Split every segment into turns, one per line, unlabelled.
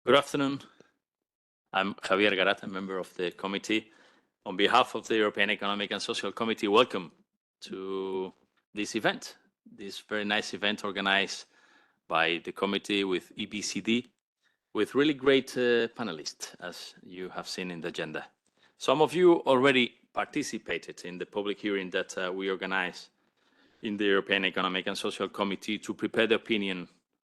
Good afternoon. I'm Javier Garat, a member of the committee. On behalf of the European Economic and Social Committee, welcome to this event, this very nice event organized by the committee with EBCD, with really great panelists, as you have seen in the agenda. Some of you already participated in the public hearing that we organized in the European Economic and Social Committee to prepare the opinion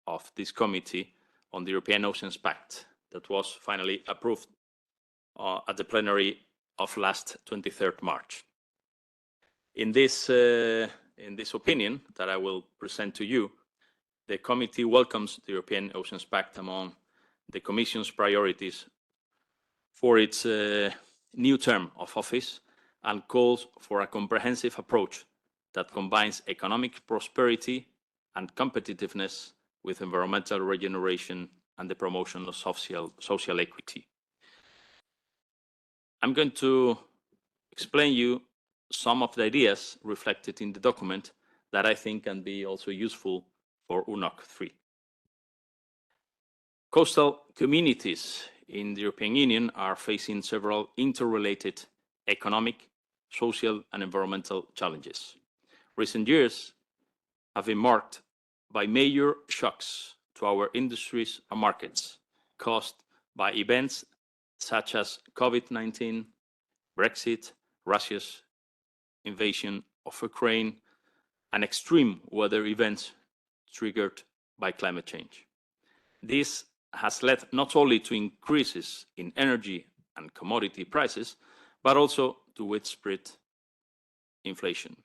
of this committee on the European Ocean Pact that was finally approved at the plenary of last 23rd March. In this opinion that I will present to you, the committee welcomes the European Ocean Pact among the Commission's priorities for its new term of office and calls for a comprehensive approach that combines economic prosperity and competitiveness with environmental regeneration and the promotion of social equity. I'm going to explain you some of the ideas reflected in the document that I think can be also useful for UNOC 3. Coastal communities in the European Union are facing several interrelated economic, social, and environmental challenges. Recent years have been marked by major shocks to our industries and markets caused by events such as COVID-19, Brexit, Russia's invasion of Ukraine, and extreme weather events triggered by climate change. This has led not only to increases in energy and commodity prices, but also to widespread inflation.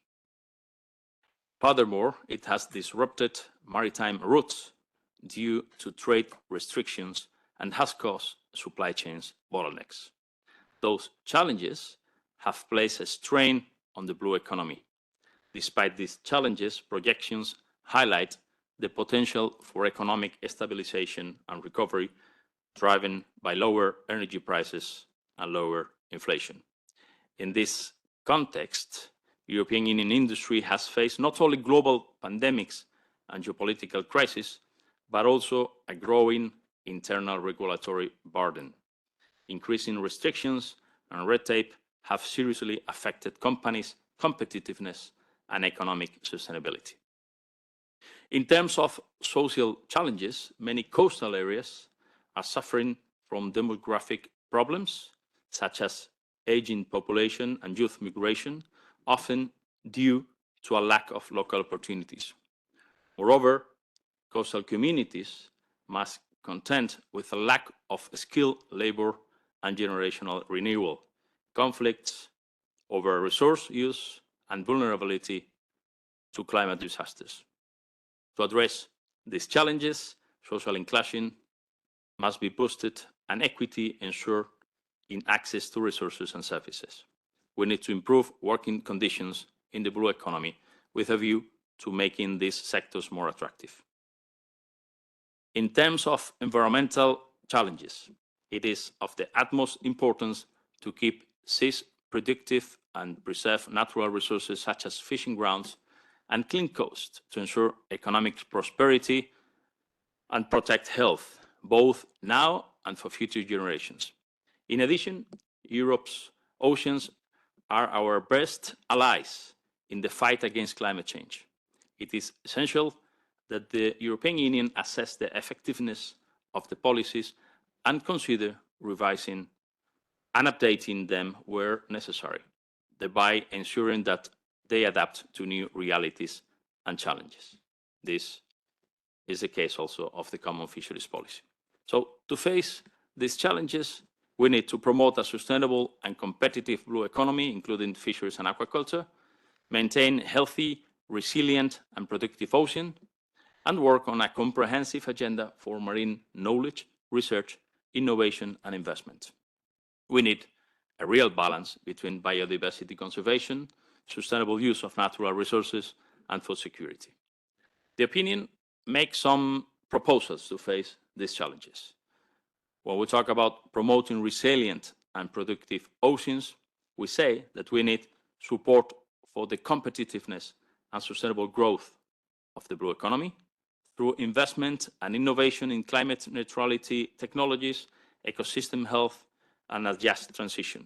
Furthermore, it has disrupted maritime routes due to trade restrictions and has caused supply chains bottlenecks. Those challenges have placed a strain on the blue economy. Despite these challenges, projections highlight the potential for economic stabilization and recovery driven by lower energy prices and lower inflation. In this context, European Union industry has faced not only global pandemics and geopolitical crises, but also a growing internal regulatory burden. Increasing restrictions and red tape have seriously affected companies' competitiveness and economic sustainability. In terms of social challenges, many coastal areas are suffering from demographic problems, such as aging population and youth migration, often due to a lack of local opportunities. Moreover, coastal communities must contend with a lack of skilled labor and generational renewal, conflicts over resource use, and vulnerability to climate disasters. To address these challenges, social inclusion must be boosted and equity ensured in access to resources and services. We need to improve working conditions in the blue economy with a view to making these sectors more attractive. In terms of environmental challenges, it is of the utmost importance to keep seas productive and preserve natural resources such as fishing grounds and clean coasts to ensure economic prosperity and protect health, both now and for future generations. In addition, Europe's oceans are our best allies in the fight against climate change. It is essential that the European Union assess the effectiveness of the policies and consider revising and updating them where necessary, thereby ensuring that they adapt to new realities and challenges. This is the case also of the common fisheries policy. So to face these challenges, we need to promote a sustainable and competitive blue economy, including fisheries and aquaculture, maintain healthy, resilient and productive ocean, and work on a comprehensive agenda for marine knowledge, research, innovation and investment. We need a real balance between biodiversity conservation, sustainable use of natural resources, and food security. The opinion makes some proposals to face these challenges. When we talk about promoting resilient and productive oceans, we say that we need support for the competitiveness and sustainable growth of the blue economy through investment and innovation in climate neutrality technologies, ecosystem health, and a just transition.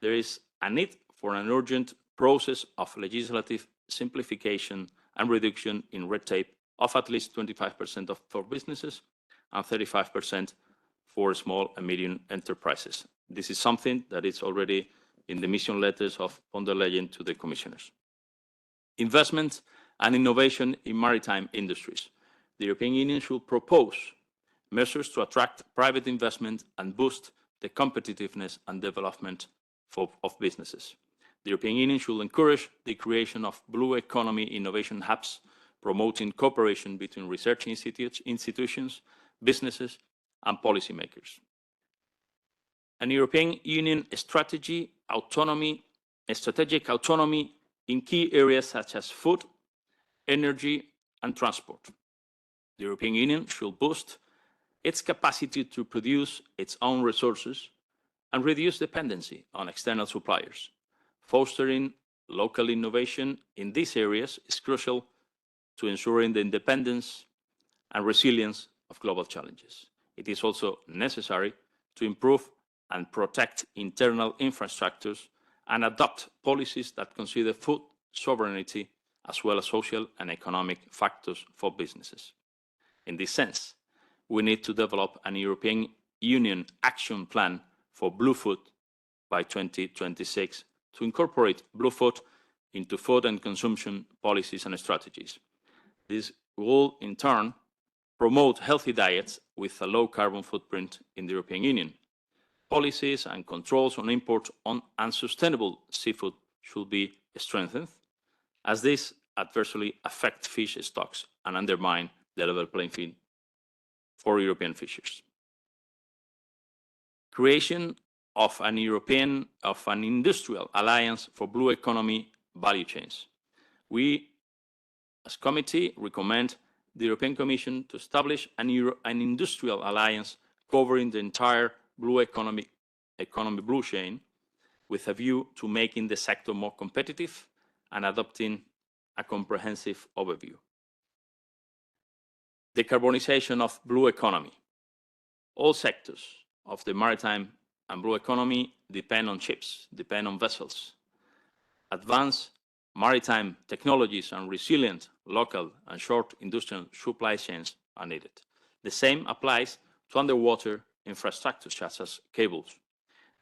There is a need for an urgent process of legislative simplification and reduction in red tape of at least 25% for businesses and 35% for small and medium enterprises. This is something that is already in the mission letters of von der Leyen to the commissioners. Investment and innovation in maritime industries. The European Union should propose measures to attract private investment and boost the competitiveness and development of businesses. The European Union should encourage the creation of blue economy innovation hubs, promoting cooperation between research institutions, businesses, and policymakers. An European Union strategic autonomy in key areas such as food, energy, and transport. The European Union should boost its capacity to produce its own resources and reduce dependency on external suppliers. Fostering local innovation in these areas is crucial to ensuring the independence and resilience of global challenges. It is also necessary to improve and protect internal infrastructures and adopt policies that consider food sovereignty as well as social and economic factors for businesses. In this sense, we need to develop an European Union action plan for blue food by 2026 to incorporate blue food into food and consumption policies and strategies. This will, in turn, promote healthy diets with a low carbon footprint in the European Union. Policies and controls on import on unsustainable seafood should be strengthened, as this adversely affects fish stocks and undermine the level playing field for European fishers. Creation of an industrial alliance for blue economy value chains. We, as committee, recommend the European Commission to establish an industrial alliance covering the entire blue economy blue chain with a view to making the sector more competitive and adopting a comprehensive overview. Decarbonization of blue economy. All sectors of the maritime and blue economy depend on ships, depend on vessels. Advanced maritime technologies and resilient local and short industrial supply chains are needed. The same applies to underwater infrastructure such as cables.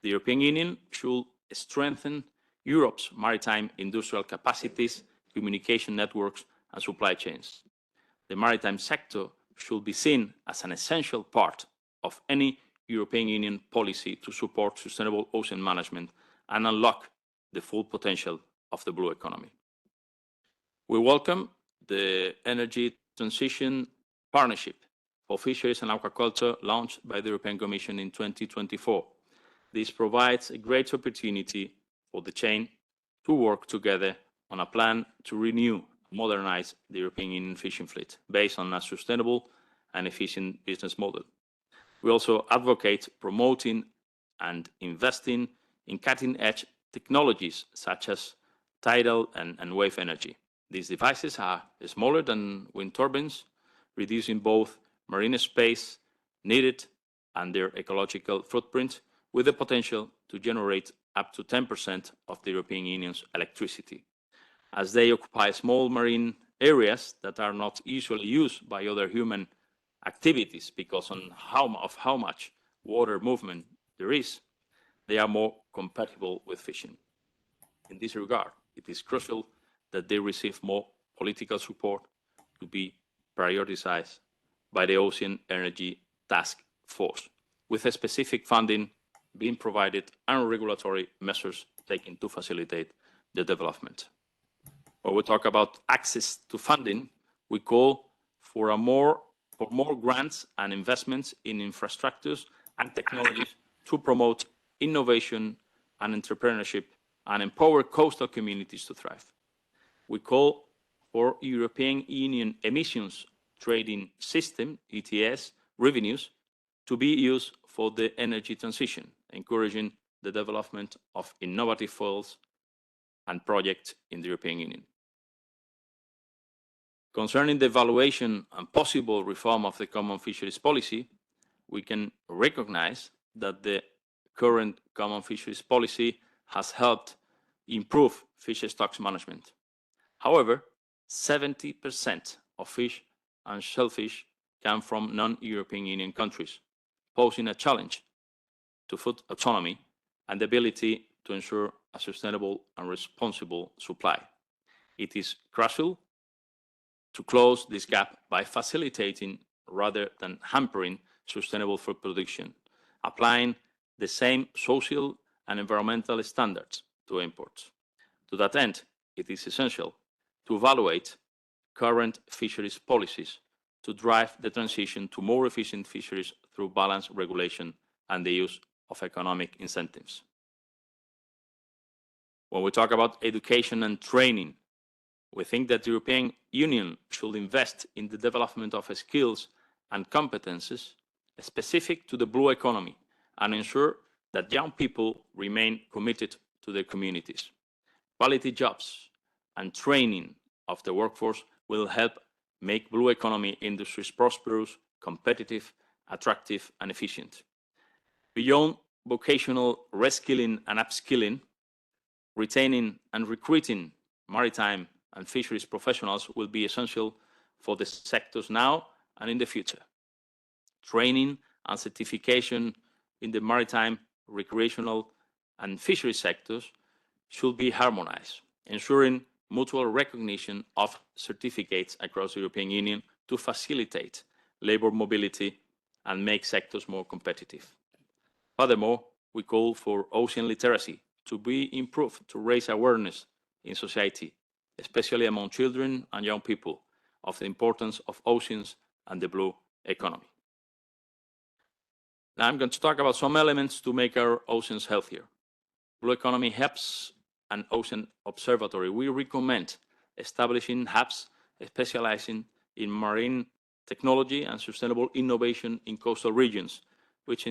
The European Union should strengthen Europe's maritime industrial capacities, communication networks, and supply chains. The maritime sector should be seen as an essential part of any European Union policy to support sustainable ocean management and unlock the full potential of the blue economy. We welcome the Energy Transition Partnership for Fisheries and Aquaculture launched by the European Commission in 2024. This provides a great opportunity for the chain to work together on a plan to renew and modernize the European Union fishing fleet based on a sustainable and efficient business model. We also advocate promoting and investing in cutting-edge technologies such as tidal and wave energy. These devices are smaller than wind turbines, reducing both marine space needed and their ecological footprint, with the potential to generate up to 10% of the European Union's electricity. As they occupy small marine areas that are not usually used by other human activities because of how much water movement there is, they are more compatible with fishing. In this regard, it is crucial that they receive more political support to be prioritized by the Ocean Energy Task Force, with a specific funding being provided and regulatory measures taken to facilitate the development. When we talk about access to funding, we call for more grants and investments in infrastructures and technologies to promote innovation and entrepreneurship and empower coastal communities to thrive. We call for European Union emissions trading system, ETS, revenues to be used for the energy transition, encouraging the development of innovative fuels and projects in the European Union. Concerning the evaluation and possible reform of the common fisheries policy, we can recognize that the current common fisheries policy has helped improve fish stocks management. However, 70% of fish and shellfish come from non-European Union countries, posing a challenge to food autonomy and the ability to ensure a sustainable and responsible supply. It is crucial to close this gap by facilitating rather than hampering sustainable food production, applying the same social and environmental standards to imports. To that end, it is essential to evaluate current fisheries policies to drive the transition to more efficient fisheries through balanced regulation and the use of economic incentives. When we talk about education and training, we think that the European Union should invest in the development of skills and competences specific to the blue economy and ensure that young people remain committed to their communities. Quality jobs and training of the workforce will help make blue economy industries prosperous, competitive, attractive, and efficient. Beyond vocational reskilling and upskilling, retaining and recruiting maritime and fisheries professionals will be essential for the sectors now and in the future. Training and certification in the maritime, recreational, and fisheries sectors should be harmonized, ensuring mutual recognition of certificates across the European Union to facilitate labor mobility and make sectors more competitive. Furthermore, we call for ocean literacy to be improved to raise awareness in society, especially among children and young people, of the importance of oceans and the blue economy. Now I'm going to talk about some elements to make our oceans healthier. Blue economy hubs and ocean observatory. We recommend establishing hubs specializing in marine technology and sustainable innovation in coastal regions, which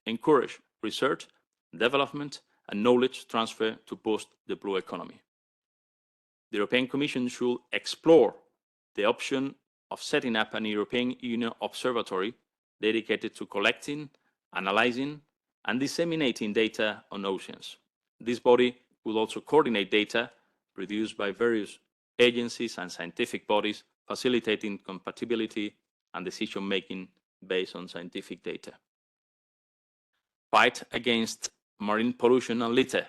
encourage research, development, and knowledge transfer to boost the blue economy. The European Commission should explore the option of setting up an European Union observatory dedicated to collecting, analyzing, and disseminating data on oceans. This body will also coordinate data produced by various agencies and scientific bodies, facilitating compatibility and decision-making based on scientific data. Fight against marine pollution and litter.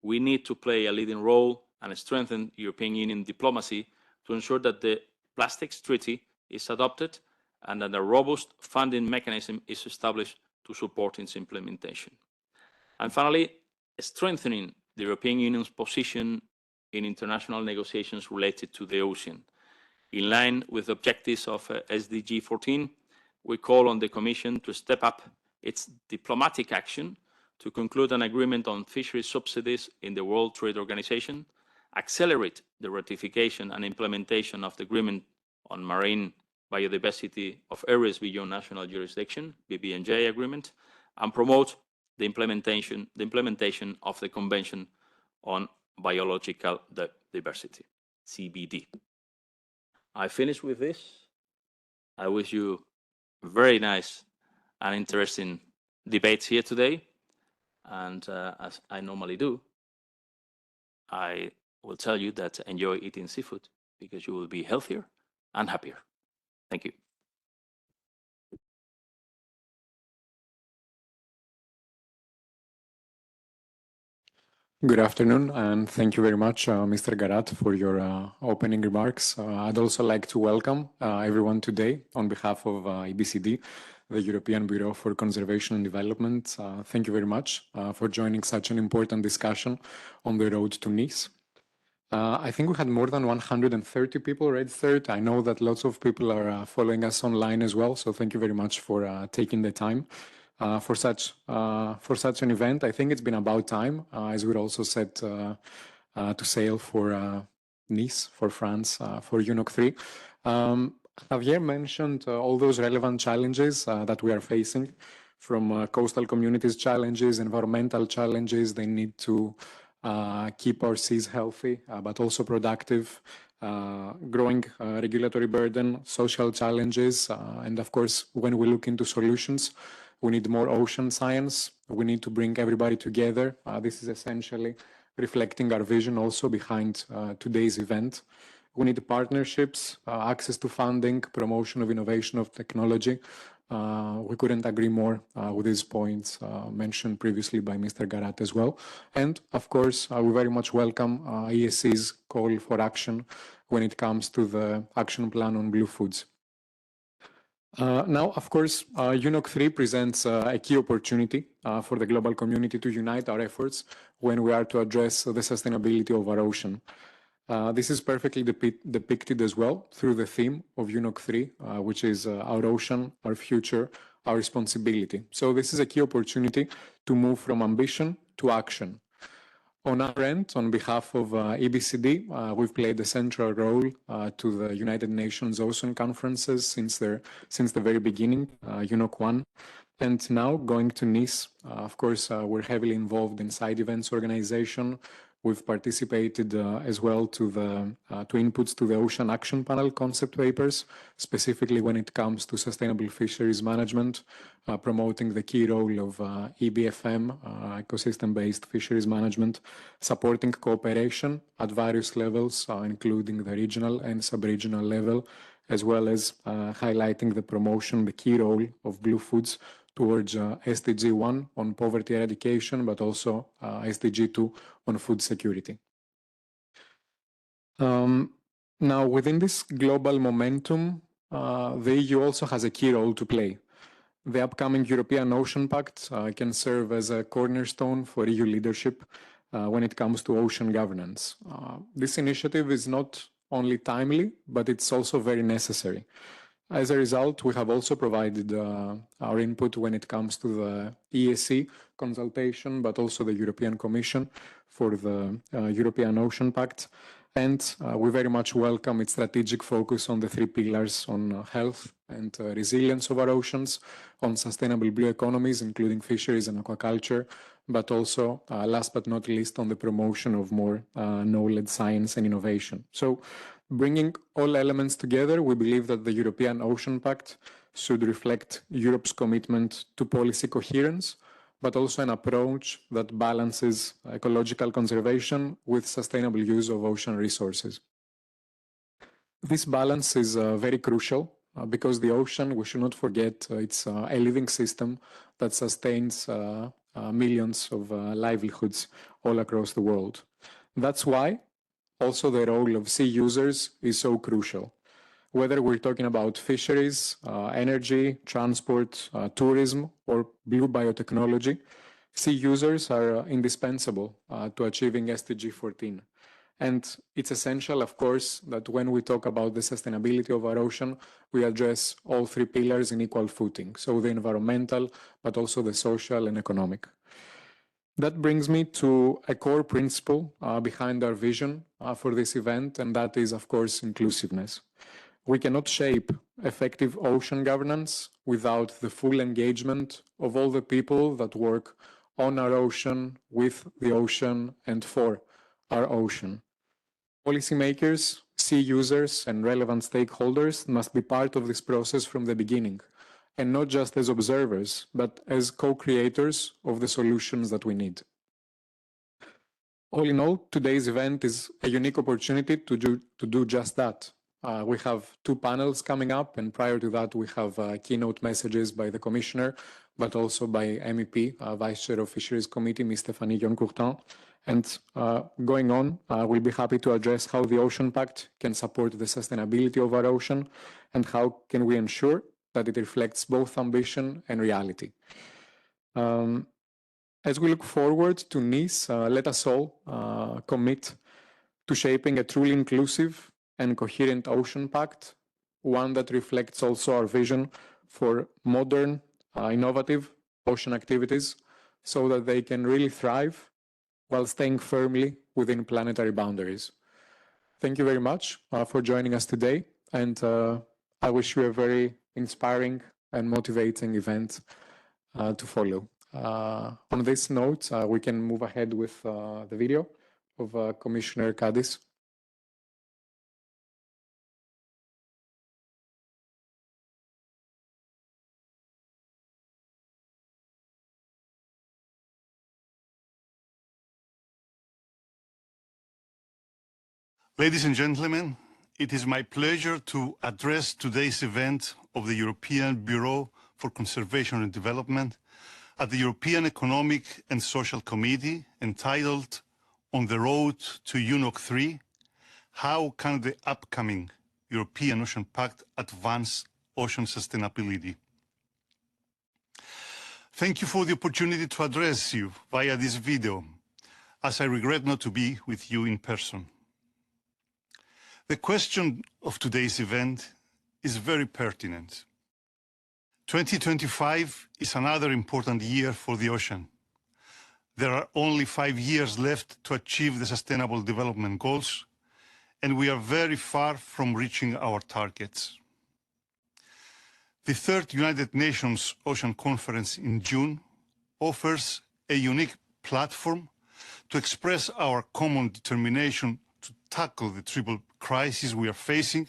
We need to play a leading role and strengthen European Union diplomacy to ensure that the Plastics Treaty is adopted and that a robust funding mechanism is established to support its implementation. And finally, strengthening the European Union's position in international negotiations related to the ocean. In line with the objectives of SDG 14, we call on the Commission to step up its diplomatic action to conclude an agreement on fisheries subsidies in the World Trade Organization, accelerate the ratification and implementation of the Agreement on Marine Biodiversity of Areas Beyond National Jurisdiction, BBNJ agreement, and promote the implementation of the Convention on Biological Diversity, CBD. I finish with this. I wish you very nice and interesting debates here today. And as I normally do, I will tell you that enjoy eating seafood because you will be healthier and happier. Thank you.
Good afternoon, and thank you very much, Mr. Garat, for your opening remarks. I'd also like to welcome everyone today on behalf of EBCD, the European Bureau for Conservation and Development. Thank you very much for joining such an important discussion on the road to Nice. I think we had more than 130 people registered. I know that lots of people are following us online as well, so thank you very much for taking the time. For such an event. I think it's been about time, as we're also set to sail for Nice, for France, for UNOC 3. Javier mentioned all those relevant challenges that we are facing, from coastal communities challenges, environmental challenges. They need to keep our seas healthy, but also productive. growing regulatory burden, social challenges, and of course, when we look into solutions, we need more ocean science. We need to bring everybody together. This is essentially reflecting our vision also behind today's event. We need partnerships, access to funding, promotion of innovation of technology. We couldn't agree more with these points mentioned previously by Mr. Garat as well. And of course, we very much welcome ESC's call for action when it comes to the action plan on blue foods. Now, of course, UNOC 3 presents a key opportunity for the global community to unite our efforts when we are to address the sustainability of our ocean. This is perfectly depicted as well through the theme of UNOC 3, which is our ocean, our future, our responsibility. So this is a key opportunity to move from ambition to action. On our end, on behalf of EBCD, we've played a central role to the United Nations Ocean Conferences since the very beginning, UNOC 1. And now going to Nice, of course, we're heavily involved in side events organization. We've participated as well to inputs to the Ocean Action Panel concept papers, specifically when it comes to sustainable fisheries management, promoting the key role of EBFM, ecosystem-based fisheries management, supporting cooperation at various levels, including the regional and sub-regional level, as well as highlighting the promotion, the key role of blue foods towards SDG 1 on poverty eradication, but also SDG 2 on food security. Now, within this global momentum, the EU also has a key role to play. The upcoming European Ocean Pact can serve as a cornerstone for EU leadership when it comes to ocean governance. This initiative is not only timely, but it's also very necessary. As a result, we have also provided our input when it comes to the ESC consultation, but also the European Commission for the European Ocean Pact. And we very much welcome its strategic focus on the three pillars on health and resilience of our oceans, on sustainable blue economies, including fisheries and aquaculture, but also, last but not least, on the promotion of more knowledge, science, and innovation. So, bringing all elements together, we believe that the European Ocean Pact should reflect Europe's commitment to policy coherence, but also an approach that balances ecological conservation with sustainable use of ocean resources. This balance is very crucial because the ocean, we should not forget, it's a living system that sustains millions of livelihoods all across the world. That's why also the role of sea users is so crucial. Whether we're talking about fisheries, energy, transport, tourism, or blue biotechnology, sea users are indispensable to achieving SDG 14. And it's essential, of course, that when we talk about the sustainability of our ocean, we address all three pillars in equal footing. So the environmental, but also the social and economic. That brings me to a core principle behind our vision for this event, and that is, of course, inclusiveness. We cannot shape effective ocean governance without the full engagement of all the people that work on our ocean, with the ocean, and for our ocean. Policymakers, sea users, and relevant stakeholders must be part of this process from the beginning, and not just as observers, but as co-creators of the solutions that we need. All in all, today's event is a unique opportunity to do just that. We have two panels coming up, and prior to that, we have keynote messages by the Commissioner, but also by MEP, Vice Chair of Fisheries Committee, Ms. Stéphanie Dion-Courtin. And going on, we'll be happy to address how the Ocean Pact can support the sustainability of our ocean, and how can we ensure that it reflects both ambition and reality. As we look forward to Nice, let us all commit to shaping a truly inclusive and coherent Ocean Pact, one that reflects also our vision for modern, innovative ocean activities so that they can really thrive while staying firmly within planetary boundaries. Thank you very much for joining us today, and I wish you a very inspiring and motivating event to follow. On this note, we can move ahead with the video of Commissioner Cadiz.
Ladies and gentlemen, it is my pleasure to address today's event of the European Bureau for Conservation and Development at the European Economic and Social Committee, entitled On the Road to UNOC 3, How Can the Upcoming European Ocean Pact Advance Ocean Sustainability? Thank you for the opportunity to address you via this video, as I regret not to be with you in person. The question of today's event is very pertinent. 2025 is another important year for the ocean. There are only 5 years left to achieve the Sustainable Development Goals, and we are very far from reaching our targets. The third United Nations Ocean Conference in June offers a unique platform to express our common determination to tackle the triple crisis we are facing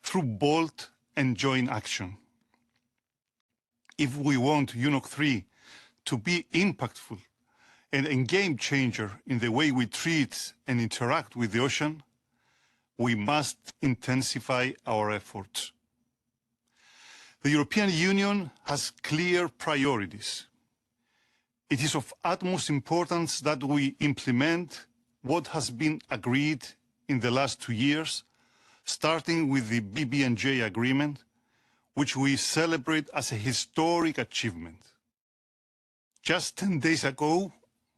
through bold and joint action. If we want UNOC 3 to be impactful and a game changer in the way we treat and interact with the ocean, we must intensify our efforts. The European Union has clear priorities. It is of utmost importance that we implement what has been agreed in the last 2 years, starting with the BBNJ agreement, which we celebrate as a historic achievement. Just 10 days ago,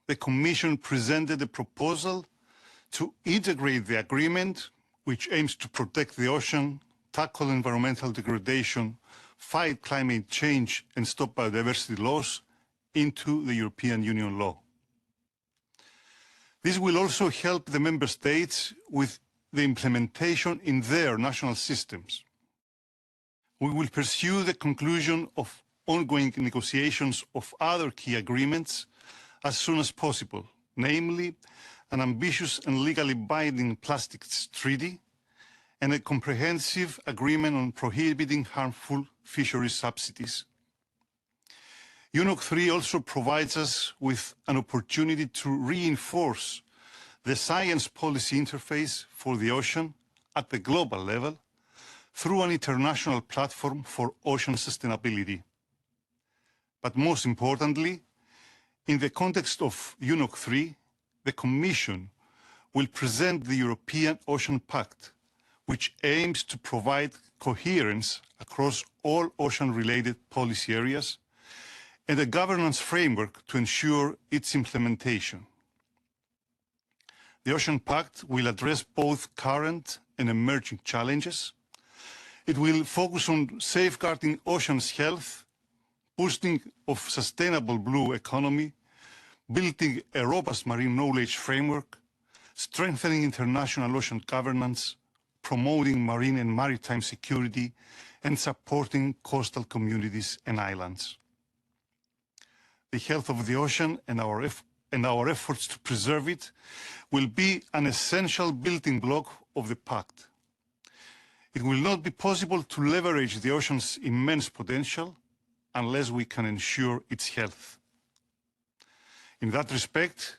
the Commission presented a proposal to integrate the agreement, which aims to protect the ocean, tackle environmental degradation, fight climate change, and stop biodiversity loss, into the European Union law. This will also help the Member States with the implementation in their national systems. We will pursue the conclusion of ongoing negotiations of other key agreements as soon as possible, namely an ambitious and legally binding plastics treaty and a comprehensive agreement on prohibiting harmful fisheries subsidies. UNOC 3 also provides us with an opportunity to reinforce the science policy interface for the ocean at the global level through an international platform for ocean sustainability. But most importantly, in the context of UNOC 3, the Commission will present the European Ocean Pact, which aims to provide coherence across all ocean-related policy areas and a governance framework to ensure its implementation. The Ocean Pact will address both current and emerging challenges. It will focus on safeguarding oceans' health, boosting of sustainable blue economy, building a robust marine knowledge framework, strengthening international ocean governance, promoting marine and maritime security, and supporting coastal communities and islands. The health of the ocean and our efforts to preserve it will be an essential building block of the Pact. It will not be possible to leverage the ocean's immense potential unless we can ensure its health. In that respect,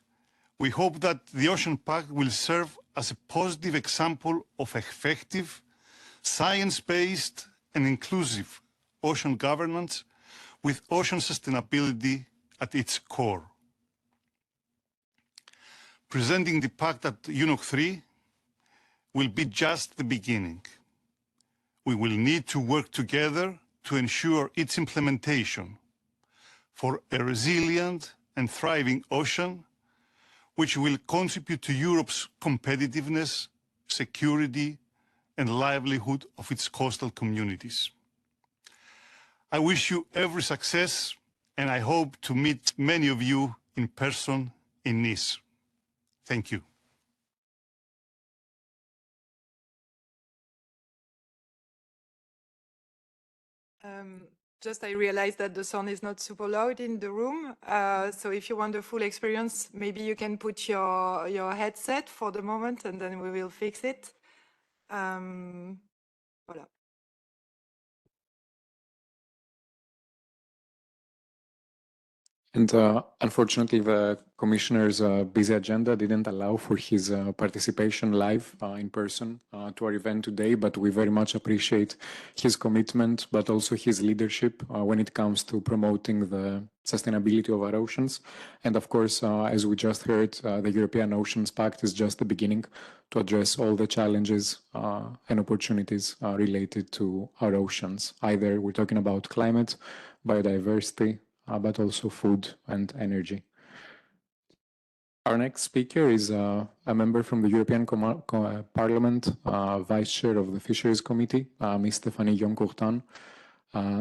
we hope that the Ocean Pact will serve as a positive example of effective, science-based and inclusive ocean governance with ocean sustainability at its core. Presenting the Pact at UNOC 3 will be just the beginning. We will need to work together to ensure its implementation for a resilient and thriving ocean, which will contribute to Europe's competitiveness, security, and livelihood of its coastal communities. I wish you every success, and I hope to meet many of you in person in Nice. Thank you.
I realized that the sound is not super loud in the room. So if you want the full experience, maybe you can put your headset for the moment and then we will fix it. Voilà.
And unfortunately, the commissioner's busy agenda didn't allow for his participation live in person to our event today, but we very much appreciate his commitment, but also his leadership when it comes to promoting the sustainability of our oceans. And of course, as we just heard, the European Oceans Pact is just the beginning to address all the challenges and opportunities related to our oceans. Either we're talking about climate, biodiversity, but also food and energy. Our next speaker is a member from the European Parliament, Vice Chair of the Fisheries Committee, Ms. Stéphanie Yoncourtan.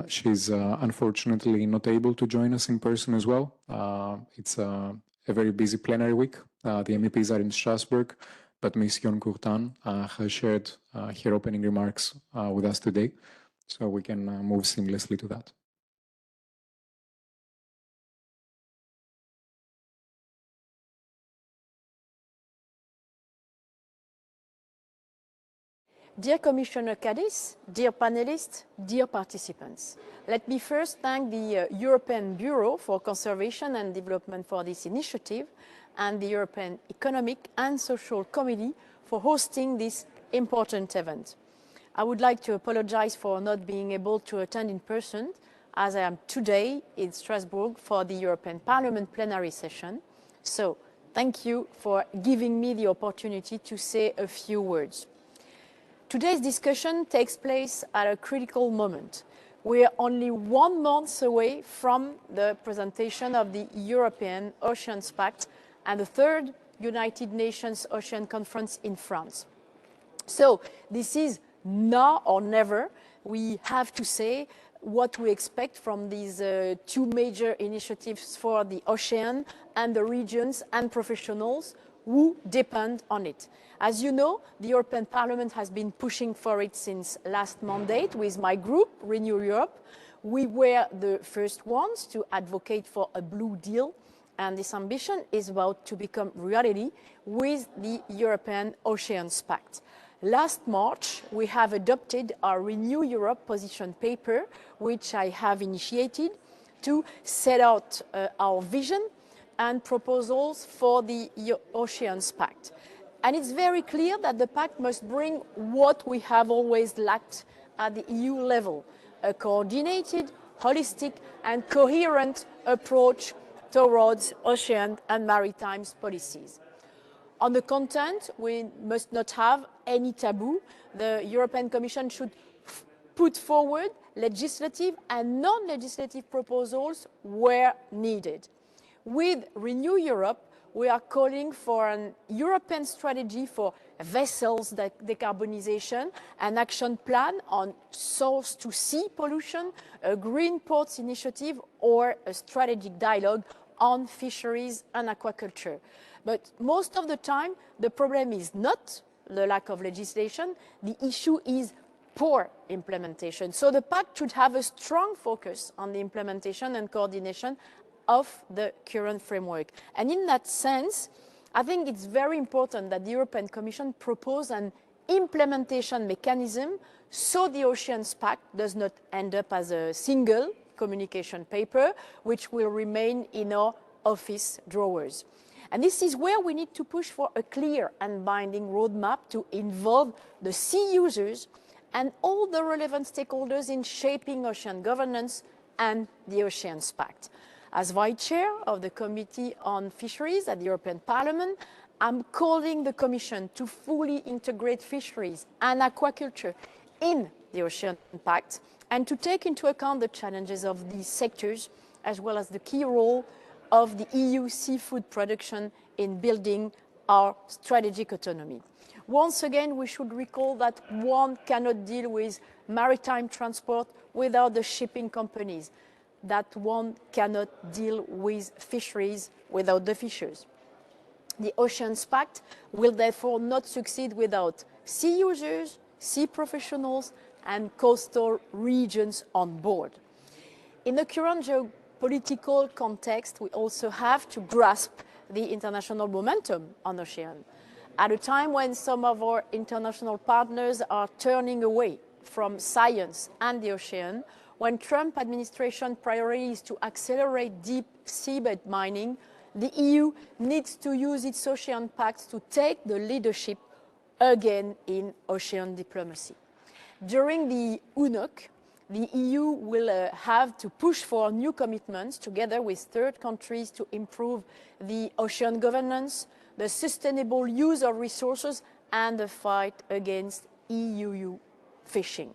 She's unfortunately not able to join us in person as well. It's a very busy plenary week. The MEPs are in Strasbourg, but Ms. Yoncourtan has shared her opening remarks with us today, so we can move seamlessly to that.
Dear Commissioner Cadiz, dear panelists, dear participants, let me first thank the European Bureau for Conservation and Development for this initiative and the European Economic and Social Committee for hosting this important event. I would like to apologize for not being able to attend in person, as I am today in Strasbourg for the European Parliament plenary session. So thank you for giving me the opportunity to say a few words. Today's discussion takes place at a critical moment. We are only 1 month away from the presentation of the European Ocean Pact and the third United Nations Ocean Conference in France. So this is now or never. We have to say what we expect from these two major initiatives for the ocean and the regions and professionals who depend on it. As you know, the European Parliament has been pushing for it since last mandate with my group, Renew Europe. We were the first ones to advocate for a blue deal, and this ambition is about to become reality with the European Oceans Pact. Last March, we have adopted our Renew Europe position paper, which I have initiated to set out our vision and proposals for the Oceans Pact. And it's very clear that the pact must bring what we have always lacked at the EU level, a coordinated, holistic and coherent approach towards ocean and maritime policies. On the content, we must not have any taboo. The European Commission should put forward legislative and non-legislative proposals where needed. With Renew Europe, we are calling for a European strategy for vessels decarbonization, an action plan on source-to-sea pollution, a green ports initiative, or a strategic dialogue on fisheries and aquaculture. But most of the time, the problem is not the lack of legislation, the issue is poor implementation. So the pact should have a strong focus on the implementation and coordination of the current framework. And in that sense, I think it's very important that the European Commission propose an implementation mechanism so the Oceans Pact does not end up as a single communication paper, which will remain in our office drawers. And this is where we need to push for a clear and binding roadmap to involve the sea users and all the relevant stakeholders in shaping ocean governance and the Oceans Pact. As Vice Chair of the Committee on Fisheries at the European Parliament, I'm calling the Commission to fully integrate fisheries and aquaculture in the Ocean Pact and to take into account the challenges of these sectors as well as the key role of the EU seafood production in building our strategic autonomy. Once again, we should recall that one cannot deal with maritime transport without the shipping companies, that one cannot deal with fisheries without the fishers. The Oceans Pact will therefore not succeed without sea users, sea professionals, and coastal regions on board. In the current geopolitical context, we also have to grasp the international momentum on ocean. At a time when some of our international partners are turning away from science and the ocean, When Trump administration priority is to accelerate deep seabed mining, the EU needs to use its Ocean Pact to take the leadership again in ocean diplomacy. During the UNOC, the EU will have to push for new commitments together with third countries to improve the ocean governance, the sustainable use of resources, and the fight against EU fishing.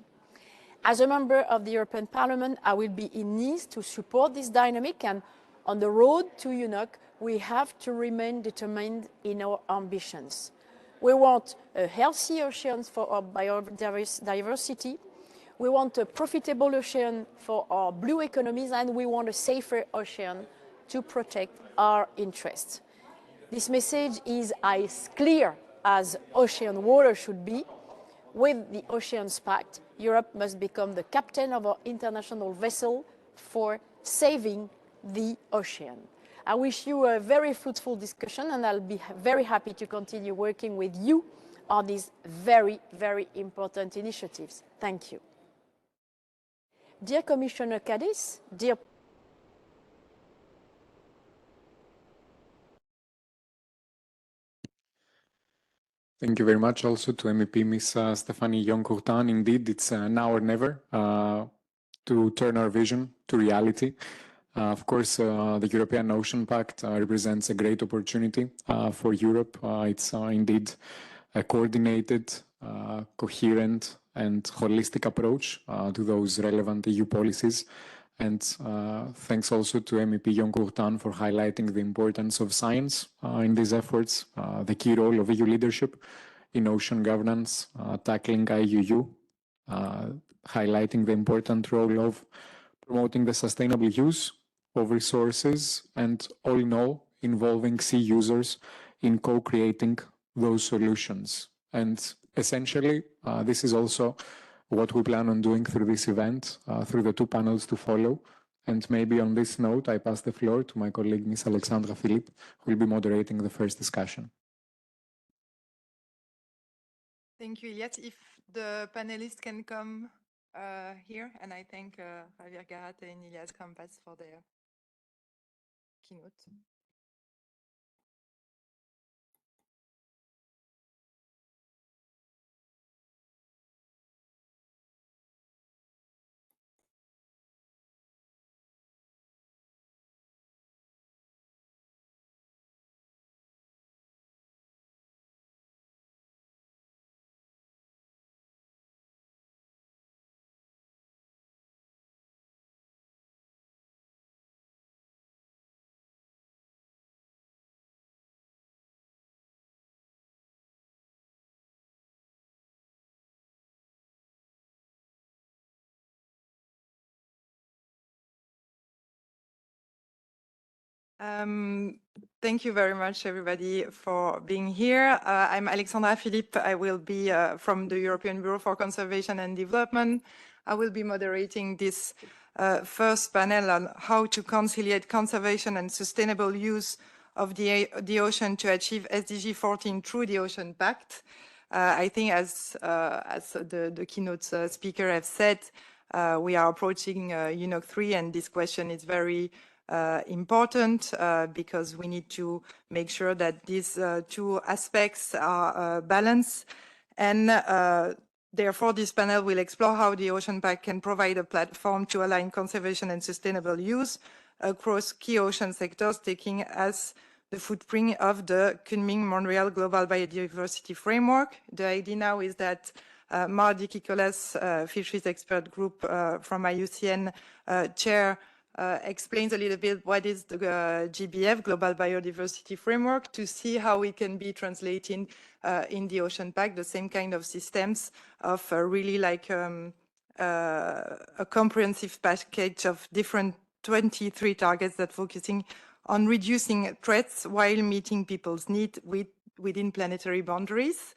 As a member of the European Parliament, I will be in Nice to support this dynamic, and on the road to UNOC, we have to remain determined in our ambitions. We want a healthy ocean for our biodiversity, we want a profitable ocean for our blue economies, and we want a safer ocean to protect our interests. This message is as clear as ocean water should be. With the Oceans Pact, Europe must become the captain of our international vessel for saving the ocean. I wish you a very fruitful discussion, and I'll be very happy to continue working with you on these very, very important initiatives. Thank you. Dear Commissioner Cadiz, dear
Thank you very much also to MEP Ms. Stéphanie Yoncourtin. Indeed, it's now or never to turn our vision to reality. Of course, the European Ocean Pact represents a great opportunity for Europe. It's indeed a coordinated, coherent, and holistic approach to those relevant EU policies. And thanks also to MEP Yoncourtin for highlighting the importance of science in these efforts, the key role of EU leadership in ocean governance, tackling IUU, highlighting the important role of promoting the sustainable use of resources, and all in all, involving sea users in co-creating those solutions. And essentially, this is also what we plan on doing through this event, through the two panels to follow. And maybe on this note, I pass the floor to my colleague, Ms. Alexandra Philippe, who will be moderating the first discussion.
Thank you, Ilias. If the panelists can come here, and I thank Javier Garate and Ilias Campas for their keynote. Thank you very much, everybody, for being here. I'm Alexandra Philippe. I will be from the European Bureau for Conservation and Development. I will be moderating this first panel on how to conciliate conservation and sustainable use of the ocean to achieve SDG 14 through the Ocean Pact. I think as the keynote speaker have said, we are approaching UNOC 3, and this question is very important because we need to make sure that these two aspects are balanced. And therefore, this panel will explore how the Ocean Pact can provide a platform to align conservation and sustainable use across key ocean sectors, taking as the footprint of the Kunming-Montreal Global Biodiversity Framework. The idea now is that Mark Dikikolas, Fisheries Expert Group from IUCN chair, explains a little bit what is the GBF, Global Biodiversity Framework, to see how we can be translating in the Ocean Pact the same kind of systems of really like a comprehensive package of different 23 targets that focusing on reducing threats while meeting people's needs within planetary boundaries.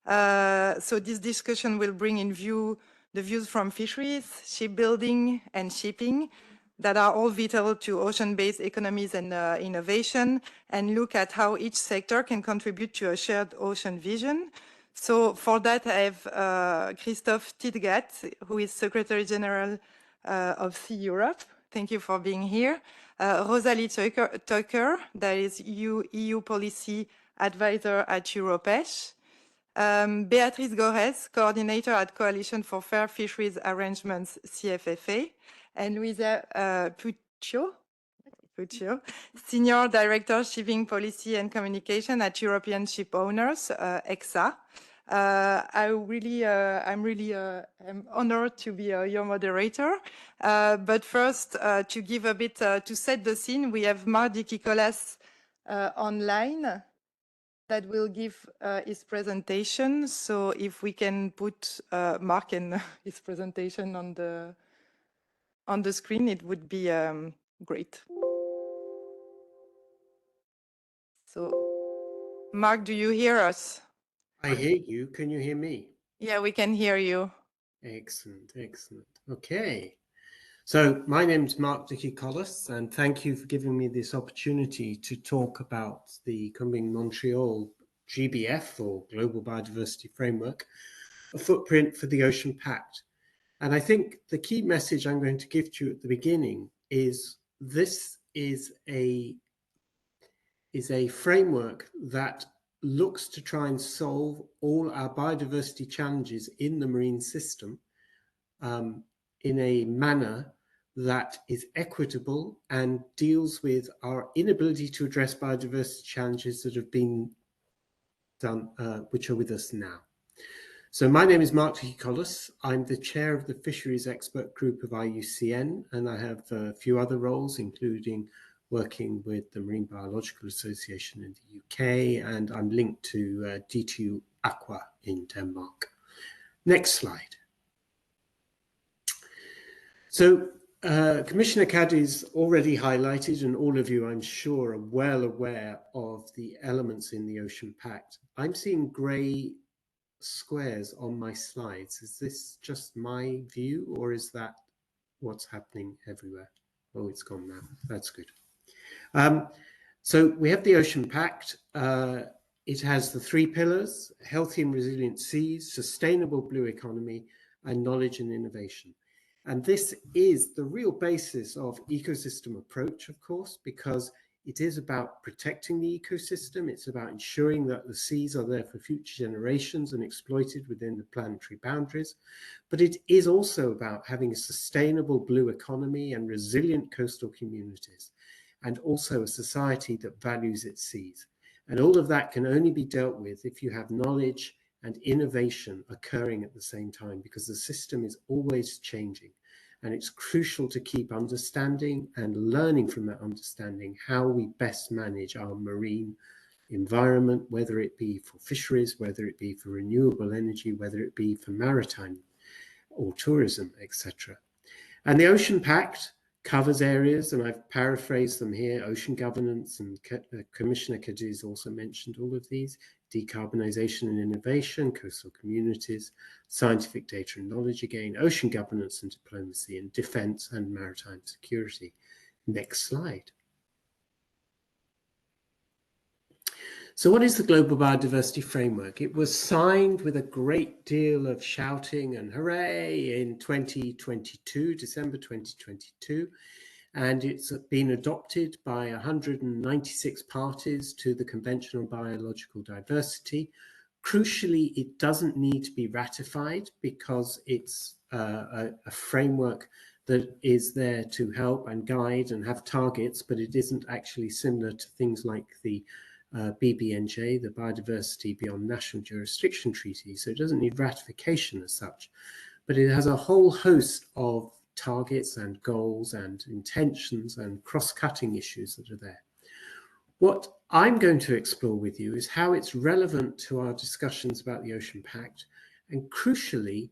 So this discussion will bring in view the views from fisheries, shipbuilding, and shipping that are all vital to ocean-based economies and innovation, and look at how each sector can contribute to a shared ocean vision. So for that, I have Christophe Tidgat, who is Secretary General of Sea Europe. Thank you for being here. Rosalie Tucker, that is EU Policy Advisor at Europesh. Beatrice Gores, Coordinator at Coalition for Fair Fisheries Arrangements, CFFA. And Luisa Puccio, Senior Director, Shipping Policy and Communication at European Ship Owners, EXA. I'm really honored to be your moderator. But first, to give a bit, to set the scene, we have Mark Dikikolas online that will give his presentation. So if we can put Mark and his presentation on the screen, it would be great. So, Mark, do you hear us?
I hear you. Can you hear me?
Yeah, we can hear you.
Excellent, excellent. Okay. So my name's Mark Dikikolas, and thank you for giving me this opportunity to talk about the coming Montreal GBF, or Global Biodiversity Framework, a footprint for the Ocean Pact. And I think the key message I'm going to give to you at the beginning is this is a framework that looks to try and solve all our biodiversity challenges in the marine system in a manner that is equitable and deals with our inability to address biodiversity challenges that have been done, which are with us now. So my name is Mark Dikikolas. I'm the chair of the Fisheries Expert Group of IUCN, and I have a few other roles, including working with the Marine Biological Association in the UK, and I'm linked to D2 Aqua in Denmark. Next slide. So Commissioner Caddy's already highlighted, and all of you, I'm sure, are well aware of the elements in the Ocean Pact. I'm seeing grey squares on my slides. Is this just my view, or is that what's happening everywhere? Oh, it's gone now. That's good. So we have the Ocean Pact. It has the 3 pillars: healthy and resilient seas, sustainable blue economy, and knowledge and innovation. And this is the real basis of ecosystem approach, of course, because it is about protecting the ecosystem. It's about ensuring that the seas are there for future generations and exploited within the planetary boundaries. But it is also about having a sustainable blue economy and resilient coastal communities, and also a society that values its seas. And all of that can only be dealt with if you have knowledge and innovation occurring at the same time, because the system is always changing. And it's crucial to keep understanding and learning from that understanding how we best manage our marine environment, whether it be for fisheries, whether it be for renewable energy, whether it be for maritime or tourism, etc. And the Ocean Pact covers areas, and I've paraphrased them here: ocean governance, and Commissioner Cadiz also mentioned all of these: decarbonisation and innovation, coastal communities, scientific data and knowledge again, ocean governance and diplomacy, and defence and maritime security. Next slide. So what is the Global Biodiversity Framework? It was signed with a great deal of shouting and hooray in 2022, December 2022, and it's been adopted by 196 parties to the Convention on Biological Diversity. Crucially, it doesn't need to be ratified because it's a framework that is there to help and guide and have targets, but it isn't actually similar to things like the BBNJ, the Biodiversity Beyond National Jurisdiction Treaty, so it doesn't need ratification as such, but it has a whole host of targets and goals and intentions and cross-cutting issues that are there. What I'm going to explore with you is how it's relevant to our discussions about the Ocean Pact, and crucially,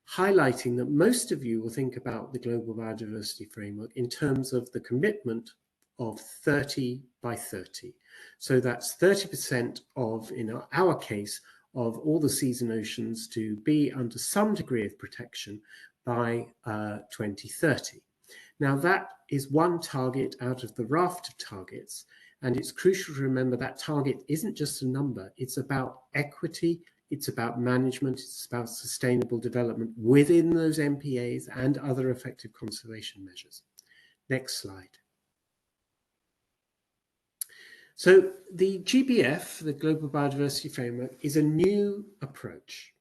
highlighting that most of you will think about the Global Biodiversity Framework in terms of the commitment of 30 by 30. So that's 30% of, in our case, of all the seas and oceans to be under some degree of protection by 2030. Now that is one target out of the raft of targets, and it's crucial to remember that target isn't just a number, it's about equity, it's about management, it's about sustainable development within those MPAs and other effective conservation measures. Next slide. So the GBF, the Global Biodiversity Framework, is a new approach.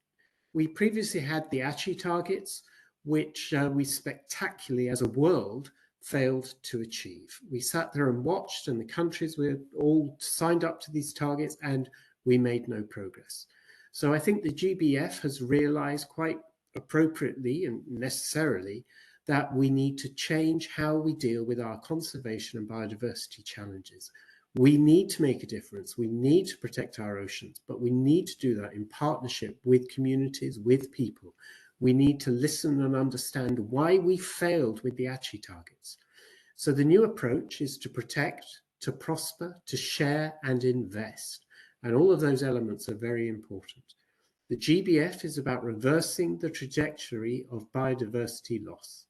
We previously had the ACHI targets, which we spectacularly as a world failed to achieve. We sat there and watched, and the countries were all signed up to these targets, and we made no progress. So I think the GBF has realized quite appropriately and necessarily that we need to change how we deal with our conservation and biodiversity challenges. We need to make a difference. We need to protect our oceans, but we need to do that in partnership with communities, with people. We need to listen and understand why we failed with the ACHI targets. So the new approach is to protect, to prosper, to share and invest. And all of those elements are very important. The GBF is about reversing the trajectory of biodiversity loss.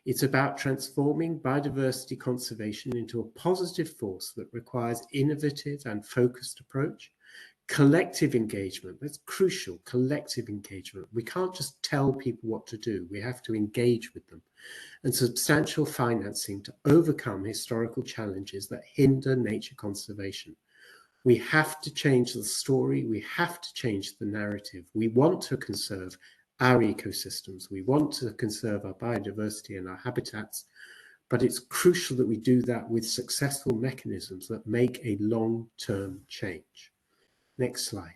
It's about transforming biodiversity conservation into a positive force that requires innovative and focused approach. Collective engagement, that's crucial, collective engagement. We can't just tell people what to do, we have to engage with them. And substantial financing to overcome historical challenges that hinder nature conservation. We have to change the story, we have to change the narrative. We want to conserve our ecosystems, we want to conserve our biodiversity and our habitats, but it's crucial that we do that with successful mechanisms that make a long-term change. Next slide.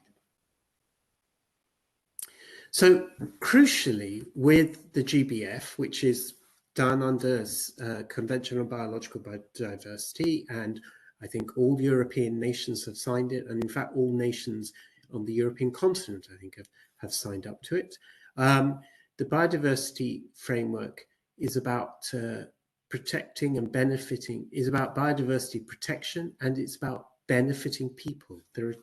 So crucially, with the GBF, which is done under Convention on Biological Biodiversity, and I think all European nations have signed it, and in fact all nations on the European continent, I think, have signed up to it. The biodiversity framework is about protecting and benefiting, is about biodiversity protection, and it's about benefiting people. There are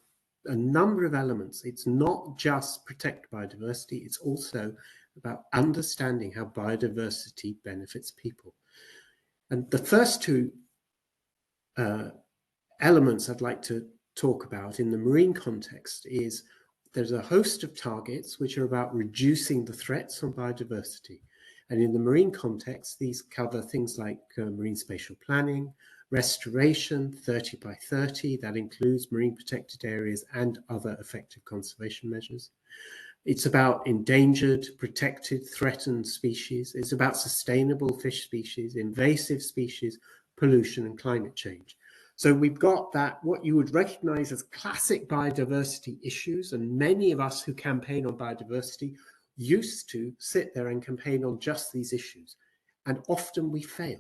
a number of elements. It's not just protect biodiversity, it's also about understanding how biodiversity benefits people. And the first two elements I'd like to talk about in the marine context is there's a host of targets which are about reducing the threats on biodiversity. And in the marine context, these cover things like marine spatial planning, restoration, 30 by 30, that includes marine protected areas and other effective conservation measures. It's about endangered, protected, threatened species. It's about sustainable fish species, invasive species, pollution and climate change. So we've got that, what you would recognize as classic biodiversity issues, and many of us who campaign on biodiversity used to sit there and campaign on just these issues, and often we failed.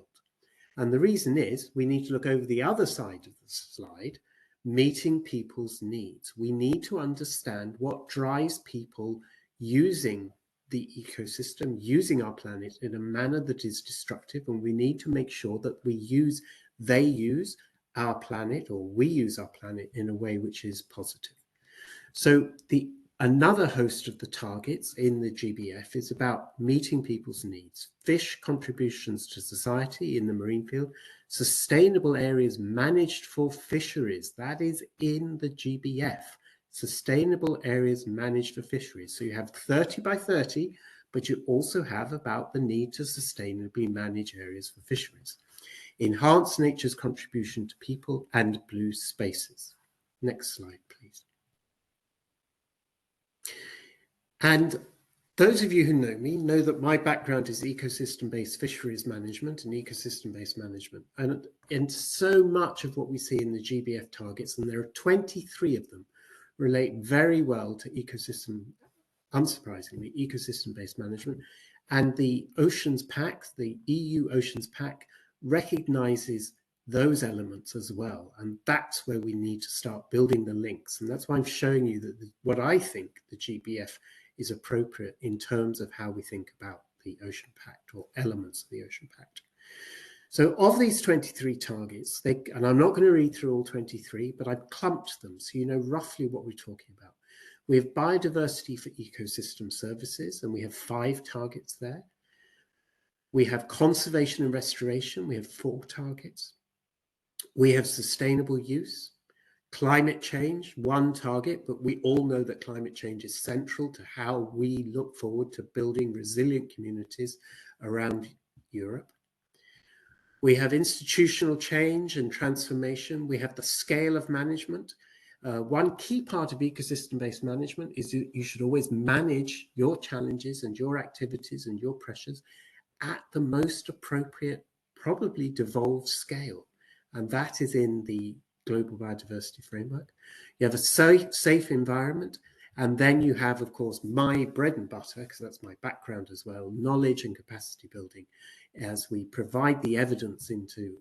And the reason is we need to look over the other side of the slide, meeting people's needs. We need to understand what drives people using the ecosystem, using our planet in a manner that is destructive, and we need to make sure that they use our planet, or we use our planet in a way which is positive. So another host of the targets in the GBF is about meeting people's needs, fish contributions to society in the marine field, sustainable areas managed for fisheries, that is in the GBF, sustainable areas managed for fisheries. So you have 30 by 30, but you also have about the need to sustainably manage areas for fisheries. Enhance nature's contribution to people and blue spaces. Next slide, please. And those of you who know me know that my background is ecosystem-based fisheries management and ecosystem-based management. And so much of what we see in the GBF targets, and there are 23 of them, relate very well to ecosystem, unsurprisingly, ecosystem-based management. And the Oceans Pact, the EU Oceans Pact, recognizes those elements as well. And that's where we need to start building the links. And that's why I'm showing you that what I think the GBF is appropriate in terms of how we think about the Ocean Pact or elements of the Ocean Pact. So of these 23 targets, and I'm not going to read through all 23, but I've clumped them so you know roughly what we're talking about. We have biodiversity for ecosystem services, and we have 5 targets there. We have conservation and restoration, we have 4 targets. We have sustainable use, Climate change, one target, but we all know that climate change is central to how we look forward to building resilient communities around Europe. We have institutional change and transformation. We have the scale of management. One key part of ecosystem-based management is you should always manage your challenges and your activities and your pressures at the most appropriate, probably devolved scale. And that is in the Global Biodiversity Framework. You have a safe environment. And then you have, of course, my bread and butter, because that's my background as well, knowledge and capacity building, as we provide the evidence into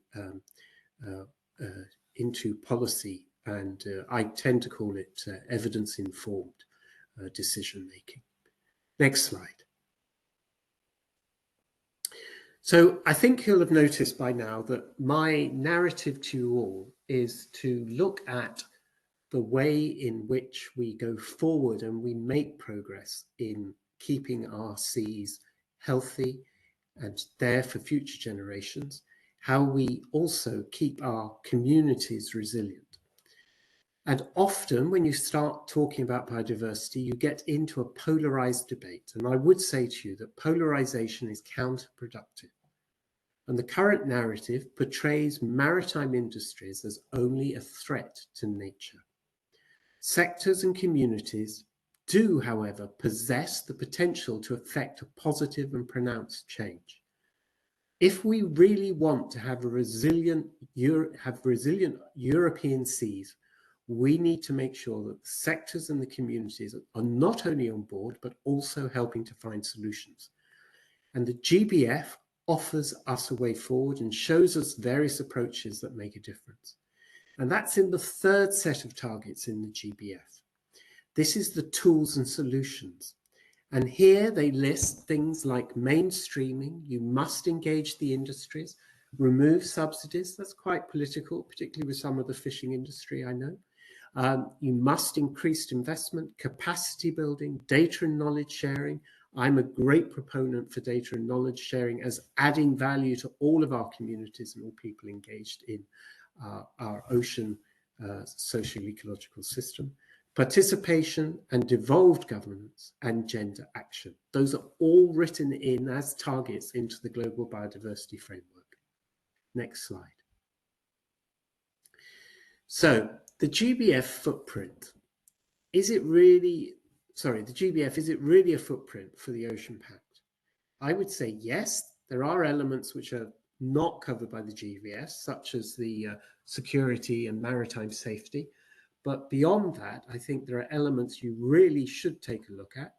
policy. And I tend to call it evidence-informed decision-making. Next slide. So I think you'll have noticed by now that my narrative to you all is to look at the way in which we go forward and we make progress in keeping our seas healthy and there for future generations, how we also keep our communities resilient. And often when you start talking about biodiversity, you get into a polarized debate. And I would say to you that polarization is counterproductive. And the current narrative portrays maritime industries as only a threat to nature. Sectors and communities do, however, possess the potential to effect a positive and pronounced change. If we really want to have resilient European seas, we need to make sure that the sectors and the communities are not only on board, but also helping to find solutions. And the GBF offers us a way forward and shows us various approaches that make a difference. And that's in the third set of targets in the GBF. This is the tools and solutions. And here they list things like mainstreaming, you must engage the industries, remove subsidies, that's quite political, particularly with some of the fishing industry, I know. You must increase investment, capacity building, data and knowledge sharing. I'm a great proponent for data and knowledge sharing as adding value to all of our communities and all people engaged in our ocean social ecological system. Participation and devolved governance and gender action. Those are all written in as targets into the Global Biodiversity Framework. Next slide. So the GBF footprint, is it really a footprint for the Ocean Pact? I would say yes, there are elements which are not covered by the GBF, such as the security and maritime safety. But beyond that, I think there are elements you really should take a look at.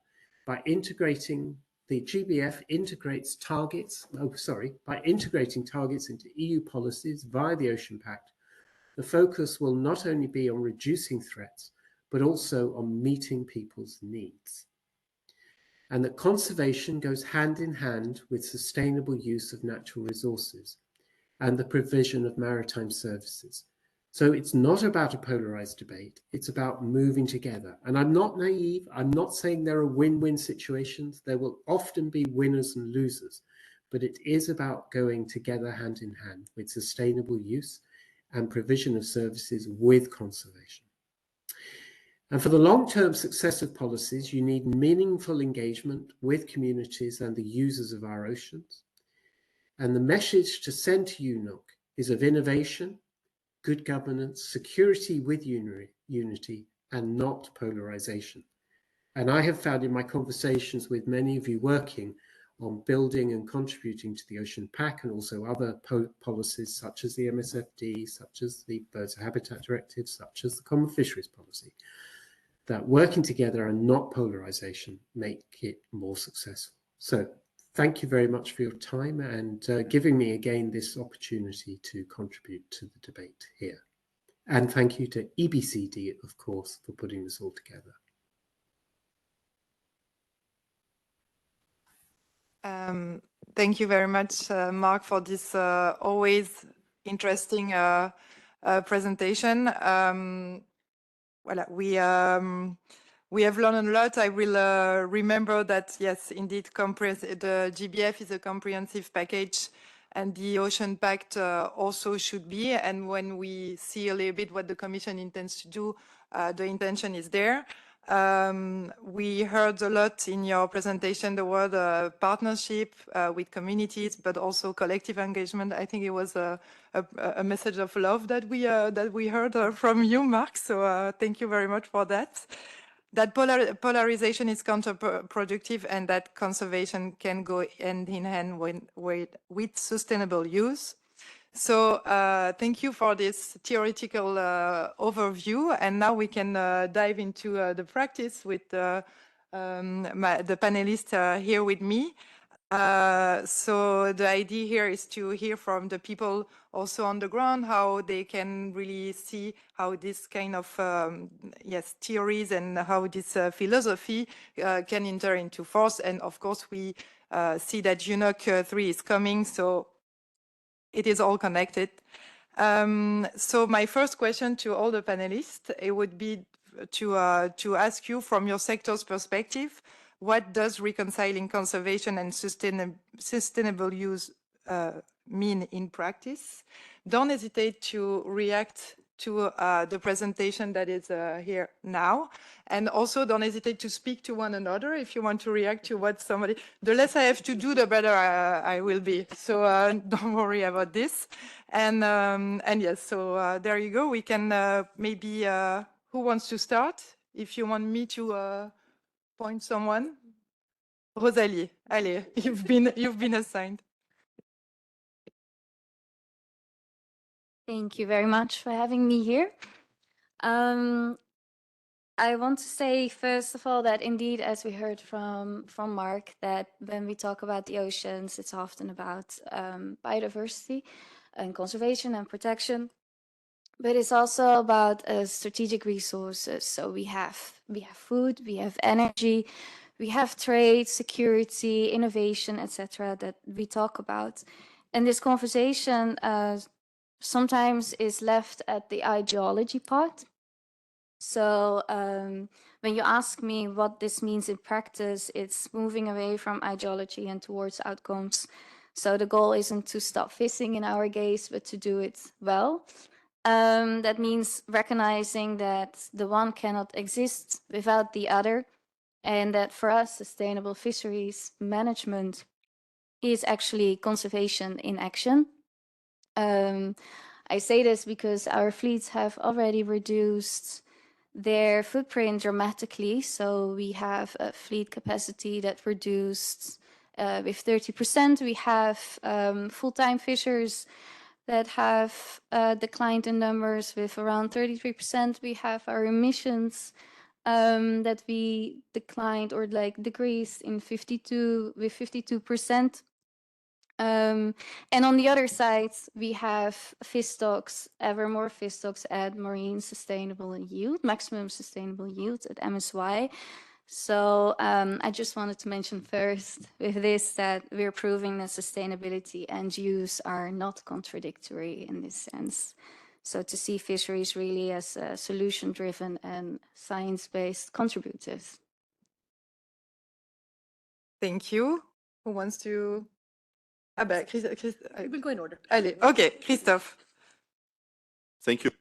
By integrating, the GBF integrates targets, by integrating targets into EU policies via the Ocean Pact, the focus will not only be on reducing threats, but also on meeting people's needs. And that conservation goes hand in hand with sustainable use of natural resources and the provision of maritime services. So it's not about a polarized debate, it's about moving together. And I'm not naive, I'm not saying there are win-win situations. There will often be winners and losers, but it is about going together hand in hand with sustainable use and provision of services with conservation. And for the long-term success of policies, you need meaningful engagement with communities and the users of our oceans. And the message to send to UNOC is of innovation, good governance, security with unity, and not polarization. And I have found in my conversations with many of you working on building and contributing to the Ocean Pact and also other policies such as the MSFD, such as the Birds of Habitat Directive, such as the Common Fisheries Policy, that working together and not polarization make it more successful. So thank you very much for your time and giving me again this opportunity to contribute to the debate here. And thank you to EBCD, of course, for putting this all together.
Thank you very much, Mark, for this always interesting presentation. We have learned a lot. I will remember that, yes, indeed, the GBF is a comprehensive package and the Ocean Pact also should be. And when we see a little bit what the Commission intends to do, the intention is there. We heard a lot in your presentation the word partnership with communities, but also collective engagement. I think it was a message of love that we heard from you, Mark. So thank you very much for that. That polarization is counterproductive, and that conservation can go hand in hand with sustainable use. So thank you for this theoretical overview, and now we can dive into the practice with the panelists here with me. So the idea here is to hear from the people also on the ground, how they can really see how this kind of theories and how this philosophy can enter into force. And of course, we see that UNOC 3 is coming, so it is all connected. So my first question to all the panelists, it would be to ask you from your sector's perspective, what does reconciling conservation and sustainable use mean in practice? Don't hesitate to react to the presentation that is here now. And also don't hesitate to speak to one another if you want to react to what somebody, the less I have to do, the better I will be. So don't worry about this. And yes, so there you go. We can maybe, who wants to start? If you want me to point someone. Rosalie, allez, you've been assigned.
Thank you very much for having me here. I want to say, first of all, that indeed, as we heard from Mark, that when we talk about the oceans, it's often about biodiversity and conservation and protection, but it's also about strategic resources. So we have food, we have energy, we have trade, security, innovation, etc. that we talk about. And this conversation sometimes is left at the ideology part. So when you ask me what this means in practice, it's moving away from ideology and towards outcomes. So the goal isn't to stop fishing in our case, but to do it well. That means recognizing that the one cannot exist without the other, and that for us, sustainable fisheries management is actually conservation in action. I say this because our fleets have already reduced their footprint dramatically. So we have a fleet capacity that reduced with 30%. We have full-time fishers that have declined in numbers with around 33%. We have our emissions that we declined or like decreased in 52%. And on the other side, we have fish stocks, ever more fish stocks at marine sustainable yield, maximum sustainable yield at MSY. So I just wanted to mention first with this that we're proving that sustainability and use are not contradictory in this sense. So to see fisheries really as solution-driven and science-based contributors.
Thank you. Who wants to? Ah ben,
We'll go in order.
Allez, okay, Christophe.
Thank you.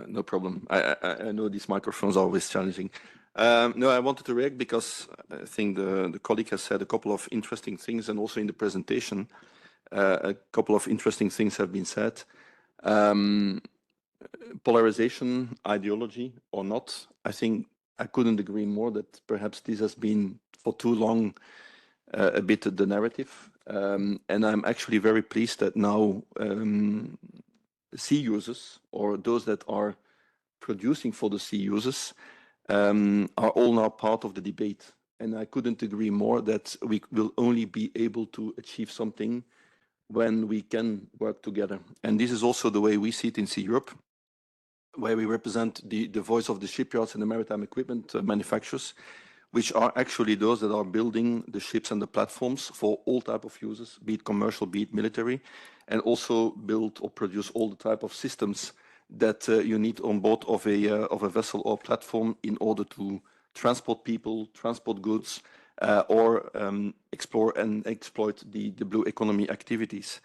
No problem. I know these microphones are always challenging. No, I wanted to react because I think the colleague has said a couple of interesting things, and also in the presentation, a couple of interesting things have been said. Polarization, ideology or not, I think I couldn't agree more that perhaps this has been for too long a bit the narrative. And I'm actually very pleased that now sea users, or those that are producing for the sea users, are all now part of the debate. And I couldn't agree more that we will only be able to achieve something when we can work together. And this is also the way we see it in Sea Europe, where we represent the voice of the shipyards and the maritime equipment manufacturers, which are actually those that are building the ships and the platforms for all type of users, be it commercial, be it military, and also build or produce all the type of systems that you need on board of a vessel or platform in order to transport people, transport goods, or explore and exploit the blue economy activities.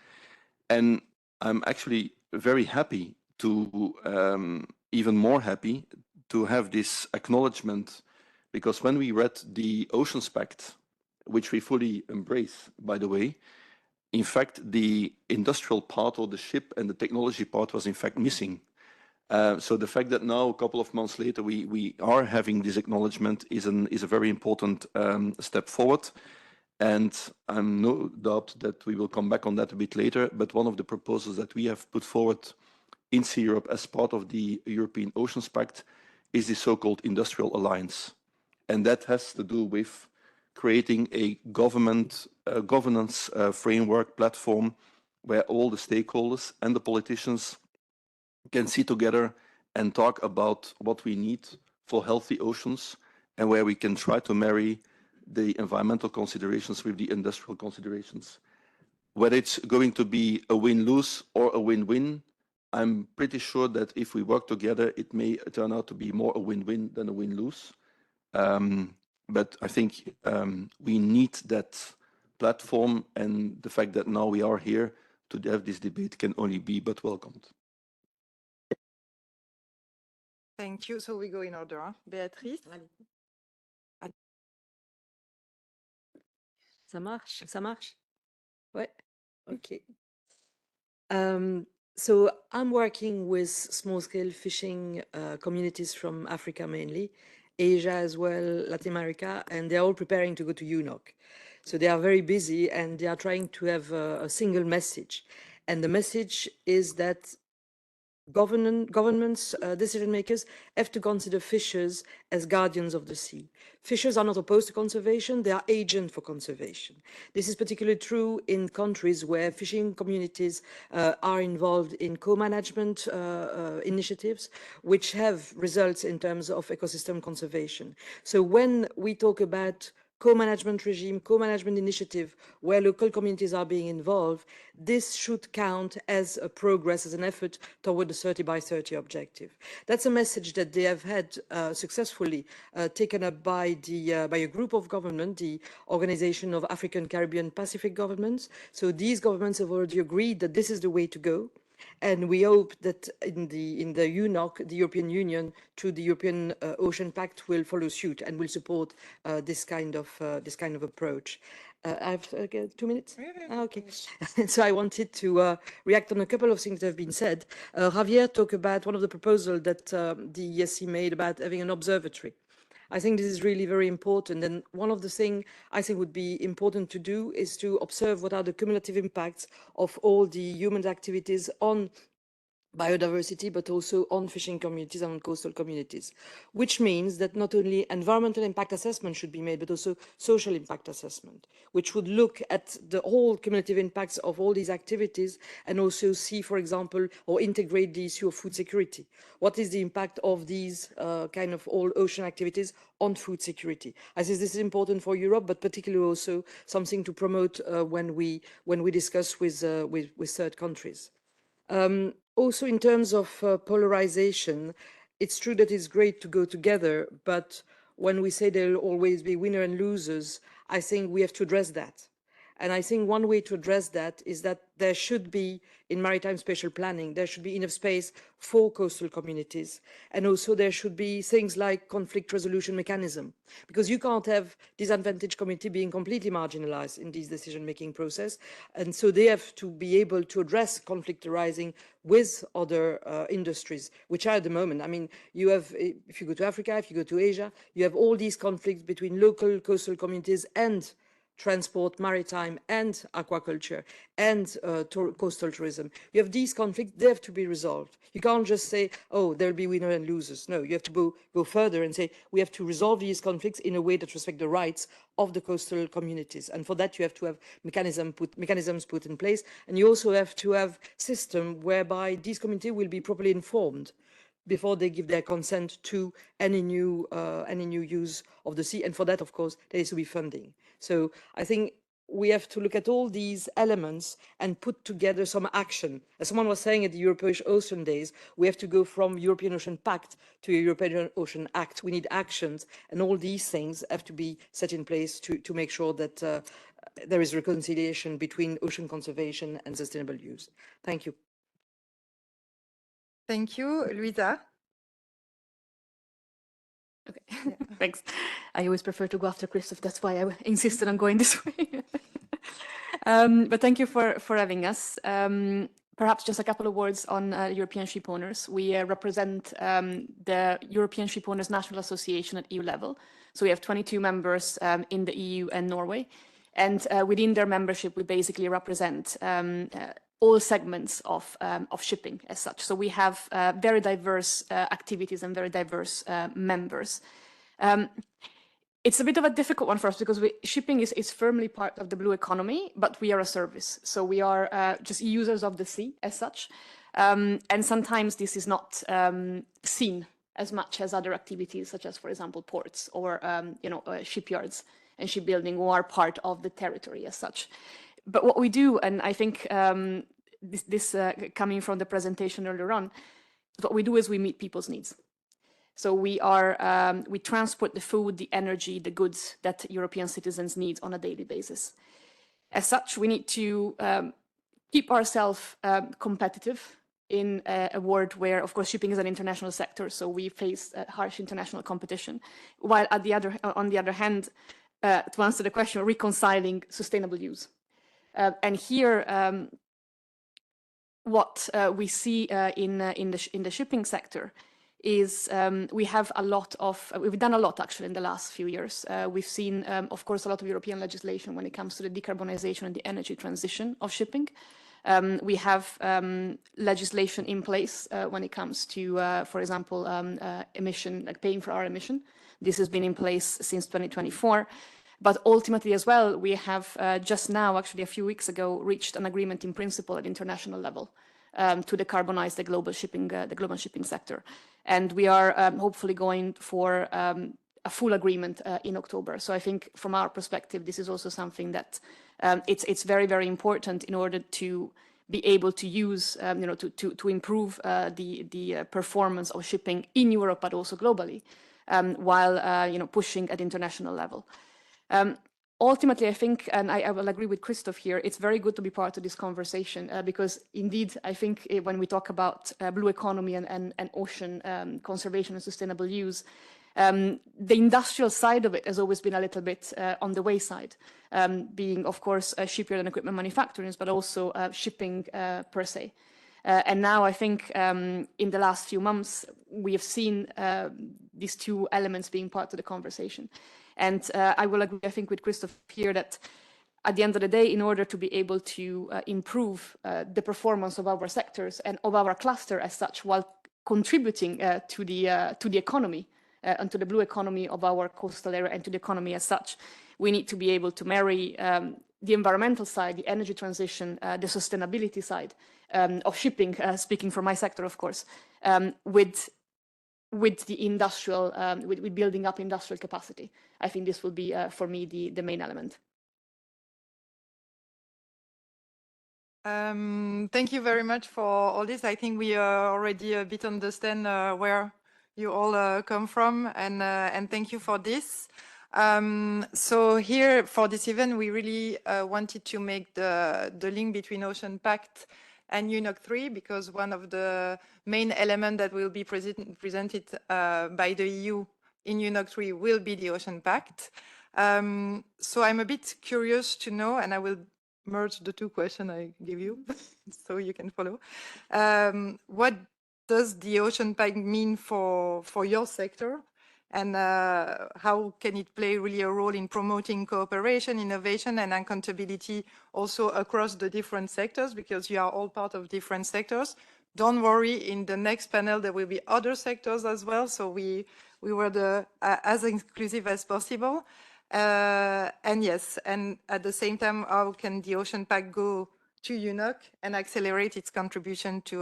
And I'm actually very happy to, even more happy to have this acknowledgement, because when we read the Oceans Pact, which we fully embrace, by the way, in fact, the industrial part or the ship and the technology part was in fact missing. So the fact that now, a couple of months later, we are having this acknowledgement is a very important step forward. And I'm no doubt that we will come back on that a bit later. But one of the proposals that we have put forward in Sea Europe as part of the European Oceans Pact is the so-called Industrial Alliance. And that has to do with creating a governance framework platform where all the stakeholders and the politicians can sit together and talk about what we need for healthy oceans, and where we can try to marry the environmental considerations with the industrial considerations. Whether it's going to be a win-lose or a win-win, I'm pretty sure that if we work together, it may turn out to be more a win-win than a win-lose. But I think we need that platform, and the fact that now we are here to have this debate can only be but welcomed.
Thank you. So we go in order. Béatrice.
Ça marche? Ça marche? Ouais. Okay. So I'm working with small-scale fishing communities from Africa mainly, Asia as well, Latin America, and they're all preparing to go to UNOC. So they are very busy and they are trying to have a single message. And the message is that governments, decision makers have to consider fishers as guardians of the sea. Fishers are not opposed to conservation, they are agents for conservation. This is particularly true in countries where fishing communities are involved in co-management initiatives, which have results in terms of ecosystem conservation. So when we talk about co-management regime, co-management initiative, where local communities are being involved, this should count as a progress, as an effort toward the 30 by 30 objective. That's a message that they have had successfully taken up by a group of governments, the Organization of African, Caribbean, Pacific Governments. So these governments have already agreed that this is the way to go. And we hope that in the UNOC, the European Union, through the European Ocean Pact, will follow suit and will support this kind of approach. I have 2 minutes? Okay. So I wanted to react on a couple of things that have been said. Javier talked about one of the proposals that the ESC made about having an observatory. I think this is really very important. And one of the things I think would be important to do is to observe what are the cumulative impacts of all the human activities on biodiversity, but also on fishing communities and on coastal communities, which means that not only environmental impact assessment should be made, but also social impact assessment, which would look at the whole cumulative impacts of all these activities and also see, for example, or integrate the issue of food security. What is the impact of these kind of all ocean activities on food security? I think this is important for Europe, but particularly also something to promote when we discuss with third countries. Also, in terms of polarization, it's true that it's great to go together, but when we say there will always be winners and losers, I think we have to address that. And I think one way to address that is that there should be, in maritime spatial planning, there should be enough space for coastal communities. And also there should be things like conflict resolution mechanism, because you can't have disadvantaged community being completely marginalized in this decision-making process. And so they have to be able to address conflict arising with other industries, which are at the moment. I mean, you have, if you go to Africa, if you go to Asia, you have all these conflicts between local coastal communities and transport, maritime and aquaculture and coastal tourism. You have these conflicts, they have to be resolved. You can't just say, oh, there'll be winners and losers. No, you have to go further and say, we have to resolve these conflicts in a way that respects the rights of the coastal communities. And for that, you have to have mechanisms put in place. And you also have to have system whereby these communities will be properly informed before they give their consent to any new use of the sea. And for that, of course, there needs to be funding. So I think we have to look at all these elements and put together some action. As someone was saying at the European Ocean Days, we have to go from European Ocean Pact to a European Ocean Act. We need actions, and all these things have to be set in place to make sure that there is reconciliation between ocean conservation and sustainable use. Thank you.
Thank you, Luisa.
Okay, thanks. I always prefer to go after Christoph. That's why I insisted on going this way. But thank you for having us. Perhaps just a couple of words on European ship owners. We represent the European Ship Owners National Association at EU level. So we have 22 members in the EU and Norway. And within their membership, we basically represent all segments of shipping as such. So we have very diverse activities and very diverse members. It's a bit of a difficult one for us because shipping is firmly part of the blue economy, but we are a service. So we are just users of the sea as such. And sometimes this is not seen as much as other activities, such as, for example, ports or shipyards and shipbuilding, who are part of the territory as such. But what we do, and I think this coming from the presentation earlier on, what we do is we meet people's needs. So we transport the food, the energy, the goods that European citizens need on a daily basis. As such, we need to keep ourselves competitive in a world where, of course, shipping is an international sector, so we face harsh international competition. While on the other hand, to answer the question, reconciling sustainable use. And here, what we see in the shipping sector is we've done a lot actually in the last few years. We've seen, of course, a lot of European legislation when it comes to the decarbonization and the energy transition of shipping. We have legislation in place when it comes to, for example, emission, like paying for our emission. This has been in place since 2024. But ultimately as well, we have just now, actually a few weeks ago, reached an agreement in principle at international level to decarbonize the global shipping sector. And we are hopefully going for a full agreement in October. So I think from our perspective, this is also something that it's very, very important in order to be able to use, to improve the performance of shipping in Europe, but also globally, while pushing at international level. Ultimately, I think, and I will agree with Christoph here, it's very good to be part of this conversation because indeed, I think when we talk about blue economy and ocean conservation and sustainable use, the industrial side of it has always been a little bit on the wayside, being, of course, shipyard and equipment manufacturers, but also shipping per se. And now I think in the last few months, we have seen these two elements being part of the conversation. And I will agree, I think, with Christoph here that at the end of the day, in order to be able to improve the performance of our sectors and of our cluster as such, while contributing to the economy and to the blue economy of our coastal area and to the economy as such, we need to be able to marry the environmental side, the energy transition, the sustainability side of shipping, speaking for my sector, of course, with the industrial, with building up industrial capacity. I think this will be, for me, the main element.
Thank you very much for all this. I think we already a bit understand where you all come from, and thank you for this. So here for this event, we really wanted to make the link between Ocean Pact and UNOC 3, because one of the main elements that will be presented by the EU in UNOC 3 will be the Ocean Pact. So I'm a bit curious to know, and I will merge the two questions I give you so you can follow. What does the Ocean Pact mean for your sector? And how can it play really a role in promoting cooperation, innovation, and accountability also across the different sectors, because you are all part of different sectors. Don't worry, in the next panel, there will be other sectors as well. So we were as inclusive as possible. And yes, and at the same time, how can the Ocean Pact go to UNOC and accelerate its contribution to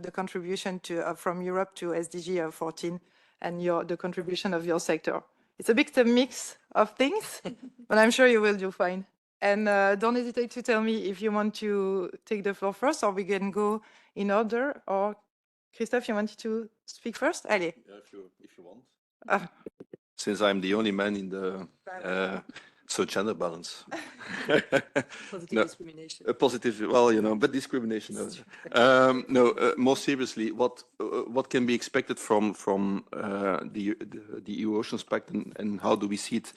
the contribution to from Europe to SDG 14 and the contribution of your sector? It's a bit a mix of things, but I'm sure you will do fine. And don't hesitate to tell me if you want to take the floor first, or we can go in order. Or Christophe, you wanted to speak first? Allez.
Yeah, if you want.
Since
I'm the only man in the so gender balance.
Positive discrimination.
Positive, well, but discrimination. More seriously, what can be expected from the EU Oceans Pact, and how do we see it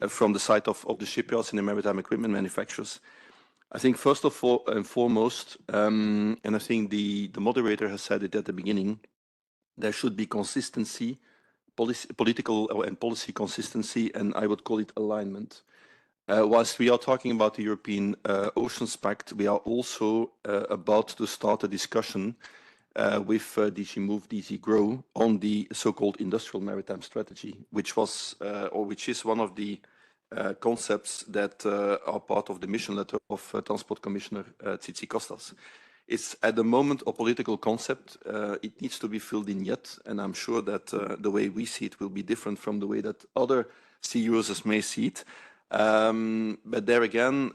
from the side of the shipyards and the maritime equipment manufacturers? I think first of all and foremost, and I think the moderator has said it at the beginning, there should be consistency, political and policy consistency, and I would call it alignment. Whilst we are talking about the European Oceans Pact, we are also about to start a discussion with DG Move, DG Grow on the so-called industrial maritime strategy, which is one of the concepts that are part of the mission letter of Transport Commissioner Tzitzikostas. It's at the moment a political concept. It needs to be filled in yet, and I'm sure that the way we see it will be different from the way that other sea users may see it. But there again,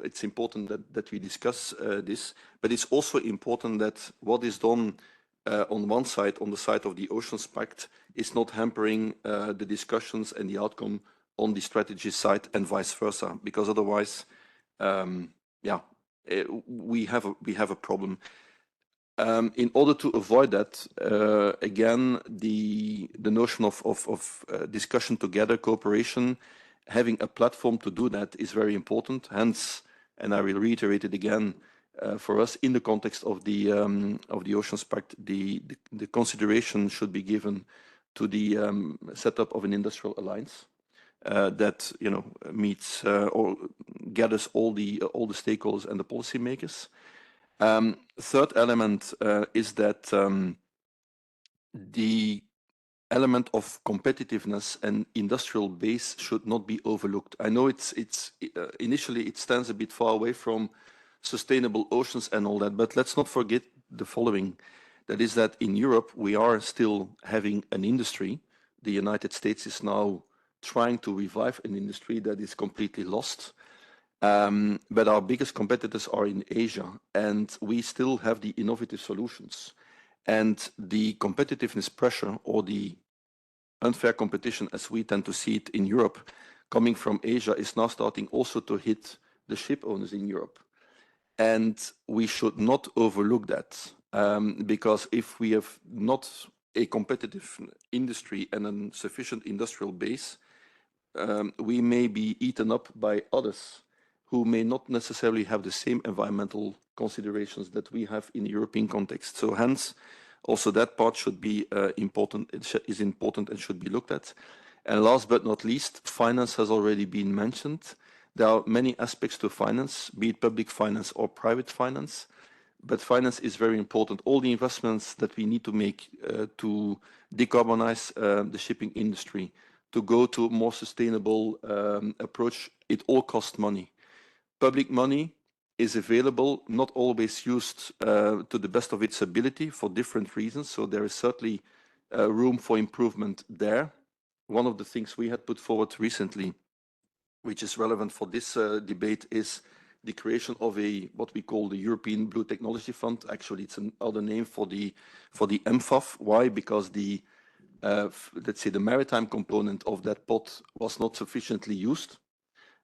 it's important that we discuss this, but it's also important that what is done on one side, on the side of the Oceans Pact, is not hampering the discussions and the outcome on the strategy side and vice versa, because otherwise, we have a problem. In order to avoid that, again, the notion of discussion together, cooperation, having a platform to do that is very important. Hence, and I will reiterate it again, for us in the context of the Oceans Pact, the consideration should be given to the setup of an industrial alliance that meets or gathers all the stakeholders and the policymakers. Third element is that the element of competitiveness and industrial base should not be overlooked. I know it's initially it stands a bit far away from sustainable oceans and all that, but let's not forget the following. That is that in Europe, we are still having an industry. The United States is now trying to revive an industry that is completely lost. But our biggest competitors are in Asia, and we still have the innovative solutions. And the competitiveness pressure, or the unfair competition as we tend to see it in Europe, coming from Asia, is now starting also to hit the ship owners in Europe. And we should not overlook that, because if we have not a competitive industry and a sufficient industrial base, we may be eaten up by others who may not necessarily have the same environmental considerations that we have in the European context. So hence, also that part should be important. It is important and should be looked at. And last but not least, finance has already been mentioned. There are many aspects to finance, be it public finance or private finance, but finance is very important. All the investments that we need to make to decarbonize the shipping industry, to go to a more sustainable approach, it all costs money. Public money is available, not always used to the best of its ability for different reasons. So there is certainly room for improvement there. One of the things we had put forward recently, which is relevant for this debate, is the creation of what we call the European Blue Technology Fund. Actually, it's another name for the MFAF. Why? Because let's say the maritime component of that pot was not sufficiently used.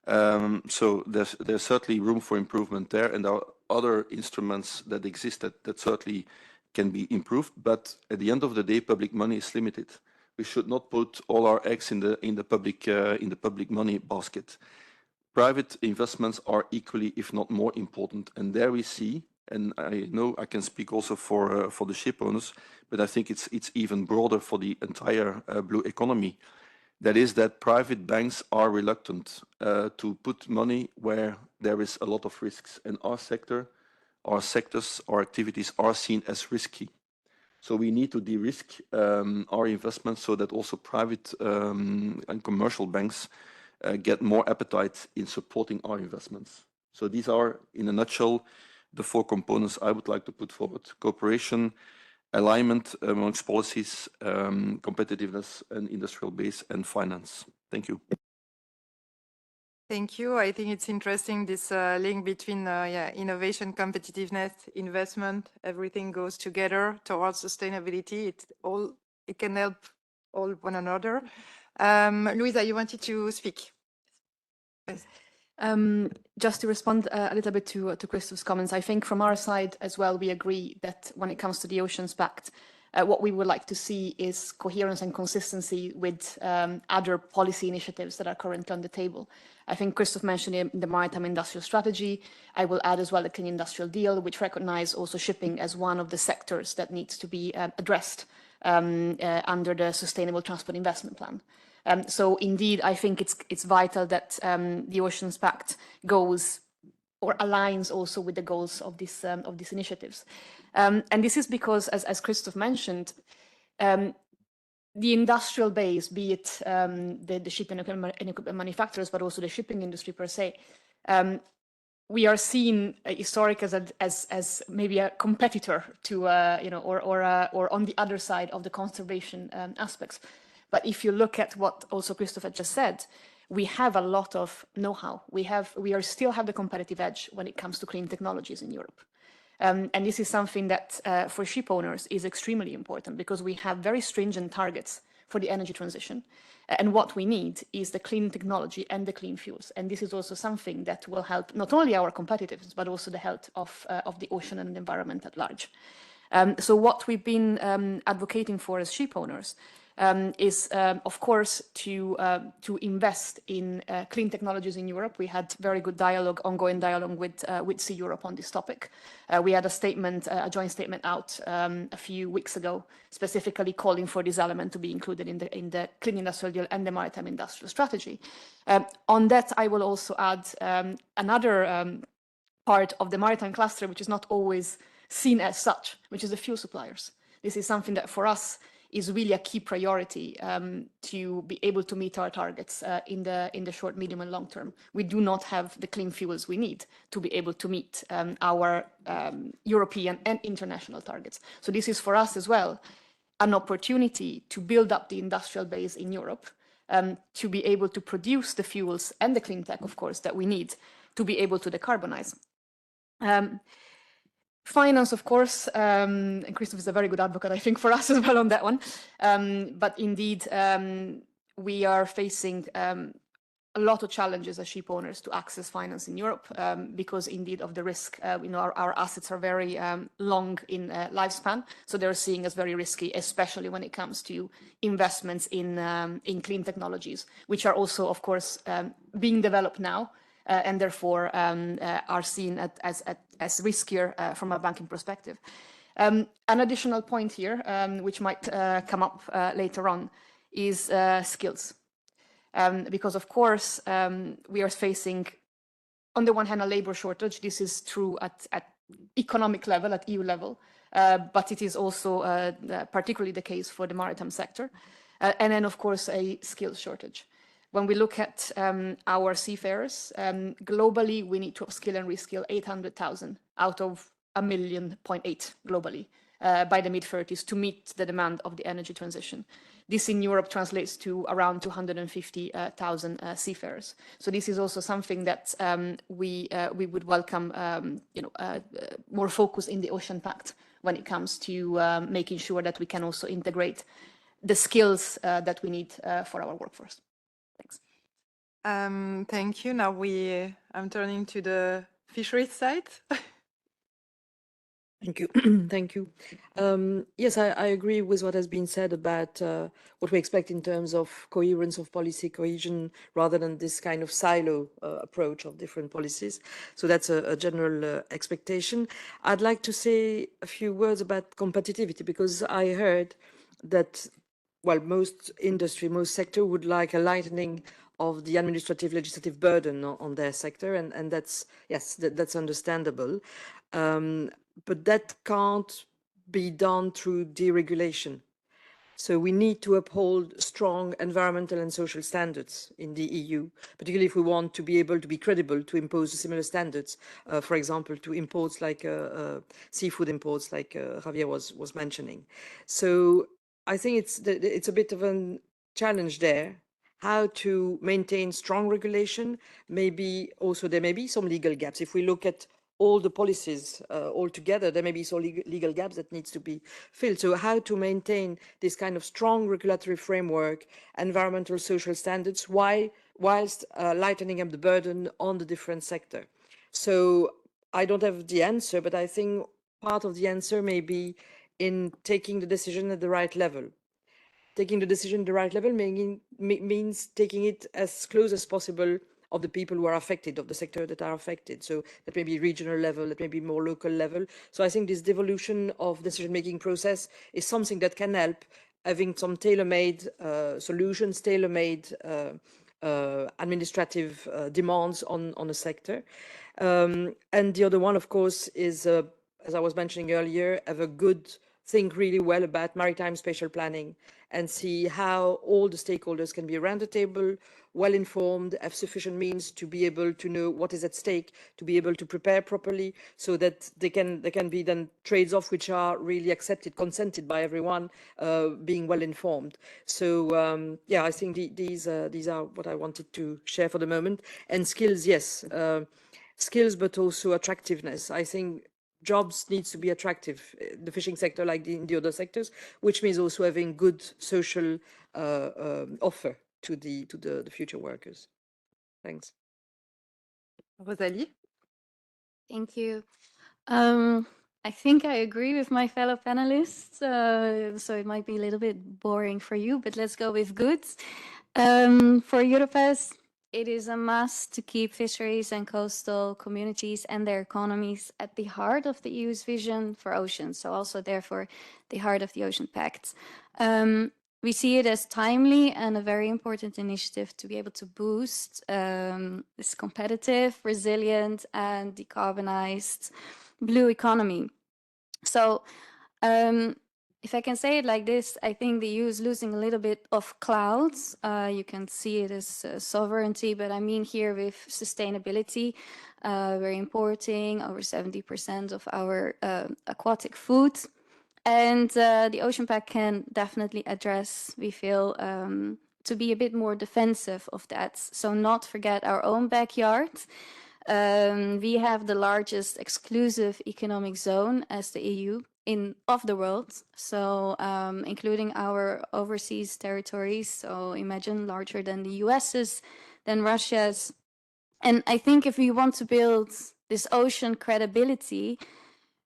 So there's certainly room for improvement there, and there are other instruments that exist that certainly can be improved. But at the end of the day, public money is limited. We should not put all our eggs in the public money basket. Private investments are equally, if not more important, and there we see. And I know I can speak also for the ship owners, but I think it's even broader for the entire blue economy. That is that private banks are reluctant to put money where there is a lot of risks, and our sectors, our activities are seen as risky. So we need to de-risk our investments so that also private and commercial banks get more appetite in supporting our investments. So these are, in a nutshell, the four components I would like to put forward: cooperation, alignment amongst policies, competitiveness and industrial base, and finance. Thank you.
Thank you. I think it's interesting, this link between innovation, competitiveness, investment. Everything goes together towards sustainability. It can help all one another. Louisa, you wanted to speak. Yes.
Just to respond a little bit to Christoph's comments, I think from our side as well, we agree that when it comes to the Oceans Pact, what we would like to see is coherence and consistency with other policy initiatives that are currently on the table. I think Christoph mentioned the Maritime Industrial Strategy. I will add as well the Clean Industrial Deal, which recognises also shipping as one of the sectors that needs to be addressed under the Sustainable Transport Investment Plan. So indeed, I think it's vital that the Oceans Pact goes or aligns also with the goals of these initiatives. And this is because, as Christoph mentioned, the industrial base, be it the shipping and equipment manufacturers, but also the shipping industry per se, we are seen historic as maybe a competitor to or on the other side of the conservation aspects. But if you look at what also Christoph had just said, we have a lot of know-how. We still have the competitive edge when it comes to clean technologies in Europe. And this is something that for ship owners is extremely important because we have very stringent targets for the energy transition. And what we need is the clean technology and the clean fuels. And this is also something that will help not only our competitiveness, but also the health of the ocean and the environment at large. So what we've been advocating for as ship owners is, of course, to invest in clean technologies in Europe. We had very good ongoing dialogue with Sea Europe on this topic. We had a joint statement out a few weeks ago, specifically calling for this element to be included in the Clean Industrial Deal and the Maritime Industrial Strategy. On that, I will also add another part of the maritime cluster, which is not always seen as such, which is the fuel suppliers. This is something that for us is really a key priority to be able to meet our targets in the short, medium, and long term. We do not have the clean fuels we need to be able to meet our European and international targets. So this is for us as well an opportunity to build up the industrial base in Europe, to be able to produce the fuels and the clean tech, of course, that we need to be able to decarbonize. Finance, of course, and Christoph is a very good advocate, I think, for us as well on that one. But indeed, we are facing a lot of challenges as ship owners to access finance in Europe because indeed of the risk. Our assets are very long in lifespan, so they're seen as very risky, especially when it comes to investments in clean technologies, which are also, of course, being developed now. And therefore are seen as riskier from a banking perspective. An additional point here, which might come up later on, is skills. Because, of course, we are facing, on the one hand, a labor shortage. This is true at economic level, at EU level, but it is also particularly the case for the maritime sector. And then, of course, a skills shortage. When we look at our seafarers, globally, we need to upskill and reskill 800,000 out of 1.8 million globally by the mid-30s to meet the demand of the energy transition. This in Europe translates to around 250,000 seafarers. So this is also something that we would welcome more focus in the Ocean Pact when it comes to making sure that we can also integrate the skills that we need for our workforce. Thanks.
Thank you. Now I'm turning to the fisheries side.
Thank you. Thank you. Yes, I agree with what has been said about what we expect in terms of coherence of policy cohesion rather than this kind of silo approach of different policies. So that's a general expectation. I'd like to say a few words about competitivity because I heard that, well, most industry, most sector would like a lightening of the administrative legislative burden on their sector. And that's, yes, that's understandable. But that can't be done through deregulation. So we need to uphold strong environmental and social standards in the EU, particularly if we want to be able to be credible to impose similar standards, for example, to imports like seafood imports, like Javier was mentioning. So I think it's a bit of a challenge there, how to maintain strong regulation. Maybe also there may be some legal gaps. If we look at all the policies all together, there may be some legal gaps that needs to be filled. So how to maintain this kind of strong regulatory framework, environmental, social standards, whilst lightening up the burden on the different sector. So I don't have the answer, but I think part of the answer may be in taking the decision at the right level. Taking the decision at the right level means taking it as close as possible of the people who are affected, of the sector that are affected. So that may be regional level, that may be more local level. So I think this devolution of decision-making process is something that can help, having some tailor-made solutions, tailor-made administrative demands on a sector. And the other one, of course, is, as I was mentioning earlier, think really well about maritime spatial planning and see how all the stakeholders can be around the table, well informed, have sufficient means to be able to know what is at stake, to be able to prepare properly, so that there can be then trades off which are really accepted, consented by everyone, being well informed. So yeah, I think these are what I wanted to share for the moment. And skills, yes, skills, but also attractiveness. I think jobs needs to be attractive, the fishing sector like in the other sectors, which means also having good social offer to the future workers. Thanks.
Rosalie?
Thank you. I think I agree with my fellow panelists, so it might be a little bit boring for you, but let's go with good. For Europass, it is a must to keep fisheries and coastal communities and their economies at the heart of the EU's vision for oceans, so also therefore the heart of the Ocean Pact. We see it as timely and a very important initiative to be able to boost this competitive, resilient, and decarbonized blue economy. So if I can say it like this, I think the EU is losing a little bit of clouds. You can see it as sovereignty, but I mean here with sustainability. We're importing over 70% of our aquatic food. And the Ocean Pact can definitely address, we feel, to be a bit more defensive of that. So not forget our own backyard. We have the largest exclusive economic zone as the EU of the world, so including our overseas territories. So imagine larger than the US's, than Russia's. And I think if we want to build this ocean credibility,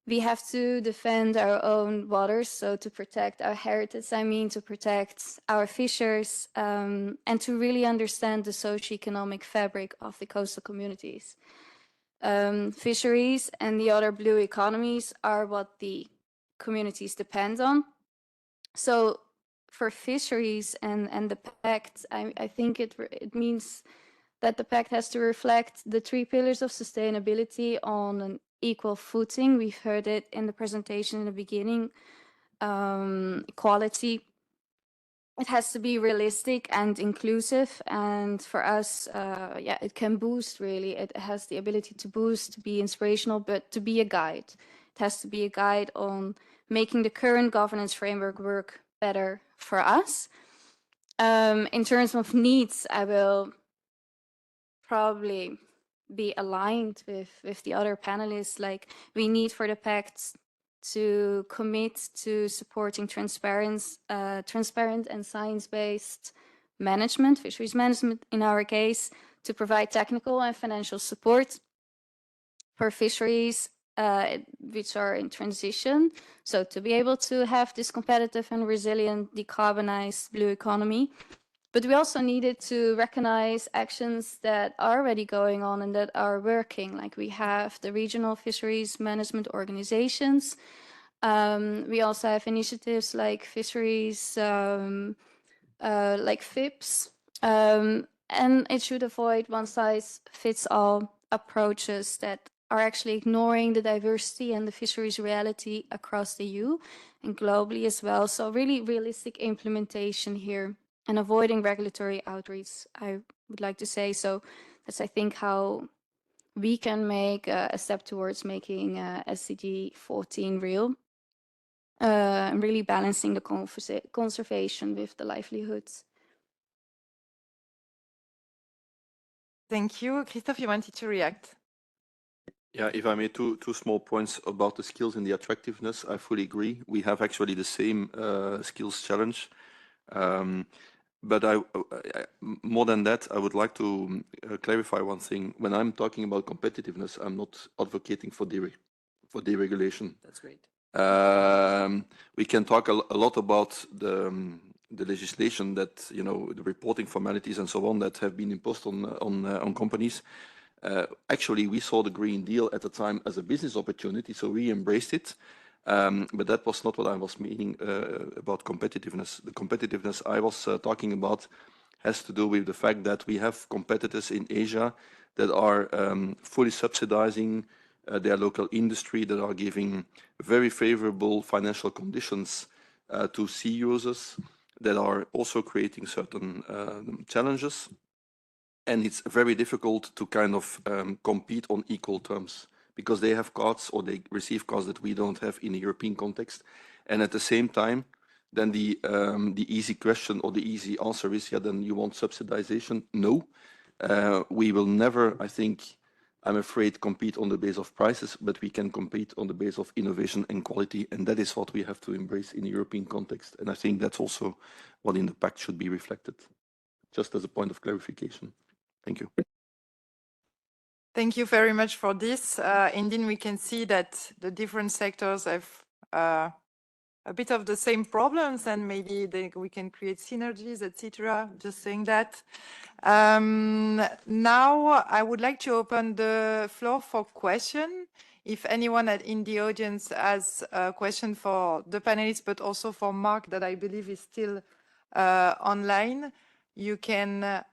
we have to defend our own waters, so to protect our heritage, to protect our fishers, and to really understand the socio-economic fabric of the coastal communities. Fisheries and the other blue economies are what the communities depend on. So for fisheries and the pact, I think it means that the pact has to reflect the 3 pillars of sustainability on an equal footing. We've heard it in the presentation in the beginning. Equality. It has to be realistic and inclusive, and for us, yeah, it can boost, really. It has the ability to boost, to be inspirational, but to be a guide. It has to be a guide on making the current governance framework work better for us. In terms of needs, I will probably be aligned with the other panelists. Like, we need for the pact to commit to supporting transparent and science-based management, fisheries management in our case, to provide technical and financial support for fisheries which are in transition. So to be able to have this competitive and resilient decarbonized blue economy. But we also needed to recognize actions that are already going on and that are working. Like, we have the regional fisheries management organizations. We also have initiatives like fisheries, like FIPS. And it should avoid one-size-fits-all approaches that are actually ignoring the diversity and the fisheries reality across the EU and globally as well. So really realistic implementation here and avoiding regulatory outreach, I would like to say. So that's, I think, how we can make a step towards making SDG 14 real. And really balancing the conservation with the livelihoods.
Thank you. Christophe, you wanted to react?
Yeah, if I may, two small points about the skills and the attractiveness. I fully agree. We have actually the same skills challenge. But more than that, I would like to clarify one thing. When I'm talking about competitiveness, I'm not advocating for deregulation.
That's great.
We can talk a lot about the legislation that, the reporting formalities and so on that have been imposed on companies. Actually, we saw the Green Deal at the time as a business opportunity, so we embraced it. But that was not what I was meaning about competitiveness. The competitiveness I was talking about has to do with the fact that we have competitors in Asia that are fully subsidizing their local industry, that are giving very favorable financial conditions to sea users, that are also creating certain challenges. And it's very difficult to kind of compete on equal terms because they have costs or they receive costs that we don't have in a European context. And at the same time, then the easy question or the easy answer is, yeah, then you want subsidization? No, we will never, I think, I'm afraid, compete on the basis of prices, but we can compete on the basis of innovation and quality. And that is what we have to embrace in the European context. And I think that's also what in the pact should be reflected, just as a point of clarification. Thank you.
Thank you very much for this. Indeed, we can see that the different sectors have a bit of the same problems, and maybe we can create synergies, etc. Just saying that. Now, I would like to open the floor for question. If anyone in the audience has a question for the panelists, but also for Mark, that I believe is still online, you can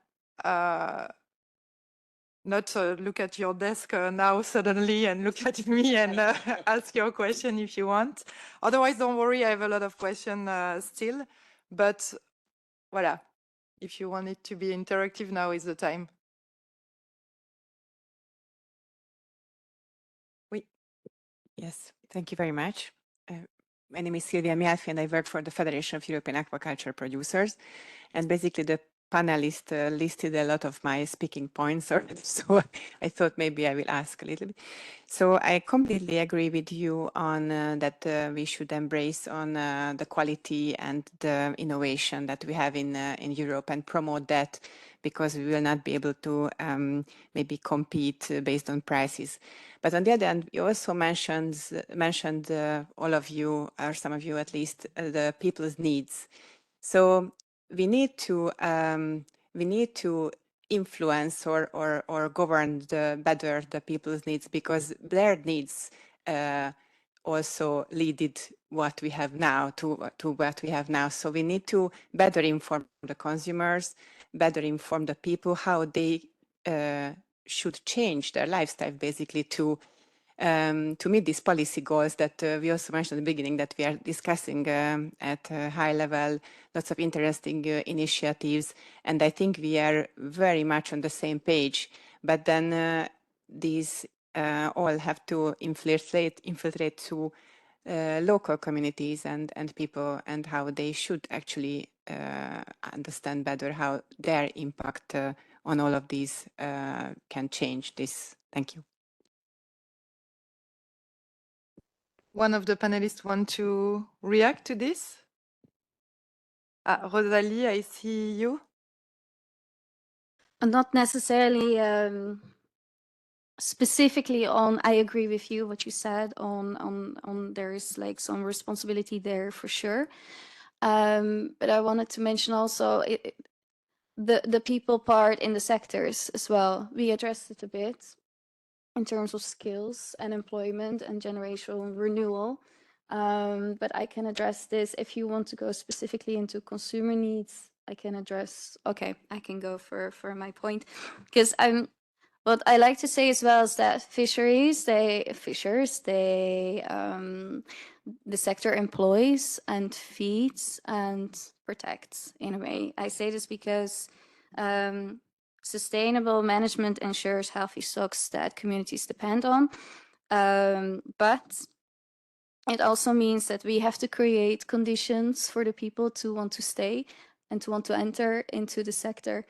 not look at your desk now suddenly and look at me and ask your question if you want. Otherwise, don't worry, I have a lot of questions still. But voilà, if you want it to be interactive, now is the time. Oui.
Yes, thank you very much. My name is Silvia Mialfi and I work for the Federation of European Aquaculture Producers. And basically the panelists listed a lot of my speaking points, so I thought maybe I will ask a little bit. So I completely agree with you on that we should embrace on the quality and the innovation that we have in Europe and promote that, because we will not be able to maybe compete based on prices. But on the other hand, you also mentioned all of you, or some of you at least, the people's needs. So we need to influence or govern better the people's needs, because their needs also leaded what we have now to what we have now. So we need to better inform the consumers, better inform the people how they should change their lifestyle, basically, to meet these policy goals that we also mentioned at the beginning, that we are discussing at a high level, lots of interesting initiatives. And I think we are very much on the same page. But then these all have to infiltrate to local communities and people, and how they should actually understand better how their impact on all of these can change this. Thank you.
One of the panelists want to react to this? Rosalie, I see you.
Not necessarily specifically on, I agree with you, what you said on there is like some responsibility there for sure. But I wanted to mention also the people part in the sectors as well. We addressed it a bit in terms of skills and employment and generational renewal. But I can address this if you want to go specifically into consumer needs. I can address, okay, I can go for my point, because what I like to say as well is that the sector employs and feeds and protects in a way. I say this because sustainable management ensures healthy stocks that communities depend on. But it also means that we have to create conditions for the people to want to stay and to want to enter into the sector.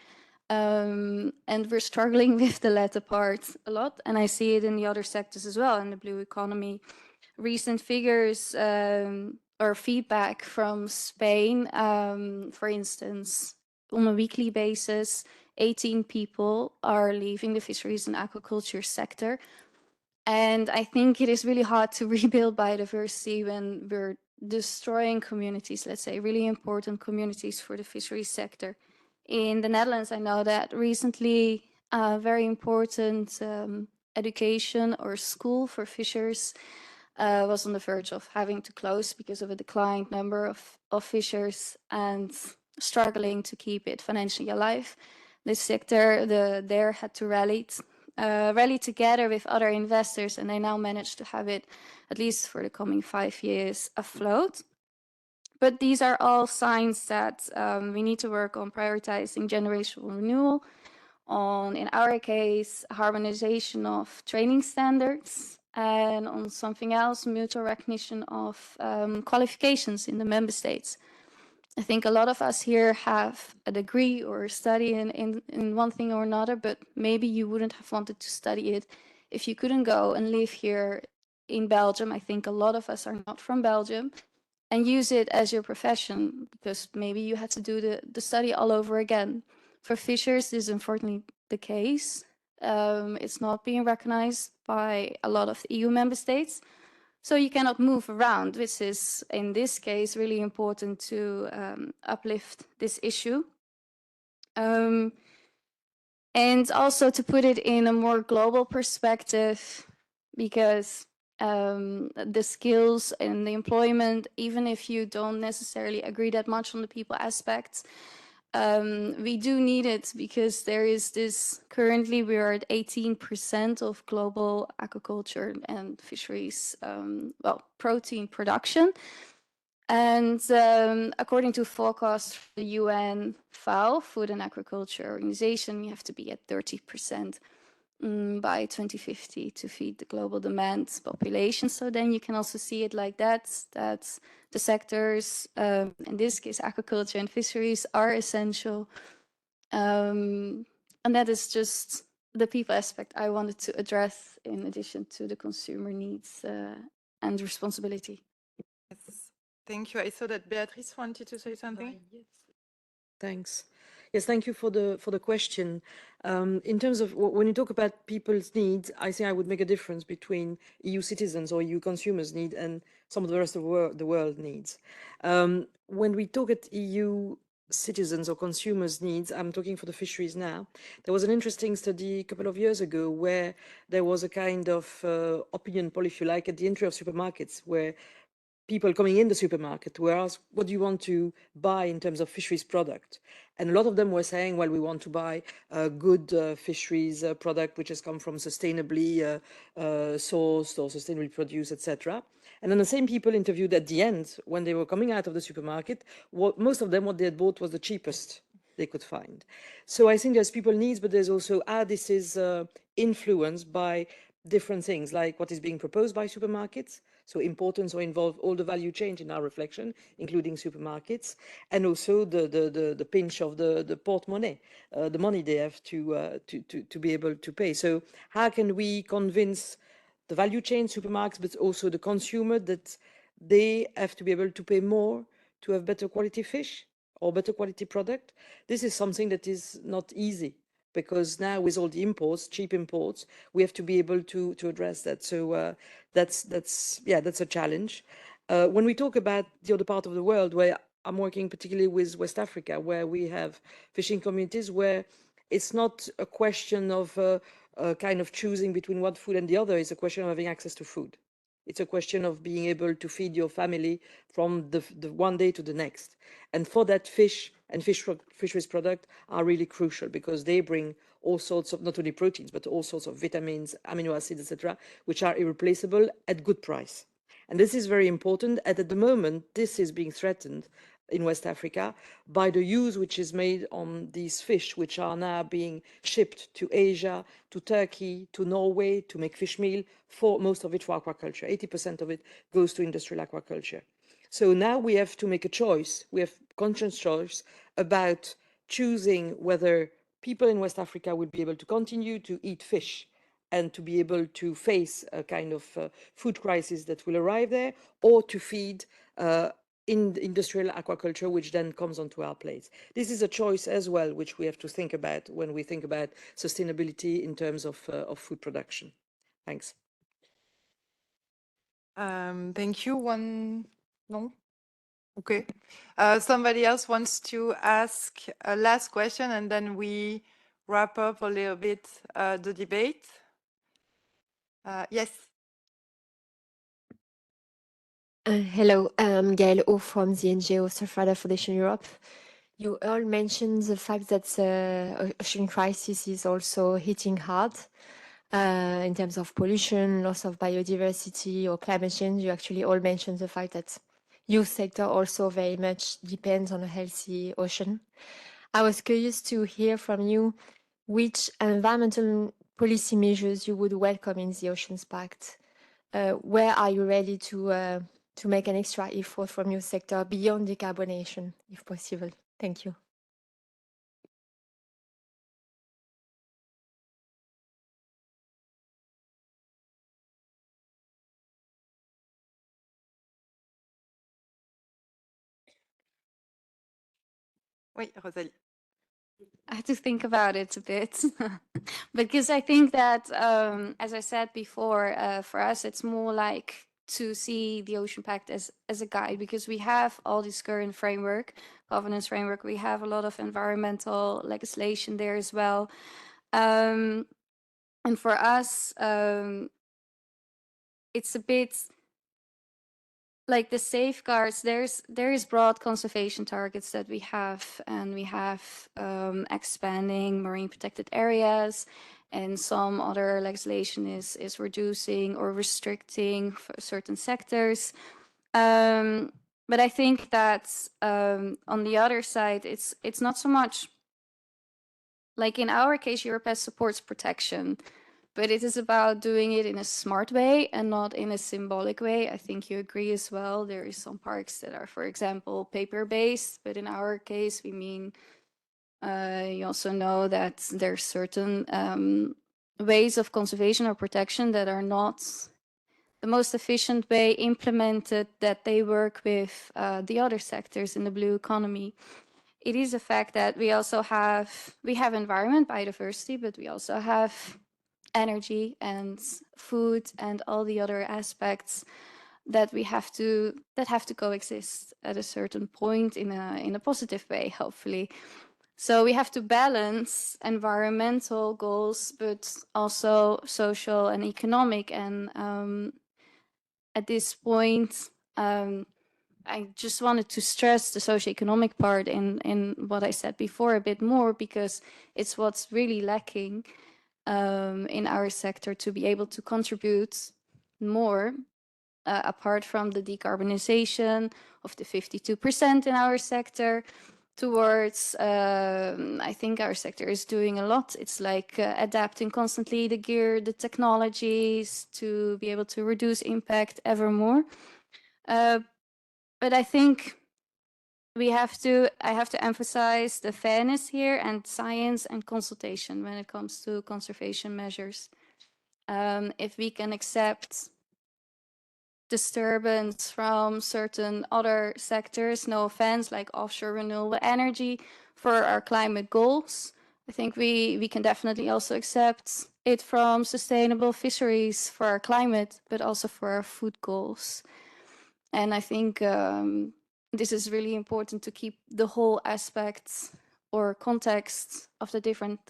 And we're struggling with the latter part a lot. And I see it in the other sectors as well, in the blue economy. Recent figures or feedback from Spain, for instance, on a weekly basis, 18 people are leaving the fisheries and aquaculture sector. And I think it is really hard to rebuild biodiversity when we're destroying communities, let's say, really important communities for the fisheries sector. In the Netherlands, I know that recently a very important education or school for fishers was on the verge of having to close because of a declined number of fishers and struggling to keep it financially alive. This sector there had to rally together with other investors, and they now managed to have it, at least for the coming 5 years, afloat. But these are all signs that we need to work on prioritizing generational renewal, on, in our case, harmonization of training standards, and on something else, mutual recognition of qualifications in the member states. I think a lot of us here have a degree or study in one thing or another, but maybe you wouldn't have wanted to study it if you couldn't go and live here in Belgium. I think a lot of us are not from Belgium, and use it as your profession, because maybe you had to do the study all over again. For fishers, this is unfortunately the case. It's not being recognized by a lot of the EU member states. So you cannot move around, which is, in this case, really important to uplift this issue. And also to put it in a more global perspective, because the skills and the employment, even if you don't necessarily agree that much on the people aspects, we do need it, because there is this, currently we are at 18% of global aquaculture and fisheries, protein production. And according to forecasts from the UN FAO, Food and Agriculture Organization, we have to be at 30% by 2050 to feed the global demand population. So then you can also see it like that the sectors, in this case aquaculture and fisheries, are essential. And that is just the people aspect I wanted to address, in addition to the consumer needs and responsibility.
Yes. Thank you. I saw that Beatrice wanted to say something.
Yes. Thanks. Yes, thank you for the question. In terms of when you talk about people's needs, I think I would make a difference between EU citizens or EU consumers' need and some of the rest of the world needs. When we talk at EU citizens or consumers' needs, I'm talking for the fisheries now. There was an interesting study a couple of years ago where there was a kind of opinion poll, if you like, at the entry of supermarkets, where people coming in the supermarket were asked, what do you want to buy in terms of fisheries product? And a lot of them were saying, well, we want to buy a good fisheries product which has come from sustainably sourced or sustainably produced, etc. And then the same people interviewed at the end, when they were coming out of the supermarket, most of them, what they had bought was the cheapest they could find. So I think there's people needs, but there's also this is influenced by different things, like what is being proposed by supermarkets. So importance or involve all the value chain in our reflection, including supermarkets, and also the pinch of the portemonnaie, the money they have to be able to pay. So how can we convince the value chain, supermarkets, but also the consumer that they have to be able to pay more to have better quality fish or better quality product? This is something that is not easy, because now with all the imports, cheap imports, we have to be able to address that. So that's a challenge. When we talk about the other part of the world, where I'm working particularly with West Africa, where we have fishing communities where it's not a question of kind of choosing between one food and the other. It's a question of having access to food. It's a question of being able to feed your family from the one day to the next. And for that, fish and fisheries product are really crucial, because they bring all sorts of, not only proteins, but all sorts of vitamins, amino acids, etc., which are irreplaceable at good price. And this is very important. And at the moment, this is being threatened in West Africa by the use which is made on these fish, which are now being shipped to Asia, to Turkey, to Norway, to make fish meal, for most of it for aquaculture. 80% of it goes to industrial aquaculture. So now we have to make a choice. We have conscious choice about choosing whether people in West Africa will be able to continue to eat fish and to be able to face a kind of food crisis that will arrive there, or to feed in industrial aquaculture, which then comes onto our plates. This is a choice as well, which we have to think about when we think about sustainability in terms of food production. Thanks.
Thank you. No? Okay. Somebody else wants to ask a last question, and then we wrap up a little bit the debate. Yes.
Hello, I'm Gaëlle O from the NGO Surfrider Foundation Europe. You all mentioned the fact that the ocean crisis is also hitting hard in terms of pollution, loss of biodiversity, or climate change. You actually all mentioned the fact that youth sector also very much depends on a healthy ocean. I was curious to hear from you which environmental policy measures you would welcome in the Oceans Pact. Where are you ready to make an extra effort from your sector beyond decarbonation, if possible? Thank you.
Oui, Rosalie.
I have to think about it a bit because I think that, as I said before, for us, it's more like to see the Ocean Pact as a guide, because we have all this current framework, governance framework. We have a lot of environmental legislation there as well. And for us, it's a bit like the safeguards. There is broad conservation targets that we have, and we have expanding marine protected areas, and some other legislation is reducing or restricting for certain sectors. But I think that on the other side, it's not so much like in our case, Europe supports protection, but it is about doing it in a smart way and not in a symbolic way. I think you agree as well. There is some parks that are, for example, paper-based, but in our case, we mean you also know that there are certain ways of conservation or protection that are not the most efficient way implemented, that they work with the other sectors in the blue economy. It is a fact that we also have environment, biodiversity, but we also have energy and food and all the other aspects that have to coexist at a certain point in a positive way, hopefully. So we have to balance environmental goals, but also social and economic. And at this point, I just wanted to stress the socioeconomic part in what I said before a bit more, because it's what's really lacking in our sector to be able to contribute more, apart from the decarbonization of the 52% in our sector, towards, I think our sector is doing a lot. It's like adapting constantly the gear, the technologies to be able to reduce impact ever more. But I think I have to emphasize the fairness here and science and consultation when it comes to conservation measures. If we can accept disturbance from certain other sectors, no offense, like offshore renewable energy, for our climate goals, I think we can definitely also accept it from sustainable fisheries for our climate, but also for our food goals. And I think this is really important to keep the whole aspects or context of the different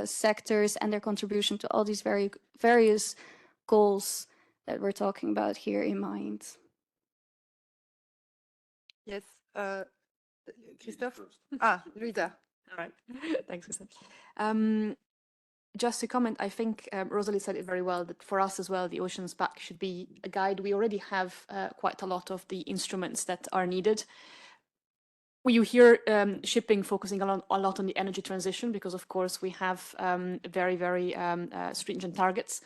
sectors and their contribution to all these various goals that we're talking about here in mind.
Yes, Christophe? Luisa.
All right, thanks, Christophe. Just to comment, I think Rosalie said it very well, that for us as well, the Oceans Pact should be a guide. We already have quite a lot of the instruments that are needed. You hear shipping focusing a lot on the energy transition, because of course we have very, very stringent targets.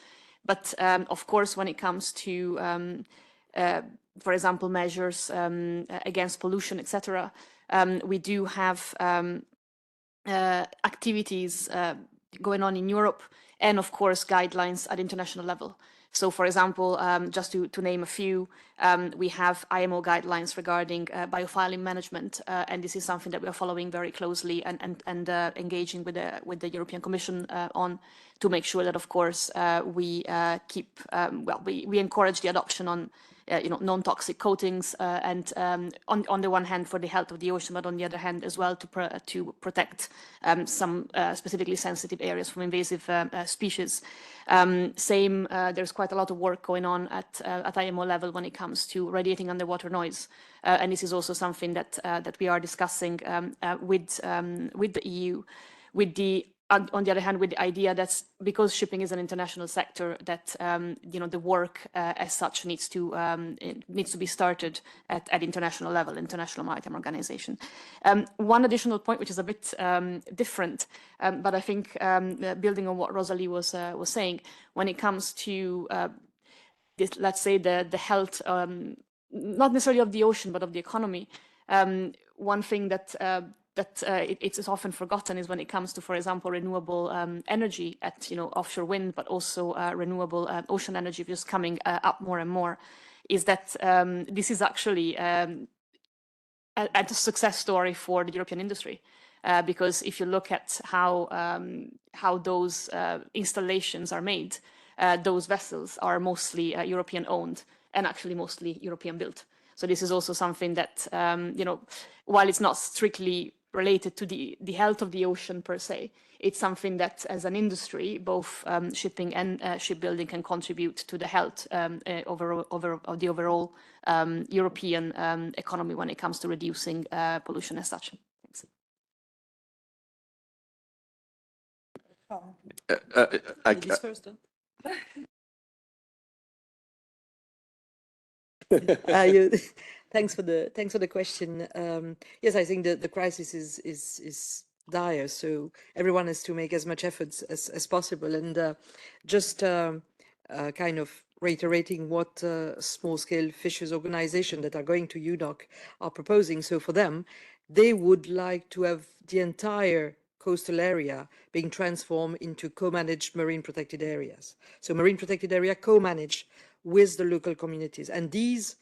But of course, when it comes to, for example, measures against pollution, etc., we do have activities going on in Europe, and of course guidelines at international level. So, for example, just to name a few, we have IMO guidelines regarding biofiling management, and this is something that we are following very closely and engaging with the European Commission on, to make sure that, of course, we keep we encourage the adoption on non-toxic coatings, and on the one hand for the health of the ocean, but on the other hand as well to protect some specifically sensitive areas from invasive species. There's quite a lot of work going on at IMO level when it comes to radiating underwater noise, and this is also something that we are discussing with the EU, on the other hand, with the idea that because shipping is an international sector, that the work as such needs to be started at international level, International Maritime Organization. One additional point, which is a bit different, but I think building on what Rosalie was saying, when it comes to this, let's say the health, not necessarily of the ocean, but of the economy. One thing that it's often forgotten is when it comes to, for example, renewable energy at offshore wind, but also renewable ocean energy just coming up more and more, is that this is actually a success story for the European industry. Because if you look at how those installations are made, those vessels are mostly European owned and actually mostly European built. So this is also something that, while it's not strictly related to the health of the ocean per se, it's something that as an industry, both shipping and shipbuilding can contribute to the health of the overall European economy when it comes to reducing pollution as such. Thanks.
Ladies first, Thanks for the question. Yes, I think the crisis is dire, so everyone has to make as much efforts as possible. And just kind of reiterating what small-scale fishers organization that are going to UNOC are proposing. So for them, they would like to have the entire coastal area being transformed into co-managed marine protected areas. So marine protected area co-managed with the local communities. And these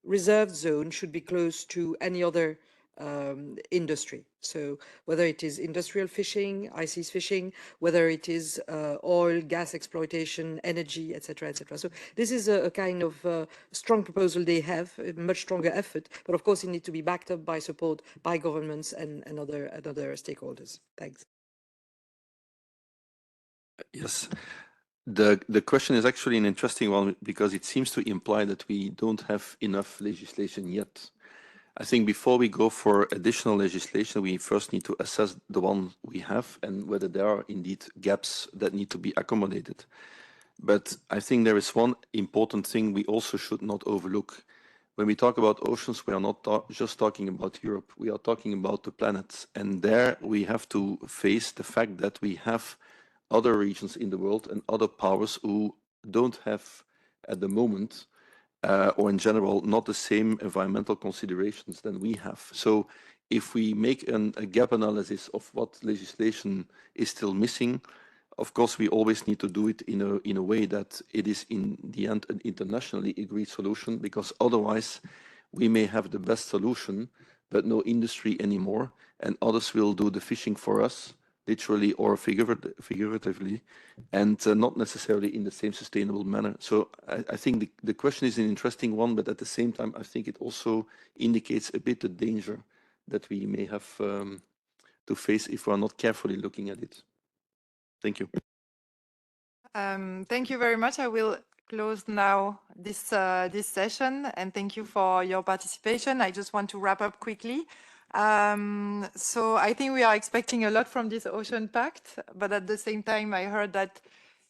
reserved zones should be close to any other industry. So whether it is industrial fishing, ICS fishing, whether it is oil, gas exploitation, energy, etc., etc. So this is a kind of strong proposal they have, a much stronger effort, but of course it needs to be backed up by support by governments and other stakeholders. Thanks.
Yes. The question is actually an interesting one because it seems to imply that we don't have enough legislation yet. I think before we go for additional legislation, we first need to assess the one we have and whether there are indeed gaps that need to be accommodated. But I think there is one important thing we also should not overlook. When we talk about oceans, we are not just talking about Europe. We are talking about the planet. And there we have to face the fact that we have other regions in the world and other powers who don't have at the moment or in general not the same environmental considerations than we have. So if we make a gap analysis of what legislation is still missing, of course we always need to do it in a way that it is in the end an internationally agreed solution, because otherwise we may have the best solution but no industry anymore, and others will do the fishing for us, literally or figuratively, and not necessarily in the same sustainable manner. So I think the question is an interesting one, but at the same time, I think it also indicates a bit the danger that we may have to face if we're not carefully looking at it. Thank you.
Thank you very much. I will close now this session, and thank you for your participation. I just want to wrap up quickly. So I think we are expecting a lot from this Ocean Pact, but at the same time, I heard that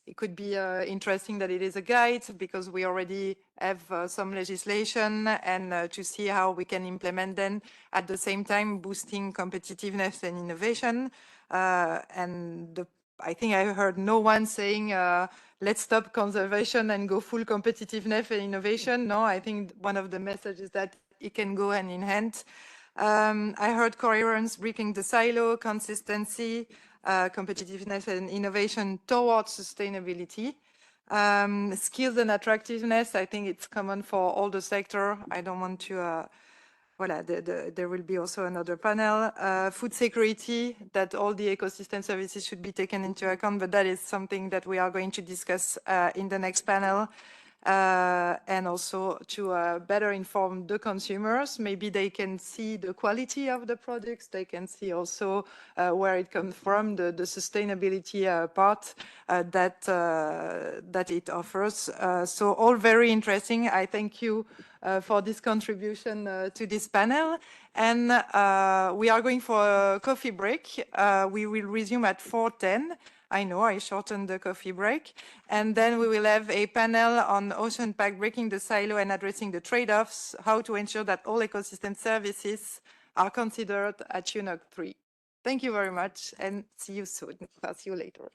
it could be interesting that it is a guide, because we already have some legislation, and to see how we can implement them at the same time, boosting competitiveness and innovation. I think I heard no one saying, let's stop conservation and go full competitiveness and innovation. No, I think one of the messages that it can go hand in hand. I heard coherence, breaking the silo, consistency, competitiveness and innovation towards sustainability. Skills and attractiveness, I think it's common for all the sector. I don't want to, voilà, there will be also another panel. Food security, that all the ecosystem services should be taken into account, but that is something that we are going to discuss in the next panel. And also to better inform the consumers. Maybe they can see the quality of the products. They can see also where it comes from, the sustainability part that it offers. So all very interesting. I thank you for this contribution to this panel. And we are going for a coffee break. We will resume at 4:10. I know I shortened the coffee break. And then we will have a panel on Ocean Pact, breaking the silo and addressing the trade-offs, how to ensure that all ecosystem services are considered at UNOC 3. Thank you very much and see you soon. I'll see you later.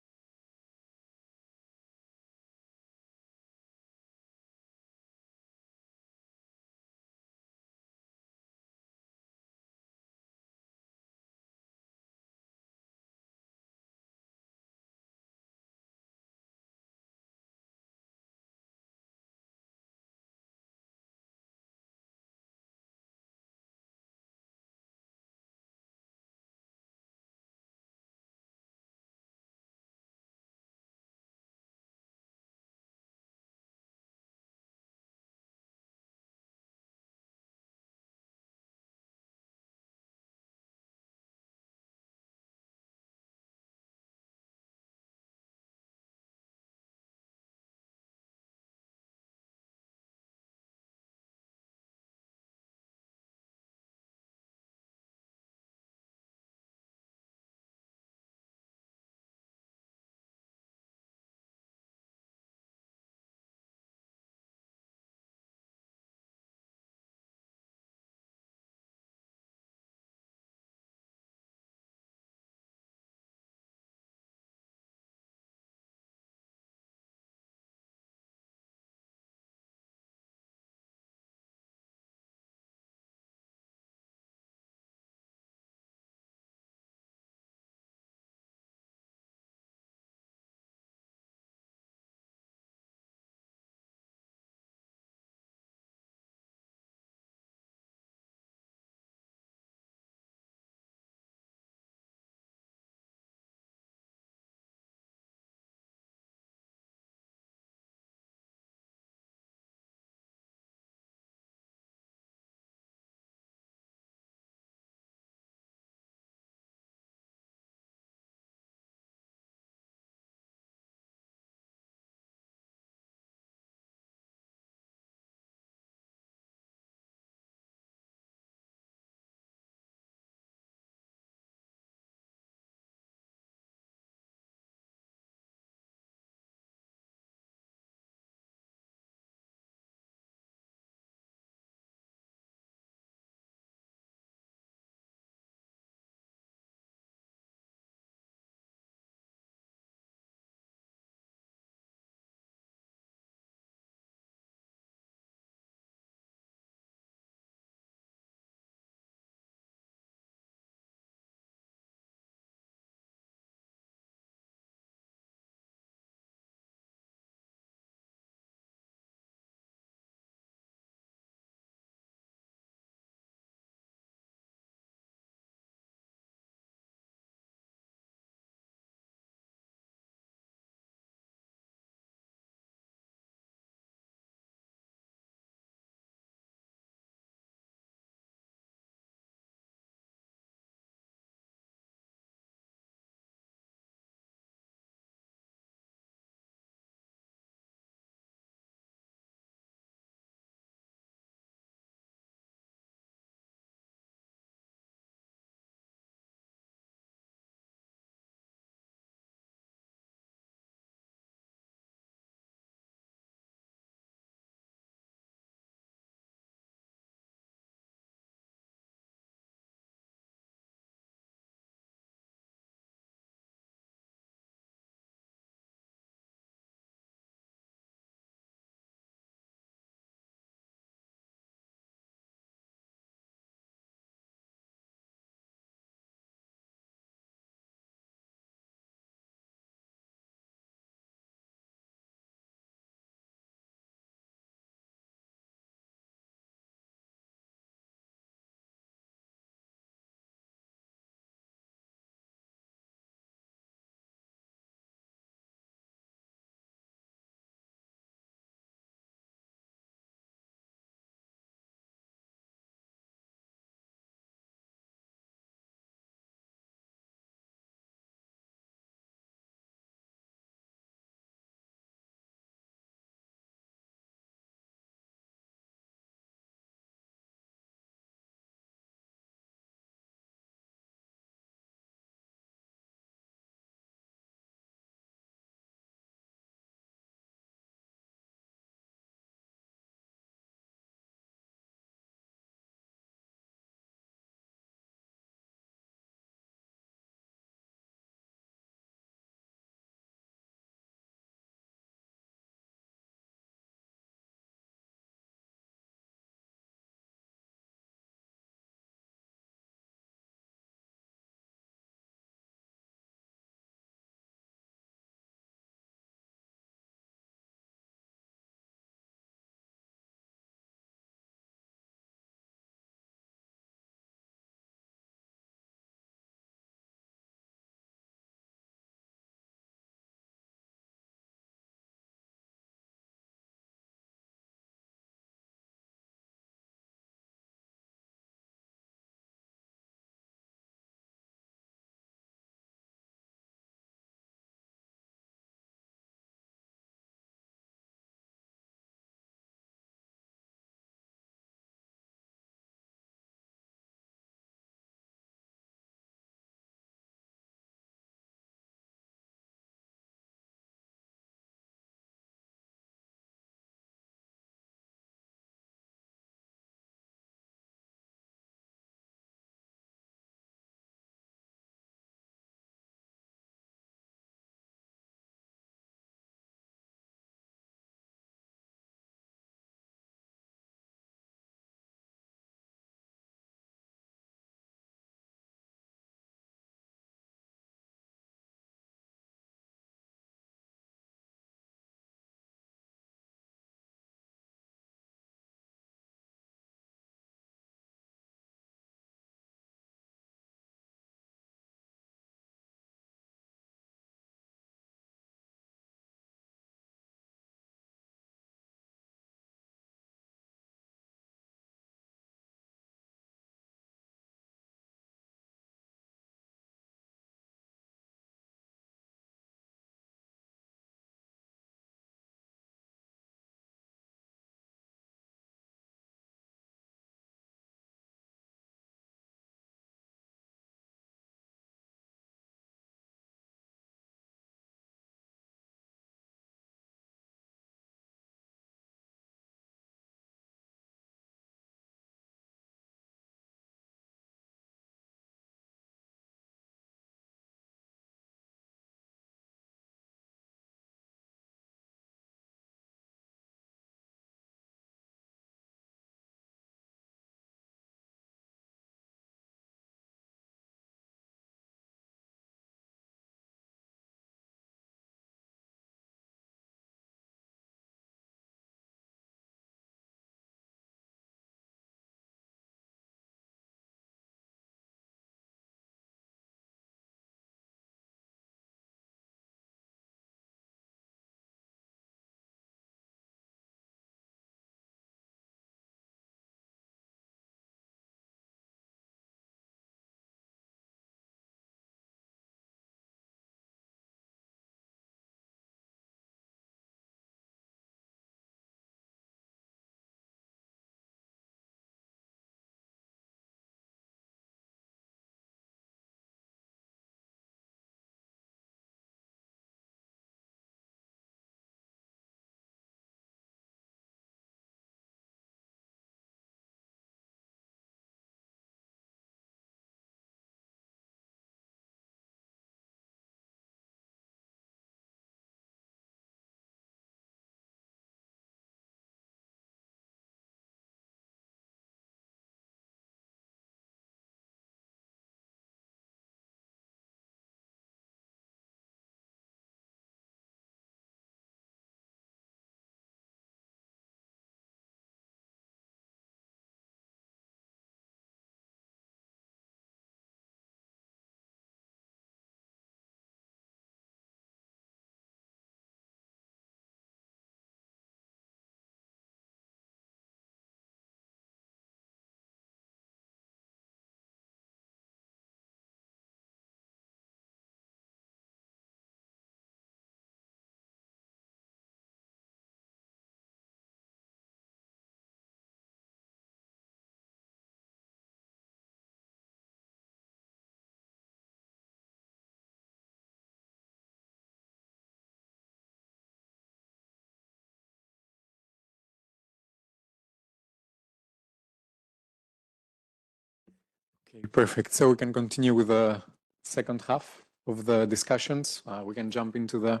Okay, perfect. So we can continue with the second half of the discussions. We can jump into the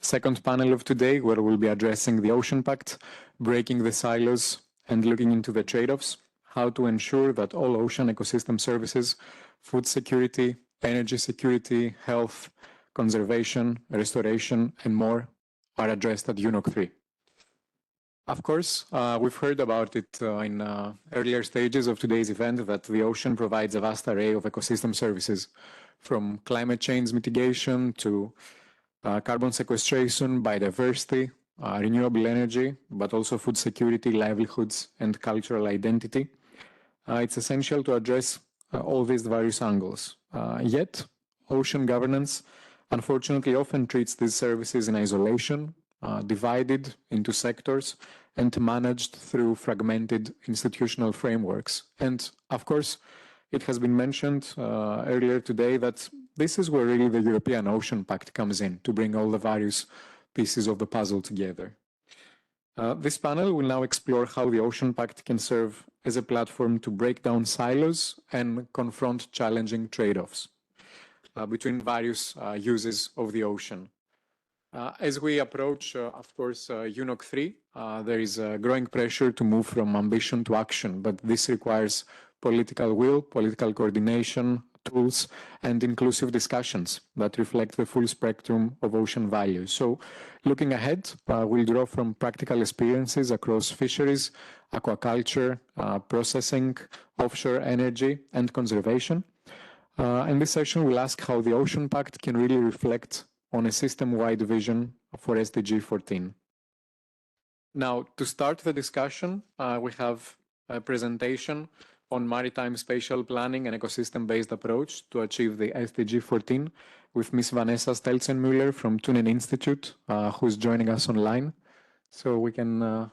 second panel of today, where we'll be addressing the Ocean Pact, breaking the silos, and looking into the trade-offs, how to ensure that all ocean ecosystem services, food security, energy security, health, conservation, restoration, and more are addressed at UNOC 3. Of course, we've heard about it in earlier stages of today's event that the ocean provides a vast array of ecosystem services, from climate change mitigation to carbon sequestration, biodiversity, renewable energy, but also food security, livelihoods, and cultural identity. It's essential to address all these various angles. Yet, ocean governance unfortunately often treats these services in isolation, divided into sectors, and managed through fragmented institutional frameworks. And of course, it has been mentioned earlier today that this is where really the European Ocean Pact comes in, to bring all the various pieces of the puzzle together. This panel will now explore how the Ocean Pact can serve as a platform to break down silos and confront challenging trade-offs between various uses of the ocean. As we approach, of course, UNOC 3, there is a growing pressure to move from ambition to action, but this requires political will, political coordination, tools, and inclusive discussions that reflect the full spectrum of ocean values. So looking ahead, we'll draw from practical experiences across fisheries, aquaculture, processing, offshore energy, and conservation. In this session, we'll ask how the Ocean Pact can really reflect on a system-wide vision for SDG 14. Now, to start the discussion, we have a presentation on maritime spatial planning and ecosystem-based approach to achieve the SDG 14 with Ms. Vanessa Stelzenmüller from Thunen Institute, who's joining us online. So we can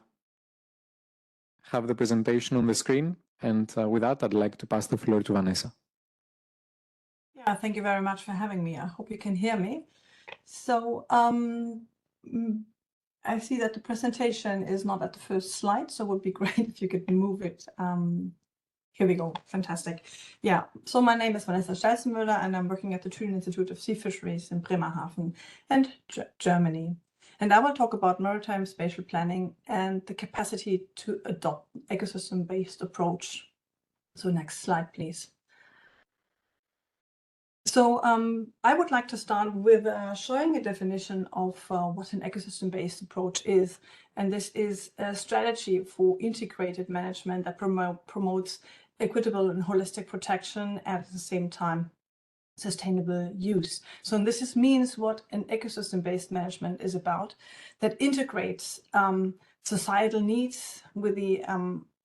have the presentation on the screen. And with that, I'd like to pass the floor to Vanessa.
Yeah, thank you very much for having me. I hope you can hear me. So I see that the presentation is not at the first slide, so it would be great if you could move it. Here we go. Fantastic. Yeah, so my name is Vanessa Stelzenmüller, and I'm working at the Thunen Institute of Sea Fisheries in Bremerhaven and Germany. And I will talk about maritime spatial planning and the capacity to adopt an ecosystem-based approach. So next slide, please. So I would like to start with showing a definition of what an ecosystem-based approach is. And this is a strategy for integrated management that promotes equitable and holistic protection at the same time sustainable use. So this means what an ecosystem-based management is about, that integrates societal needs with the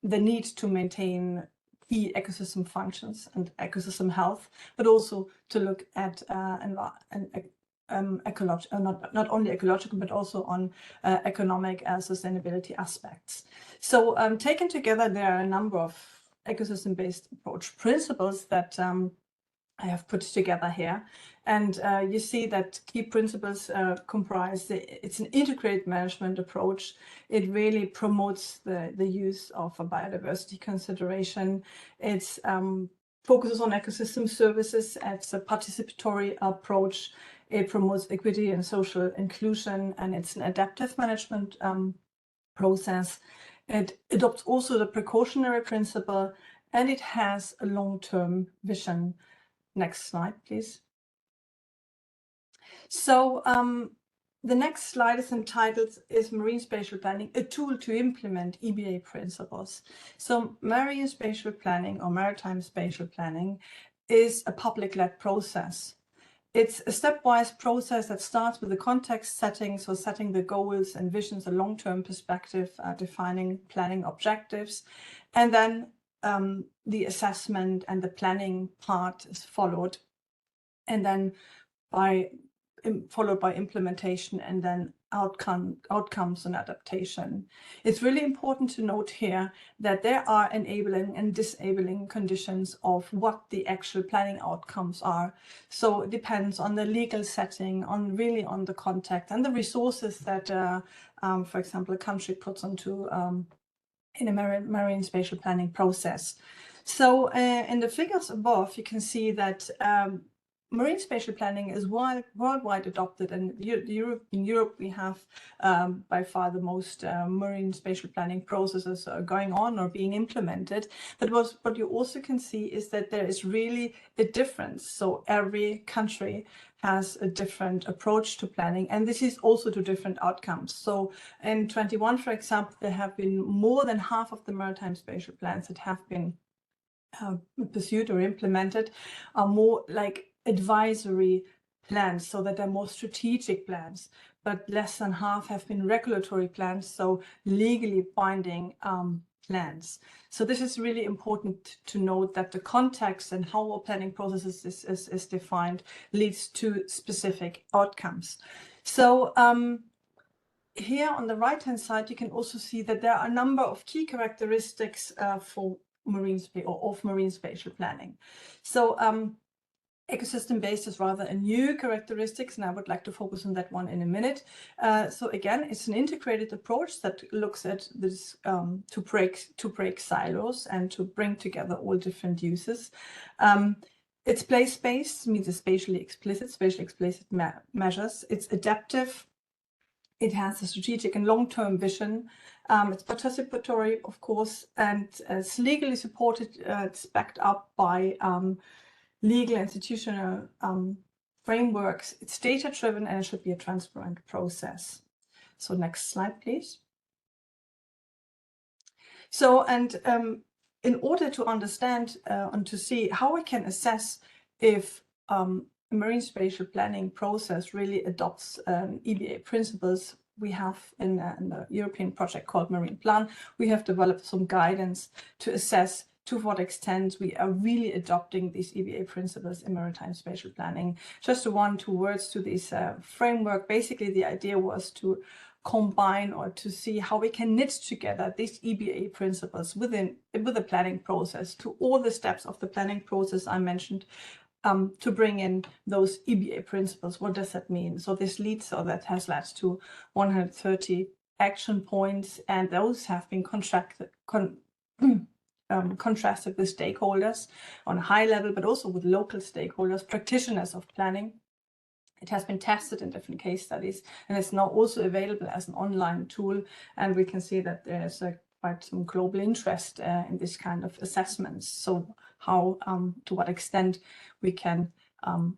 need to maintain key ecosystem functions and ecosystem health, but also to look at ecological, not only ecological, but also on economic sustainability aspects. So taken together, there are a number of ecosystem-based approach principles that I have put together here. And you see that key principles comprise, it's an integrated management approach. It really promotes the use of a biodiversity consideration. It focuses on ecosystem services. It's a participatory approach. It promotes equity and social inclusion, and it's an adaptive management process. It adopts also the precautionary principle, and it has a long-term vision. Next slide, please. So the next slide is entitled, Is Marine Spatial Planning a Tool to Implement EBA Principles? So marine spatial planning or maritime spatial planning is a public-led process. It's a stepwise process that starts with the context setting, so setting the goals and visions, a long-term perspective, defining planning objectives, and then the assessment and the planning part is followed, and then followed by implementation, and then outcomes and adaptation. It's really important to note here that there are enabling and disabling conditions of what the actual planning outcomes are. So it depends on the legal setting, on the context and the resources that, for example, a country puts into in a marine spatial planning process. So in the figures above, you can see that marine spatial planning is worldwide adopted, and in Europe we have by far the most marine spatial planning processes going on or being implemented. But what you also can see is that there is really a difference. So every country has a different approach to planning, and this is also to different outcomes. So in 21, for example, there have been more than half of the maritime spatial plans that have been pursued or implemented are more like advisory plans, so that they're more strategic plans, but less than half have been regulatory plans, so legally binding plans. So this is really important to note, that the context and how our planning process is defined leads to specific outcomes. So here on the right-hand side, you can also see that there are a number of key characteristics for marine spatial planning. So ecosystem-based is rather a new characteristics, and I would like to focus on that one in a minute. So again, it's an integrated approach that looks at this to break silos and to bring together all different uses. It's place-based, means it's spatially explicit measures. It's adaptive. It has a strategic and long-term vision. It's participatory, of course, and it's legally supported. It's backed up by legal institutional frameworks. It's data-driven, and it should be a transparent process. So next slide, please. So, and in order to understand and to see how we can assess if marine spatial planning process really adopts EBA principles, we have in the European project called Marine Plan, we have developed some guidance to assess to what extent we are really adopting these EBA principles in maritime spatial planning. Just two words to this framework. Basically, the idea was to combine or to see how we can knit together these EBA principles with the planning process to all the steps of the planning process I mentioned, to bring in those EBA principles. What does that mean? So this leads, or that has led to 130 action points, and those have been contrasted with stakeholders on a high level, but also with local stakeholders, practitioners of planning. It has been tested in different case studies, and it's now also available as an online tool. And we can see that there's quite some global interest in this kind of assessments. So how, to what extent we can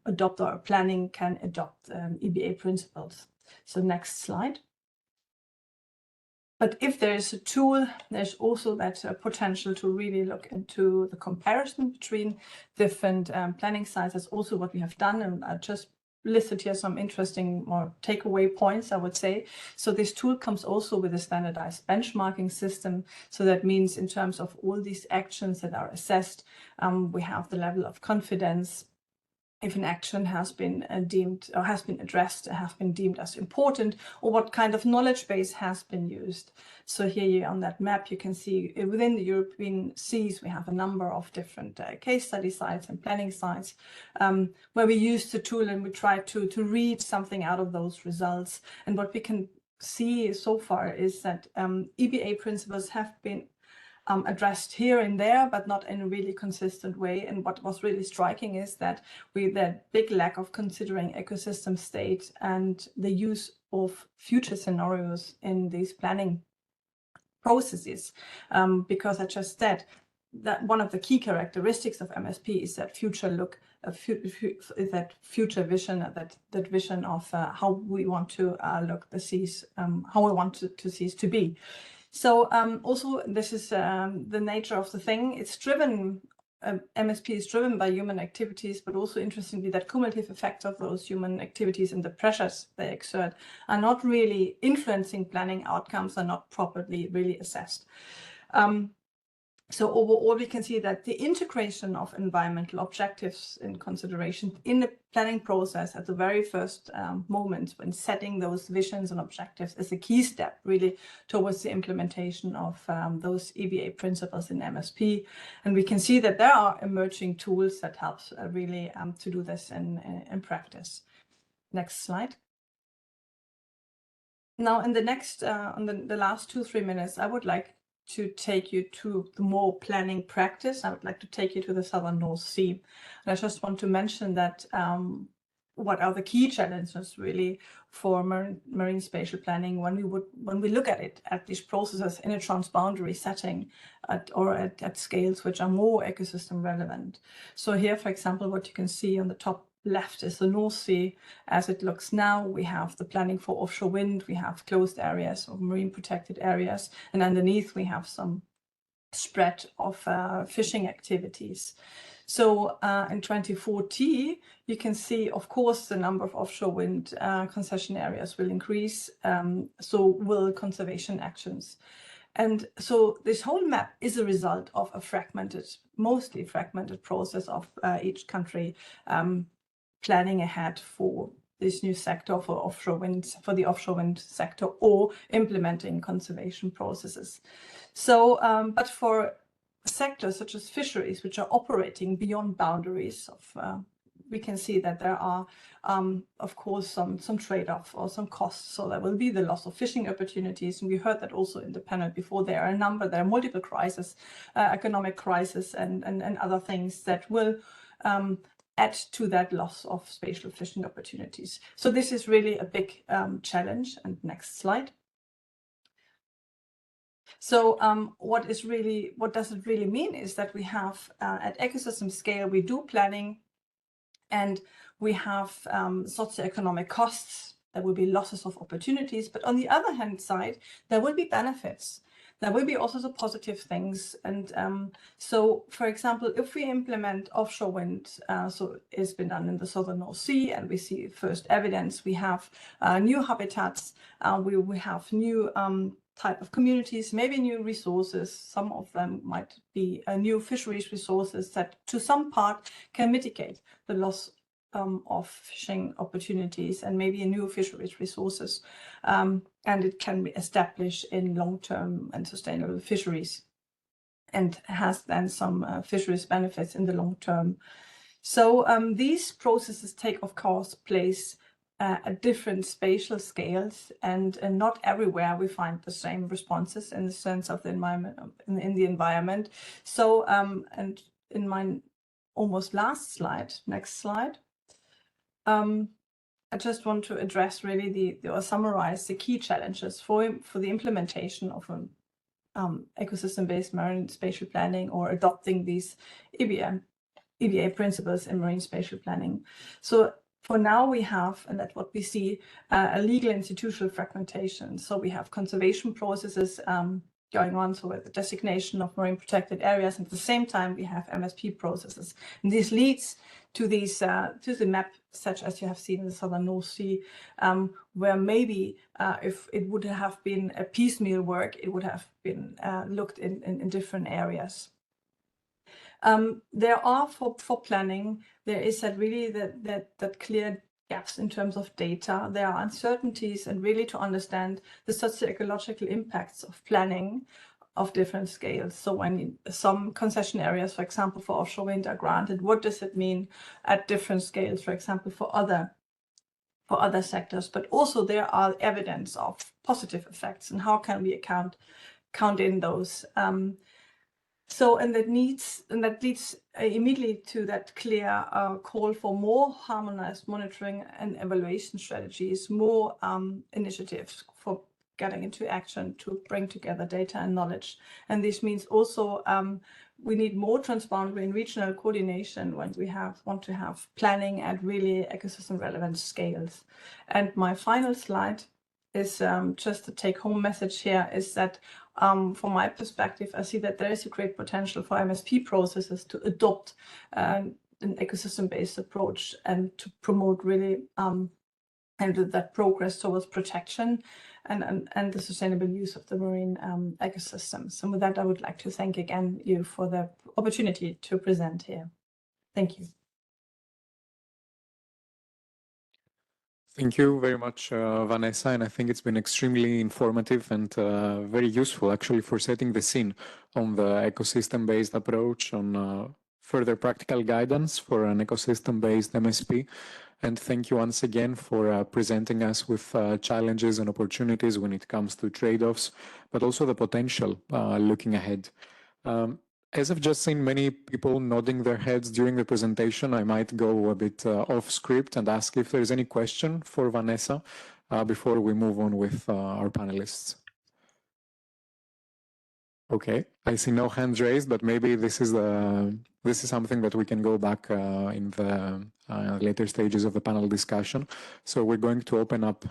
adopt, or planning can adopt EBA principles. So next slide. But if there is a tool, there's also that potential to really look into the comparison between different planning sites. That's also what we have done, and I just listed here some interesting more takeaway points, I would say. So this tool comes also with a standardized benchmarking system. So that means in terms of all these actions that are assessed, we have the level of confidence. If an action has been deemed or has been addressed, has been deemed as important, or what kind of knowledge base has been used. So here on that map, you can see within the European seas, we have a number of different case study sites and planning sites where we use the tool and we try to read something out of those results. And what we can see so far is that EBA principles have been addressed here and there, but not in a really consistent way. And what was really striking is that the big lack of considering ecosystem state and the use of future scenarios in these planning processes. Because I just said that one of the key characteristics of MSP is that future look, that future vision, that vision of how we want to look the seas, how we want to seas to be. So also, this is the nature of the thing. It's driven, MSP is driven by human activities, but also interestingly, that cumulative effects of those human activities and the pressures they exert are not really influencing planning outcomes, are not properly really assessed. So overall, we can see that the integration of environmental objectives in consideration in the planning process at the very first moment when setting those visions and objectives is a key step really towards the implementation of those EBA principles in MSP. And we can see that there are emerging tools that help really to do this in practice. Next slide. Now, in the next, on the last 2-3 minutes, I would like to take you to the more planning practice. I would like to take you to the southern North Sea. And I just want to mention that what are the key challenges really for marine spatial planning when we look at it, at these processes in a transboundary setting at scales which are more ecosystem relevant. So here, for example, what you can see on the top left is the North Sea as it looks now. We have the planning for offshore wind, we have closed areas or marine protected areas, and underneath we have some spread of fishing activities. So in 2040, you can see, of course, the number of offshore wind concession areas will increase, so will conservation actions. And so this whole map is a result of a mostly fragmented process of each country planning ahead for this new sector for the offshore wind sector, or implementing conservation processes. So, but for sectors such as fisheries, which are operating beyond boundaries of, we can see that there are, of course, some trade-off or some costs. So there will be the loss of fishing opportunities, and we heard that also in the panel before. There are multiple crises, economic crisis, and other things that will add to that loss of spatial fishing opportunities. So this is really a big challenge. And next slide. So what does it really mean is that we have at ecosystem scale, we do planning, and we have socioeconomic costs. There will be losses of opportunities, but on the other hand side, there will be benefits. There will be also the positive things. And so, for example, if we implement offshore wind, so it's been done in the southern North Sea, and we see first evidence, we have new habitats, we have new type of communities, maybe new resources. Some of them might be new fisheries resources that to some part can mitigate the loss of fishing opportunities, and maybe a new fisheries resources. And it can be established in long-term and sustainable fisheries, and has then some fisheries benefits in the long term. So these processes take, of course, place at different spatial scales, and not everywhere we find the same responses in the sense of the environment, in the environment. So and in my almost last slide, next slide, I just want to address really or summarize the key challenges for the implementation of an ecosystem-based marine spatial planning, or adopting these EBA principles in marine spatial planning. So for now we have, and that's what we see, a legal institutional fragmentation. So we have conservation processes going on, so with the designation of marine protected areas, and at the same time we have MSP processes. And this leads to these to the map such as you have seen in the southern North Sea, where maybe if it would have been a piecemeal work, it would have been looked in different areas. There are for planning, there is that clear gaps in terms of data. There are uncertainties, and really to understand the socio-ecological impacts of planning of different scales. So when some concession areas, for example, for offshore wind are granted, what does it mean at different scales, for example, for other sectors? But also there are evidence of positive effects, and how can we count in those? So, and that leads immediately to that clear call for more harmonized monitoring and evaluation strategies, more initiatives for getting into action to bring together data and knowledge. And this means also we need more transboundary and regional coordination when we want to have planning at really ecosystem relevant scales. And my final slide is just a take-home message here, is that from my perspective, I see that there is a great potential for MSP processes to adopt an ecosystem-based approach, and to promote really and that progress towards protection and the sustainable use of the marine ecosystems. And with that, I would like to thank again you for the opportunity to present here. Thank you.
Thank you very much, Vanessa, and I think it's been extremely informative and very useful, actually, for setting the scene on the ecosystem-based approach, on further practical guidance for an ecosystem-based MSP. And thank you once again for presenting us with challenges and opportunities when it comes to trade-offs, but also the potential looking ahead. As I've just seen many people nodding their heads during the presentation, I might go a bit off script and ask if there's any question for Vanessa before we move on with our panelists. Okay, I see no hands raised, but maybe this is something that we can go back in the later stages of the panel discussion. So we're going to open up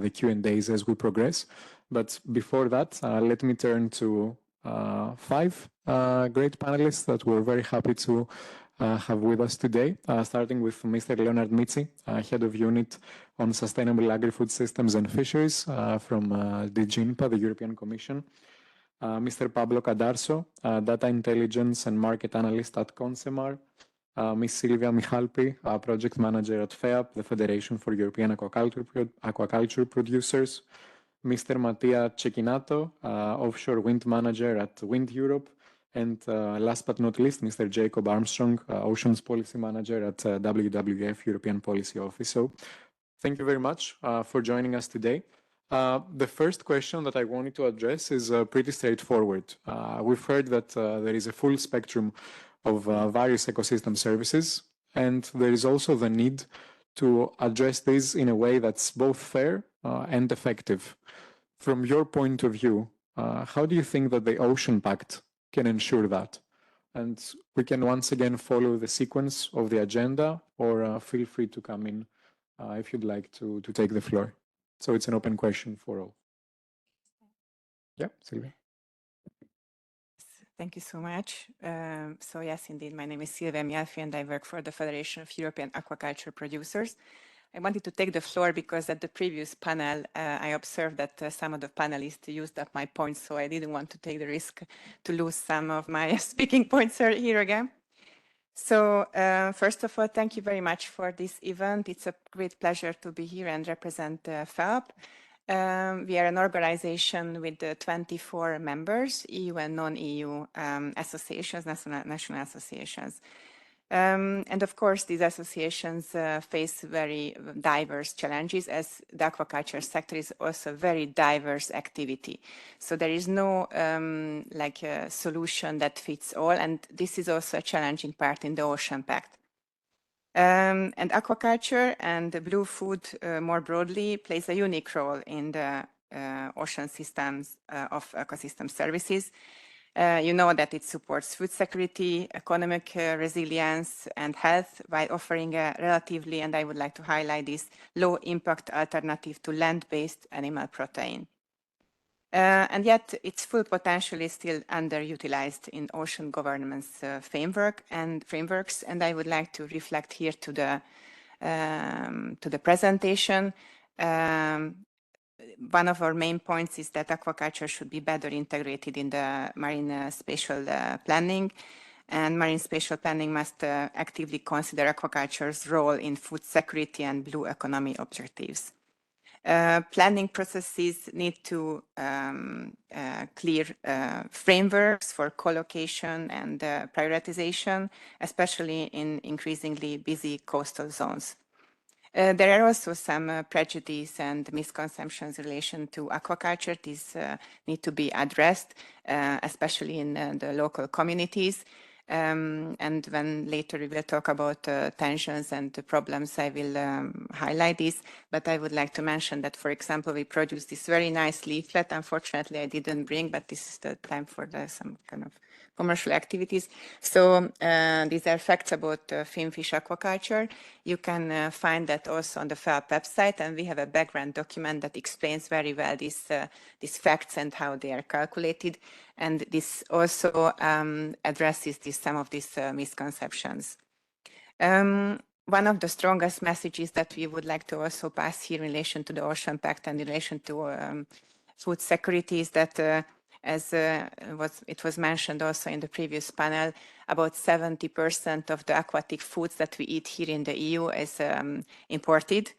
the Q&As as we progress. But before that, let me turn to 5 great panelists that we're very happy to have with us today, starting with Mr. Leonard Mitzi, Head of Unit on Sustainable Agri-Food Systems and Fisheries from DG INPA, the European Commission. Mr. Pablo Cadarso, Data Intelligence and Market Analyst at Consemar. Ms. Silvia Michalpi, Project Manager at FEAP, the Federation for European Aquaculture Producers. Mr. Mattia Cecchinato, Offshore Wind Manager at Wind Europe. And last but not least, Mr. Jacob Armstrong, Oceans Policy Manager at WWF, European Policy Office. So thank you very much for joining us today. The first question that I wanted to address is pretty straightforward. We've heard that there is a full spectrum of various ecosystem services, and there is also the need to address these in a way that's both fair and effective. From your point of view, how do you think that the Ocean Pact can ensure that? And we can once again follow the sequence of the agenda, or feel free to come in if you'd like to take the floor. So it's an open question for all. Yeah, Silvia.
Thank you so much. So yes, indeed, my name is Silvia Michalpi and I work for the Federation of European Aquaculture Producers. I wanted to take the floor because at the previous panel, I observed that some of the panelists used up my points, so I didn't want to take the risk to lose some of my speaking points here again. So first of all, thank you very much for this event. It's a great pleasure to be here and represent FEAP. We are an organization with 24 members, EU and non-EU associations, national associations. And of course, these associations face very diverse challenges, as the aquaculture sector is also a very diverse activity. So there is no solution that fits all, and this is also a challenging part in the Ocean Pact. And aquaculture and the blue food more broadly plays a unique role in the ocean systems of ecosystem services. You know that it supports food security, economic resilience, and health by offering a relatively, and I would like to highlight this, low-impact alternative to land-based animal protein. And yet its full potential is still underutilized in ocean governance frameworks, and I would like to reflect here to the presentation. One of our main points is that aquaculture should be better integrated in the marine spatial planning, and marine spatial planning must actively consider aquaculture's role in food security and blue economy objectives. Planning processes need to clear frameworks for co-location and prioritization, especially in increasingly busy coastal zones. There are also some prejudice and misconceptions in relation to aquaculture. These need to be addressed, especially in the local communities. And when later we will talk about tensions and problems, I will highlight this. But I would like to mention that, for example, we produced this very nice leaflet. Unfortunately, I didn't bring, but this is the time for some kind of commercial activities. So these are facts about finfish aquaculture. You can find that also on the FEAP website, and we have a background document that explains very well these facts and how they are calculated. And this also addresses some of these misconceptions. One of the strongest messages that we would like to also pass here in relation to the Ocean Pact and in relation to food security is that as it was mentioned also in the previous panel, about 70% of the aquatic foods that we eat here in the EU is imported.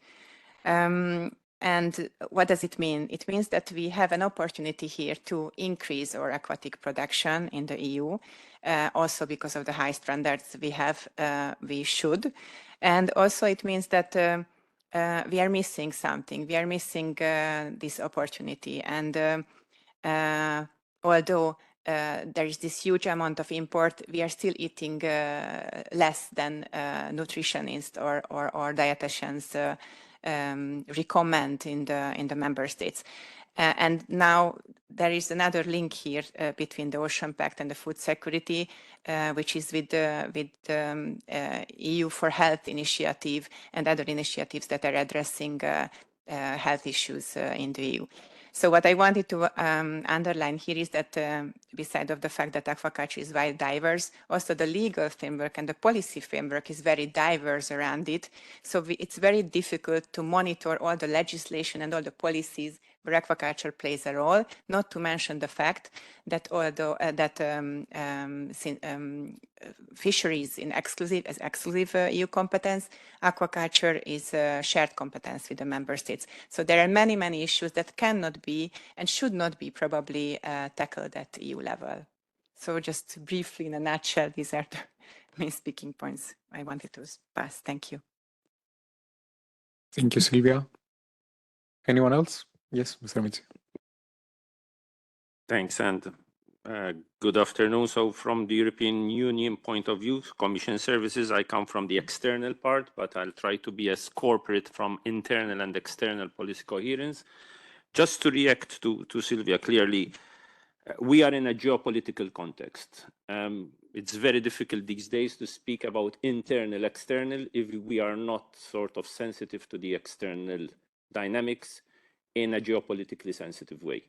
And what does it mean? It means that we have an opportunity here to increase our aquatic production in the EU, also because of the high standards we have, we should. And also it means that we are missing something. We are missing this opportunity. And although there is this huge amount of import, we are still eating less than nutritionists or dietitians recommend in the member states. And now there is another link here between the Ocean Pact and the food security, which is with the EU for Health initiative and other initiatives that are addressing health issues in the EU. So what I wanted to underline here is that beside of the fact that aquaculture is very diverse, also the legal framework and the policy framework is very diverse around it. So it's very difficult to monitor all the legislation and all the policies where aquaculture plays a role, not to mention the fact that although fisheries in exclusive EU competence, aquaculture is a shared competence with the member states. So there are many, many issues that cannot be and should not be probably tackled at EU level. So just briefly, in a nutshell, these are the main speaking points I wanted to pass. Thank you.
Thank you, Silvia. Anyone else? Yes, Mr. Mitzi.
Thanks, and good afternoon. So from the European Union point of view, Commission services, I come from the external part, but I'll try to be as corporate from internal and external policy coherence. Just to react to Silvia, clearly, we are in a geopolitical context. It's very difficult these days to speak about internal, external, if we are not sort of sensitive to the external dynamics in a geopolitically sensitive way.